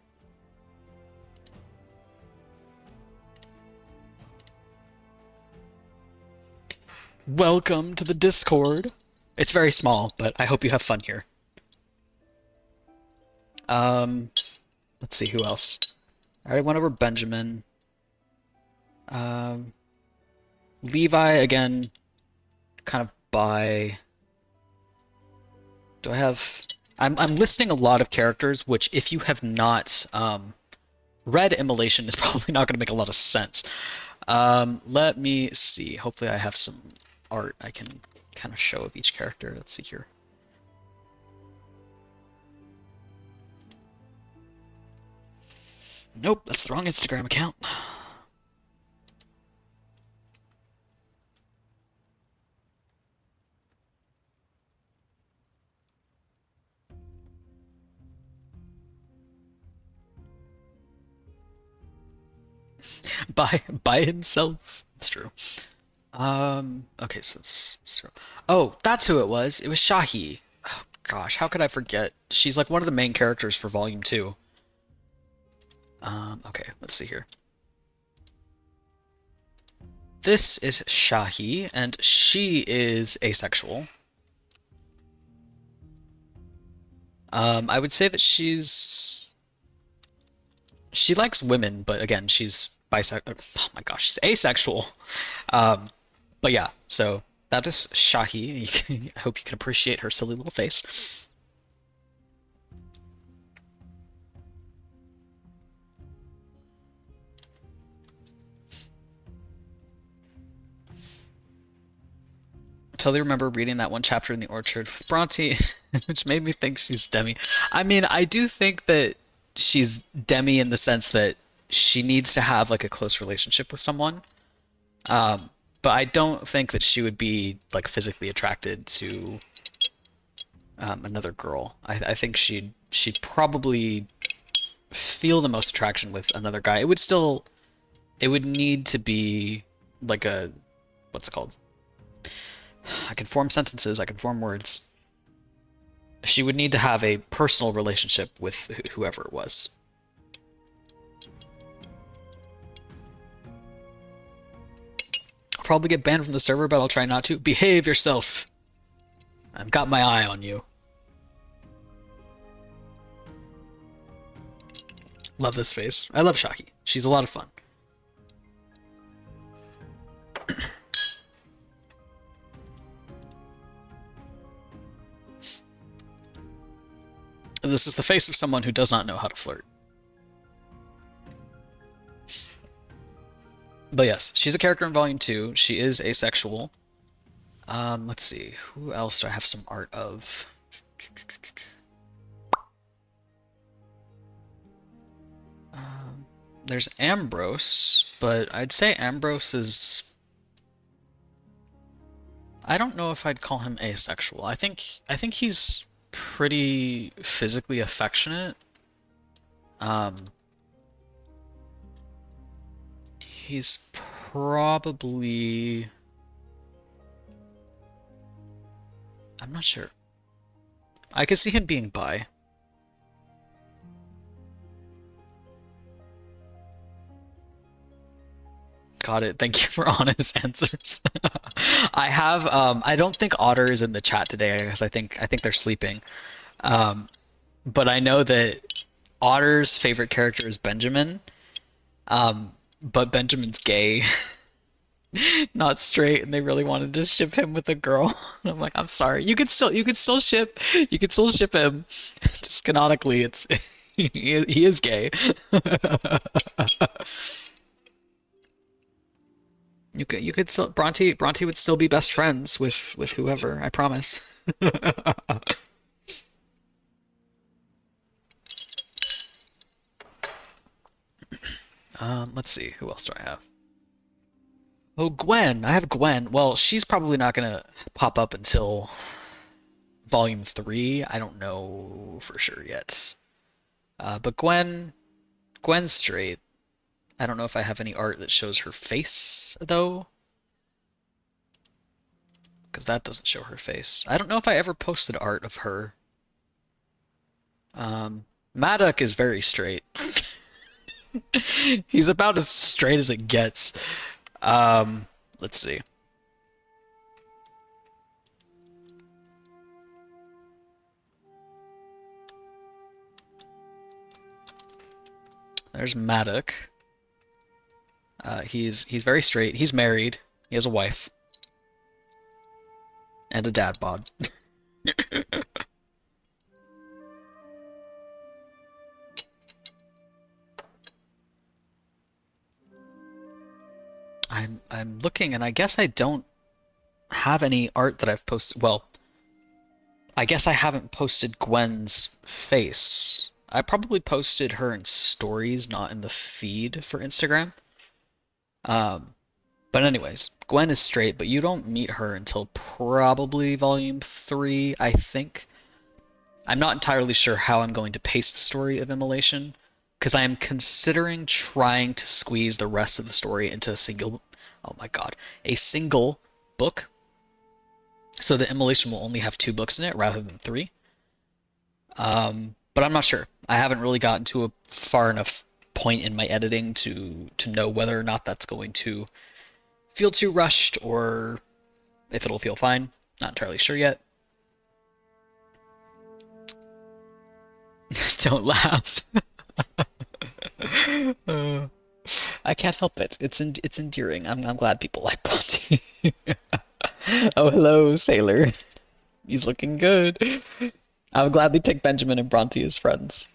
Welcome to the Discord. It's very small, but I hope you have fun here. Um, let's see who else. I already went over Benjamin. Um, Levi again, kind of bi. Do I have? I'm listing a lot of characters, which if you have not read Immolation is probably not going to make a lot of sense. Let me see. Hopefully, I have some art I can kind of show of each character. Let's see here. Nope, that's the wrong Instagram account. by himself. It's true. Okay, so oh, that's who it was. It was Shahi. Oh, gosh, how could I forget? She's like one of the main characters for Volume 2. Okay, let's see here. This is Shahi, and she is asexual. I would say that she likes women, but again, she's bisexual. Oh my gosh, she's asexual. But yeah, so that is Shahi. I hope you can appreciate her silly little face. I totally remember reading that one chapter in the orchard with Bronte, which made me think she's Demi. I mean, I do think that she's Demi in the sense that she needs to have like a close relationship with someone. But I don't think that she would be like physically attracted to another girl. I think she'd probably feel the most attraction with another guy. It would need to be like a, what's it called? I can form sentences, I can form words. She would need to have a personal relationship with whoever it was. I'll probably get banned from the server, but I'll try not to. Behave yourself! I've got my eye on you. Love this face. I love Shaki. She's a lot of fun. This is the face of someone who does not know how to flirt. But yes, she's a character in Volume 2. She is asexual. Let's see. Who else do I have some art of? There's Ambrose, but I'd say Ambrose is... I don't know if I'd call him asexual. I think he's pretty physically affectionate. He's probably... I'm not sure. I could see him being bi. Got it. Thank you for honest answers. I don't think Otter is in the chat today because I think they're sleeping. But I know that Otter's favorite character is Benjamin. But Benjamin's gay, not straight, and they really wanted to ship him with a girl. And I'm like, I'm sorry. You could still ship him. Just canonically, it's he is gay. You could still Bronte would still be best friends with whoever, I promise. Let's see, who else do I have? Oh, Gwen. I have Gwen. Well, she's probably not gonna pop up until Volume 3. I don't know for sure yet. But Gwen's straight. I don't know if I have any art that shows her face, though, because that doesn't show her face. I don't know if I ever posted art of her. Maddock is very straight. He's about as straight as it gets. Let's see. There's Maddock. He's very straight. He's married. He has a wife and a dad bod. I'm looking, and I guess I don't have any art that I've posted. Well, I guess I haven't posted Gwen's face. I probably posted her in stories, not in the feed for Instagram. Um, but anyways, Gwen is straight, but you don't meet her until probably volume 3, I think. I'm not entirely sure how I'm going to pace the story of Immolation, because I am considering trying to squeeze the rest of the story into a single, oh my god, a single book, so that Immolation will only have 2 books in it rather than 3. But I'm not sure. I haven't really gotten to a far enough point in my editing to know whether or not that's going to feel too rushed or if it'll feel fine. Not entirely sure yet. Don't laugh. Uh, I can't help it. It's endearing. I'm glad people like Bronte. Oh, hello, Sailor. He's looking good. I would gladly take Benjamin and Bronte as friends.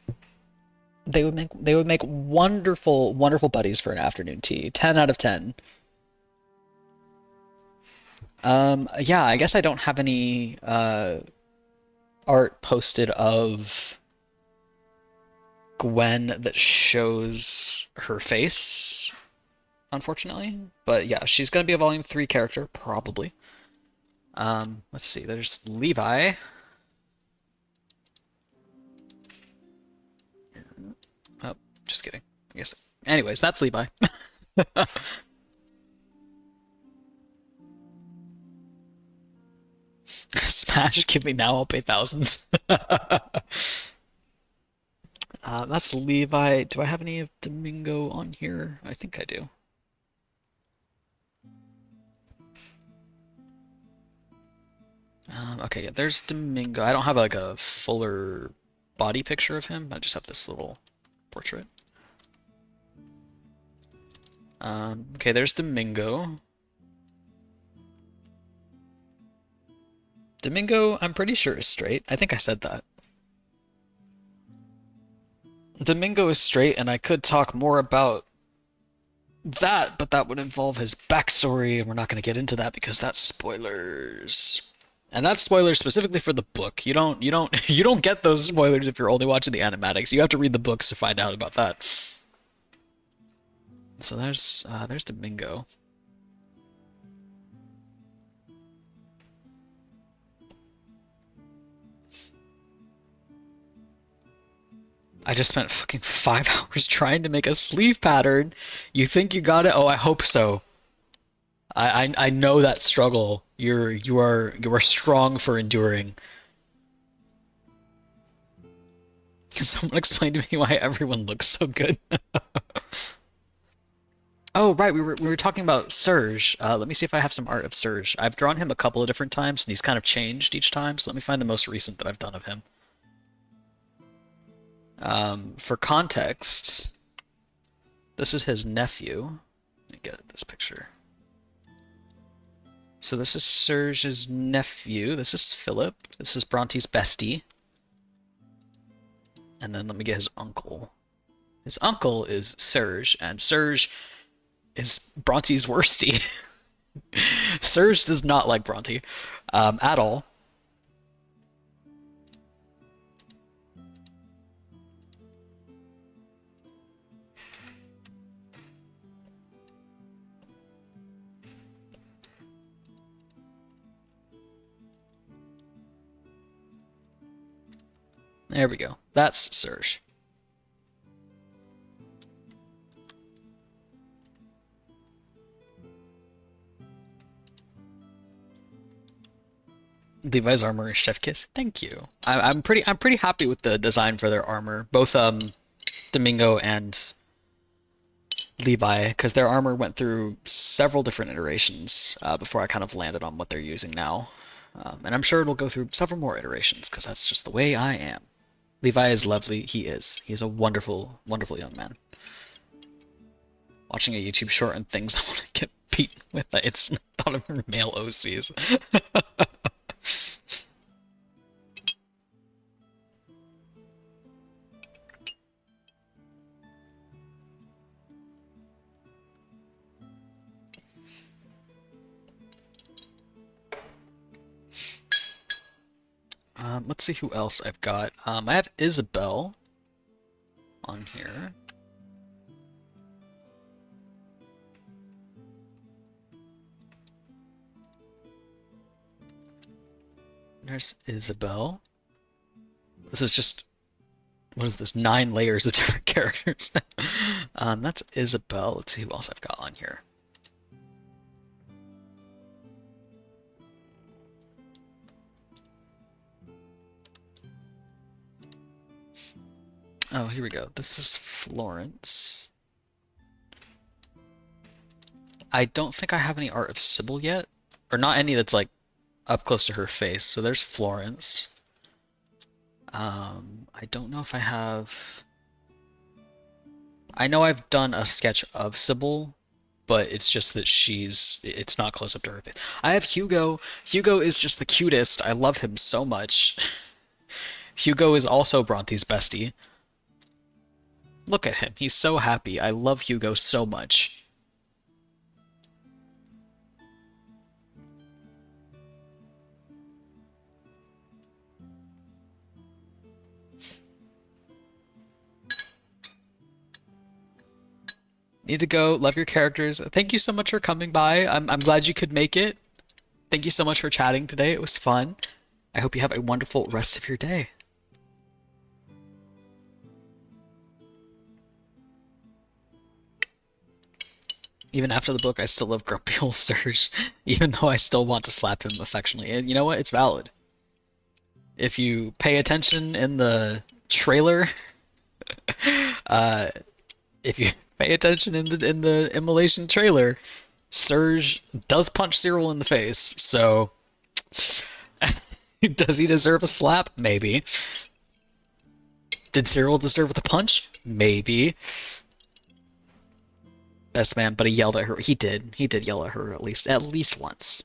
They would make wonderful buddies for an afternoon tea. 10 out of 10. Yeah, I guess I don't have any art posted of Gwen that shows her face, unfortunately. But yeah, she's gonna be a Volume 3 character, probably. Let's see, there's Levi. Oh, just kidding. I guess. Anyways, that's Levi. Smash, give me now, I'll pay thousands. That's Levi. Do I have any of Domingo on here? I think I do. Okay, yeah, there's Domingo. I don't have like a fuller body picture of him. I just have this little portrait. Okay, there's Domingo. Domingo, I'm pretty sure is straight. I think I said that. Domingo is straight, and I could talk more about that, but that would involve his backstory, and we're not going to get into that because that's spoilers. And that's spoilers specifically for the book. You don't get those spoilers if you're only watching the animatics. You have to read the books to find out about that. So there's Domingo. I just spent fucking 5 hours trying to make a sleeve pattern. You think you got it? Oh, I hope so. I know that struggle. You are strong for enduring. Someone explain to me why everyone looks so good. Oh, right, we were talking about Serge. Let me see if I have some art of Serge. I've drawn him a couple of different times, and he's kind of changed each time, so let me find the most recent that I've done of him. For context, this is his nephew. Let me get this picture. So this is Serge's nephew. This is Philip. This is Bronte's bestie. And then let me get his uncle. His uncle is Serge, and Serge is Bronte's worstie. Serge does not like Bronte at all. There we go. That's Serge. Levi's armor is chef kiss. Thank you. I'm pretty happy with the design for their armor, both Domingo and Levi, because their armor went through several different iterations before I kind of landed on what they're using now. And I'm sure it'll go through several more iterations because that's just the way I am. Levi is lovely. He is. He's a wonderful, wonderful young man. Watching a YouTube short and things I want to get beat with. It's not even male OCs. Let's see who else I've got. I have Isabel on here. There's Isabel. This is just, what is this, 9 layers of different characters. That's Isabel. Let's see who else I've got on here. Oh, here we go. This is Florence. I don't think I have any art of Sybil yet, or not any that's like up close to her face. So there's Florence. I don't know if I have. I know I've done a sketch of Sybil, but it's just that it's not close up to her face. I have Hugo. Hugo is just the cutest. I love him so much. Hugo is also Bronte's bestie. Look at him. He's so happy. I love Hugo so much. Need to go. Love your characters. Thank you so much for coming by. I'm glad you could make it. Thank you so much for chatting today. It was fun. I hope you have a wonderful rest of your day. Even after the book, I still love grumpy old Serge, even though I still want to slap him affectionately. And you know what? It's valid. If you pay attention in the trailer, if you pay attention in the Immolation trailer, Serge does punch Cyril in the face. So, does he deserve a slap? Maybe. Did Cyril deserve the punch? Maybe. Best man, but he yelled at her. He did. He did yell at her at least once.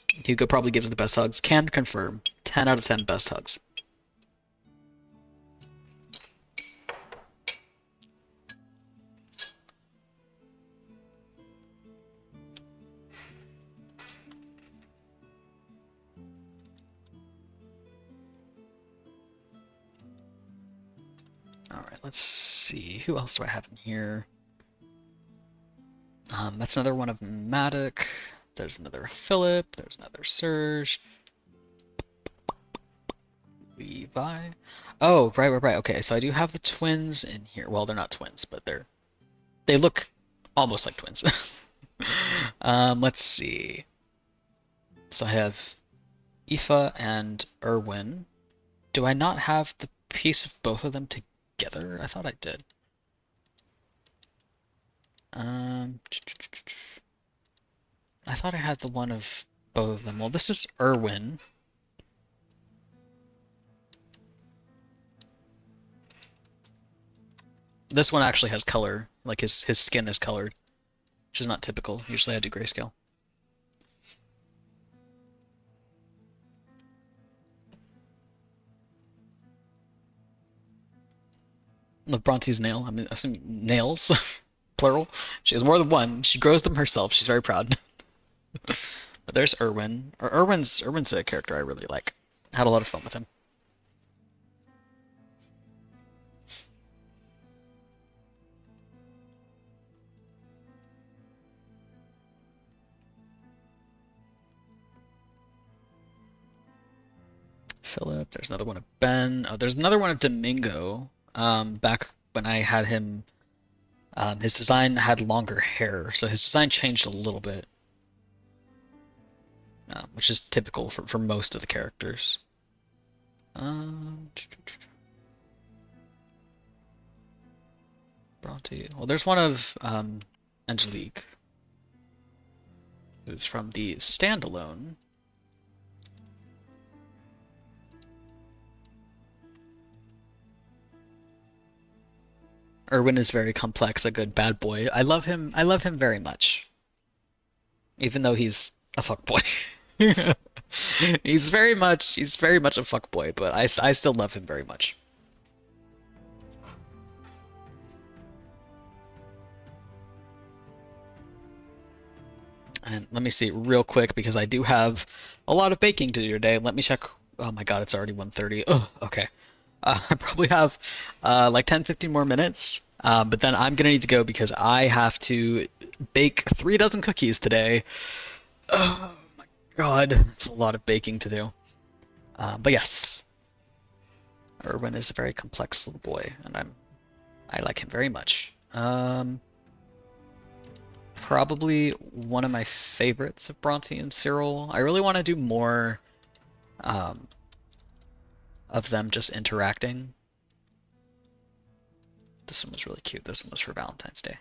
Hugo probably gives the best hugs. Can confirm. 10 out of 10 best hugs. Alright, let's see. Who else do I have in here? That's another one of Matic. There's another Philip. There's another Serge. Levi. Oh, right. Okay, so I do have the twins in here. Well, they're not twins, but they look almost like twins. Let's see. So I have Aoife and Erwin. Do I not have the piece of both of them together? I thought I did. I thought I had the one of both of them. Well, this is Erwin. This one actually has color, like his skin is colored, which is not typical. Usually I do grayscale. Look, Bronte's nail. I mean, nails, plural. She has more than one. She grows them herself. She's very proud. But there's Erwin. Erwin's a character I really like. I had a lot of fun with him. Philip. There's another one of Ben. Oh, there's another one of Domingo. Back when I had him, his design had longer hair, so his design changed a little bit, which is typical for most of the characters. Bronte. Well, there's one of Angelique, who's from the standalone. Erwin is very complex, a good bad boy. I love him. I love him very much, even though he's a fuckboy. He's very much a fuckboy, but I still love him very much. And let me see real quick because I do have a lot of baking to do today. Let me check. Oh my God, it's already 1:30. Oh, okay. I probably have like 10-15 more minutes, but then I'm gonna need to go because I have to bake 3 dozen cookies today. Oh my God, it's a lot of baking to do. But yes, Erwin is a very complex little boy, and I like him very much. Probably one of my favorites of Bronte and Cyril. I really want to do more of them just interacting. This one was really cute. This one was for Valentine's Day.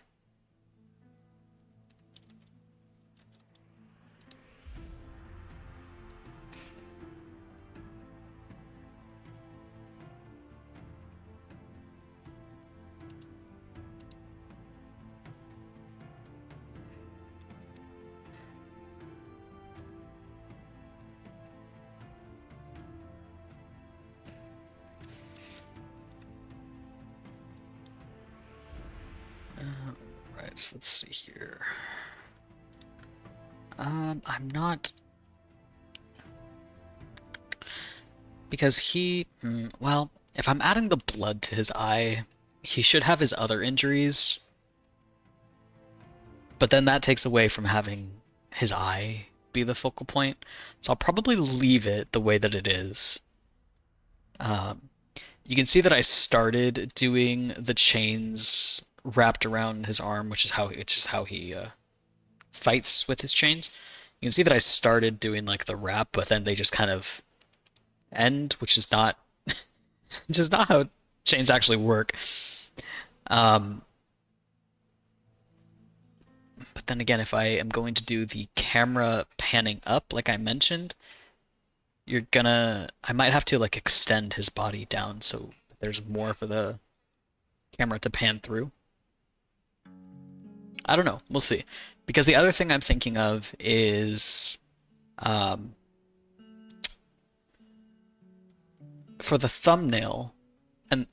Right, so let's see here. I'm not, because well, if I'm adding the blood to his eye, he should have his other injuries, but then that takes away from having his eye be the focal point. So I'll probably leave it the way that it is. You can see that I started doing the chains wrapped around his arm, which is how he fights with his chains. You can see that I started doing like the wrap, but then they just kind of end, which is not just not how chains actually work. But then again, if I am going to do the camera panning up, like I mentioned, I might have to like extend his body down so there's more for the camera to pan through. I don't know. We'll see. Because the other thing I'm thinking of is for the thumbnail, and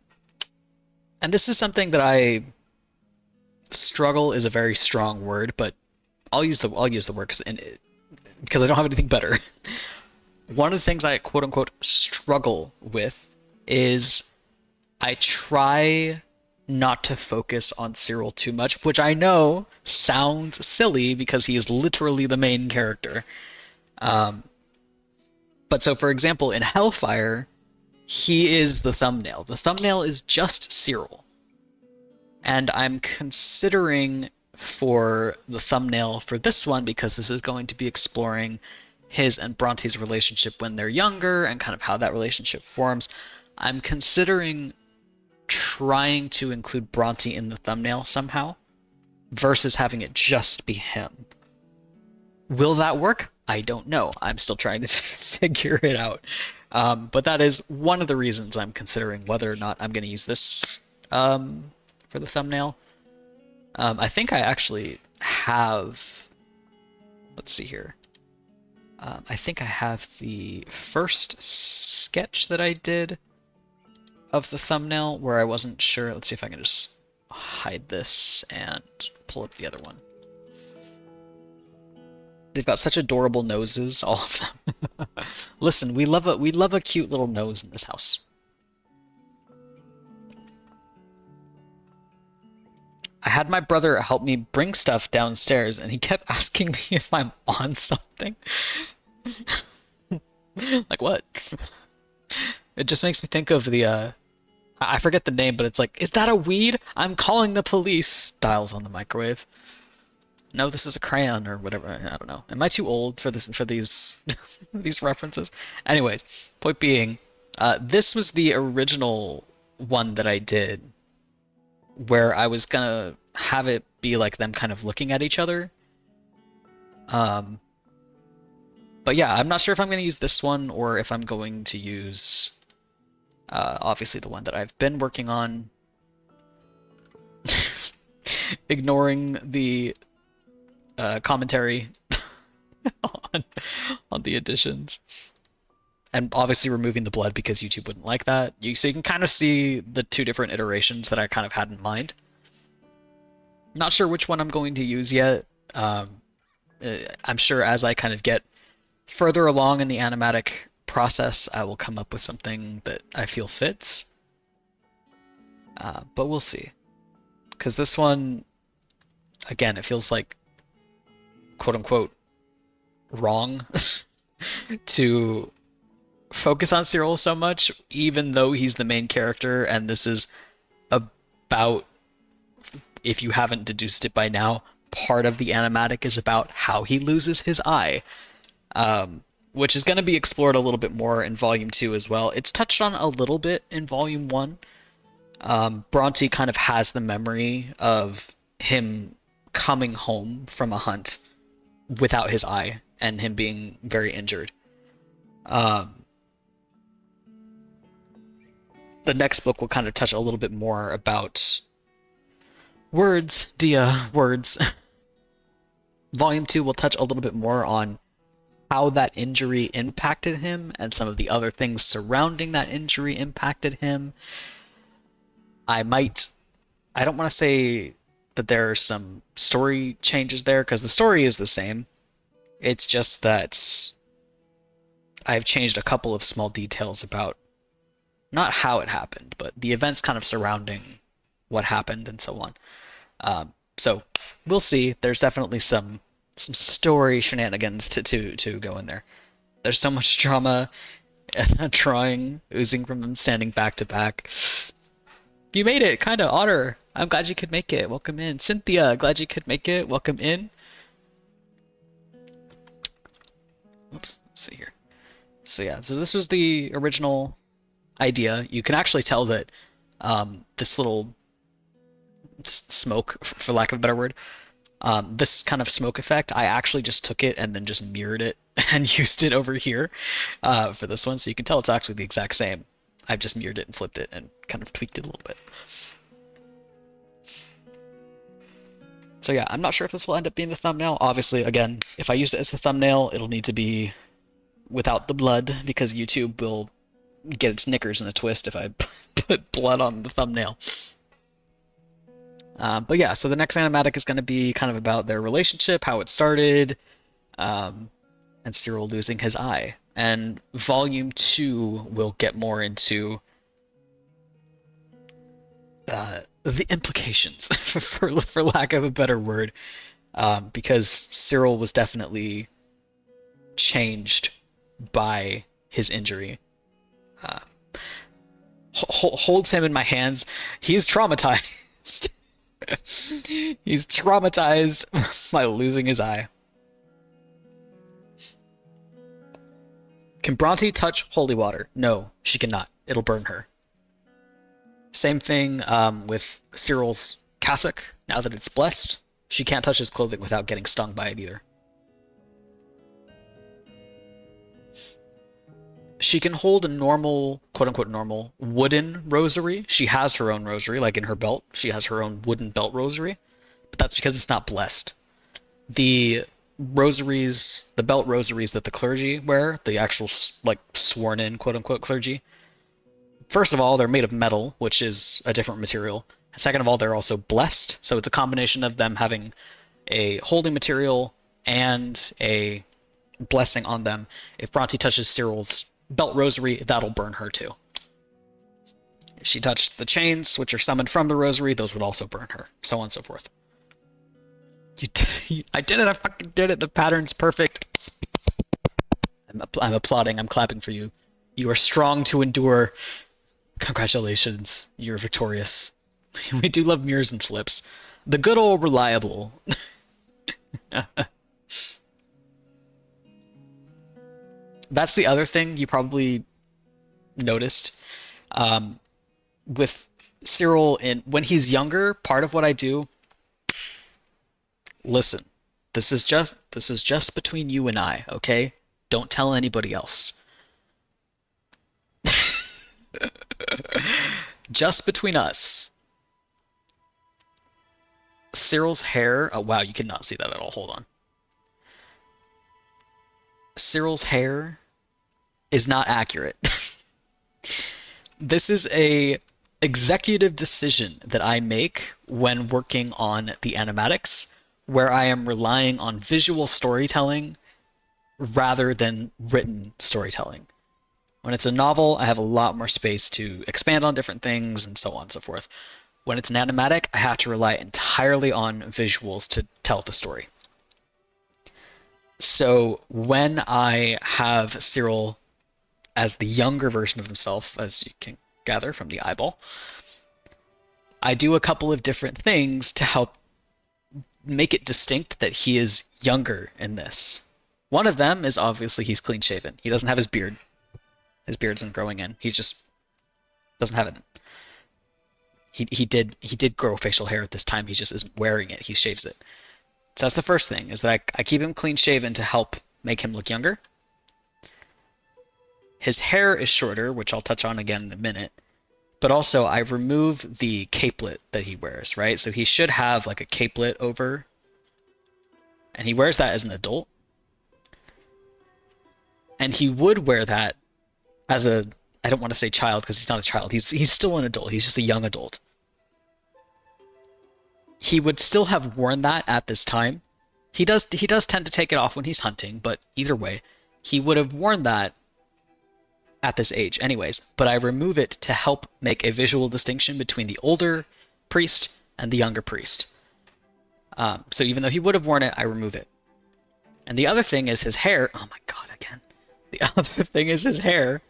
this is something that I struggle is a very strong word, but I'll use the word because I don't have anything better. One of the things I quote unquote struggle with is I try not to focus on Cyril too much, which I know sounds silly because he is literally the main character. But so for example, in Hellfire, he is the thumbnail. The thumbnail is just Cyril. And I'm considering for the thumbnail for this one, because this is going to be exploring his and Bronte's relationship when they're younger and kind of how that relationship forms, I'm considering trying to include Bronte in the thumbnail somehow versus having it just be him. Will that work? I don't know. I'm still trying to figure it out. But that is one of the reasons I'm considering whether or not I'm going to use this for the thumbnail. I think I actually have, let's see here. I think I have the first sketch that I did of the thumbnail where I wasn't sure. Let's see if I can just hide this and pull up the other one. They've got such adorable noses, all of them. Listen, we love a cute little nose in this house. I had my brother help me bring stuff downstairs, and he kept asking me if I'm on something. Like what? It just makes me think of the I forget the name, but it's like, is that a weed? I'm calling the police. Dials on the microwave. No, this is a crayon or whatever. I don't know. Am I too old for this for these these references? Anyways, point being, this was the original one that I did, where I was gonna have it be like them kind of looking at each other. Um, but yeah, I'm not sure if I'm gonna use this one or if I'm going to use obviously the one that I've been working on, ignoring the commentary on, on the additions. And obviously removing the blood because YouTube wouldn't like that. So you can kind of see the two different iterations that I kind of had in mind. Not sure which one I'm going to use yet. I'm sure as I kind of get further along in the animatic process, I will come up with something that I feel fits. But we'll see. Because this one, again, it feels like quote-unquote wrong to focus on Cyril so much, even though he's the main character, and this is about, if you haven't deduced it by now, part of the animatic is about how he loses his eye, which is going to be explored a little bit more in Volume 2 as well. It's touched on a little bit in Volume 1. Bronte kind of has the memory of him coming home from a hunt without his eye and him being very injured. The next book will kind of touch a little bit more about words, words. Volume 2 will touch a little bit more on how that injury impacted him and some of the other things surrounding that injury impacted him. I don't want to say that there are some story changes there, because the story is the same. It's just that I've changed a couple of small details about not how it happened, but the events kind of surrounding what happened and so on. So we'll see. There's definitely some story shenanigans to go in there. There's so much drama and drawing oozing from them standing back to back. You made it, kind of. Otter, I'm glad you could make it. Welcome in. Cynthia, glad you could make it. Welcome in. Oops, let's see here. So yeah, so this was the original idea. You can actually tell that this little smoke, for lack of a better word, this kind of smoke effect, I actually just took it and then just mirrored it and used it over here for this one. So you can tell it's actually the exact same. I've just mirrored it and flipped it and kind of tweaked it a little bit. So yeah, I'm not sure if this will end up being the thumbnail. Obviously, again, if I used it as the thumbnail, it'll need to be without the blood, because YouTube will get its knickers in a twist if I put blood on the thumbnail. But yeah, so the next animatic is going to be kind of about their relationship, how it started, and Cyril losing his eye. And Volume 2 will get more into the implications, for lack of a better word, because Cyril was definitely changed by his injury. Holds him in my hands. He's traumatized. He's traumatized by losing his eye. Can Bronte touch holy water? No, she cannot. It'll burn her. Same thing with Cyril's cassock. Now that it's blessed, she can't touch his clothing without getting stung by it either. She can hold a normal, quote-unquote normal, wooden rosary. She has her own rosary, like in her belt. She has her own wooden belt rosary. But that's because it's not blessed. The rosaries, the belt rosaries that the clergy wear, the actual, like, sworn-in, quote-unquote clergy, first of all, they're made of metal, which is a different material. Second of all, they're also blessed. So it's a combination of them having a holy material and a blessing on them. If Bronte touches Cyril's belt rosary, that'll burn her too. If she touched the chains, which are summoned from the rosary, those would also burn her. So on and so forth. I did it! I fucking did it! The pattern's perfect! I'm applauding, I'm clapping for you. You are strong to endure. Congratulations, you're victorious. We do love mirrors and flips. The good old reliable. That's the other thing you probably noticed. Um, with Cyril, when he's younger, part of what I do, listen, this is just between you and I, okay? Don't tell anybody else. Just between us. Cyril's hair, oh wow, you cannot see that at all. Hold on. Cyril's hair is not accurate. This is a executive decision that I make when working on the animatics, where I am relying on visual storytelling rather than written storytelling. When it's a novel, I have a lot more space to expand on different things and so on and so forth. When it's an animatic, I have to rely entirely on visuals to tell the story. So when I have Cyril as the younger version of himself, as you can gather from the eyeball, I do a couple of different things to help make it distinct that he is younger in this. One of them is obviously he's clean shaven. He doesn't have his beard. His beard isn't growing in. He just doesn't have it. He did grow facial hair at this time. He just isn't wearing it. He shaves it. So that's the first thing, is that I keep him clean shaven to help make him look younger. His hair is shorter, which I'll touch on again in a minute. But also I remove the capelet that he wears, right? So he should have like a capelet over, and he wears that as an adult. And he would wear that as a, I don't want to say child because he's not a child. He's still an adult. He's just a young adult. He would still have worn that at this time. He does tend to take it off when he's hunting, but either way, he would have worn that at this age anyways. But I remove it to help make a visual distinction between the older priest and the younger priest. So even though he would have worn it, I remove it. And the other thing is his hair. Oh my god, again. The other thing is his hair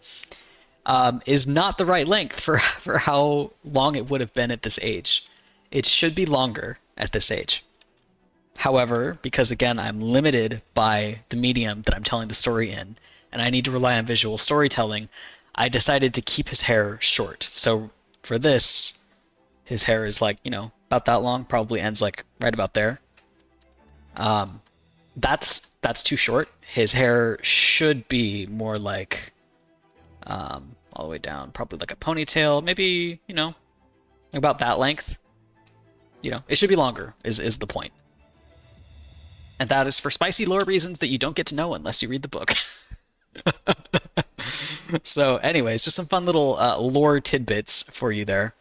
is not the right length for how long it would have been at this age. It should be longer at this age. However, because again, I'm limited by the medium that I'm telling the story in, and I need to rely on visual storytelling, I decided to keep his hair short. So for this, his hair is like, about that long, probably ends like right about there. That's too short. His hair should be more like all the way down, probably like a ponytail, maybe, about that length. It should be longer is the point. And that is for spicy lore reasons that you don't get to know unless you read the book. So anyways, just some fun little lore tidbits for you there.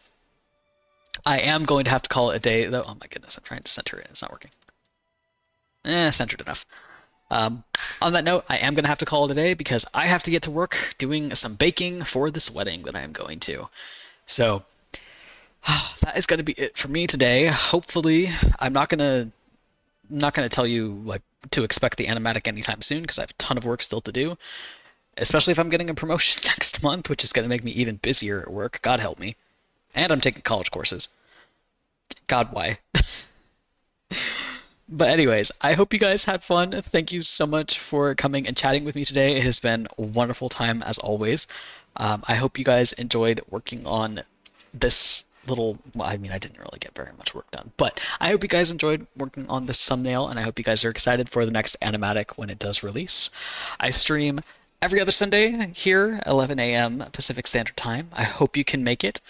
I am going to have to call it a day, though. Oh my goodness, I'm trying to center it. It's not working. Centered enough. On that note, I am going to have to call it a day because I have to get to work doing some baking for this wedding that I am going to. So that is going to be it for me today. Hopefully, I'm not going to tell you like to expect the animatic anytime soon because I have a ton of work still to do, especially if I'm getting a promotion next month, which is going to make me even busier at work. God help me. And I'm taking college courses. God, why? But anyways, I hope you guys had fun. Thank you so much for coming and chatting with me today. It has been a wonderful time as always. I hope you guys enjoyed working on this little, well, I mean, I didn't really get very much work done, but I hope you guys enjoyed working on this thumbnail, and I hope you guys are excited for the next animatic when it does release. I stream every other Sunday here, 11 a.m. Pacific Standard Time. I hope you can make it.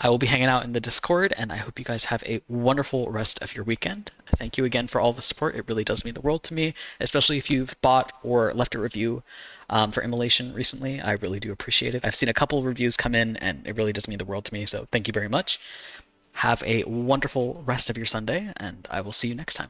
I will be hanging out in the Discord, and I hope you guys have a wonderful rest of your weekend. Thank you again for all the support. It really does mean the world to me, especially if you've bought or left a review for IMMOLATION recently. I really do appreciate it. I've seen a couple reviews come in, and it really does mean the world to me, so thank you very much. Have a wonderful rest of your Sunday, and I will see you next time.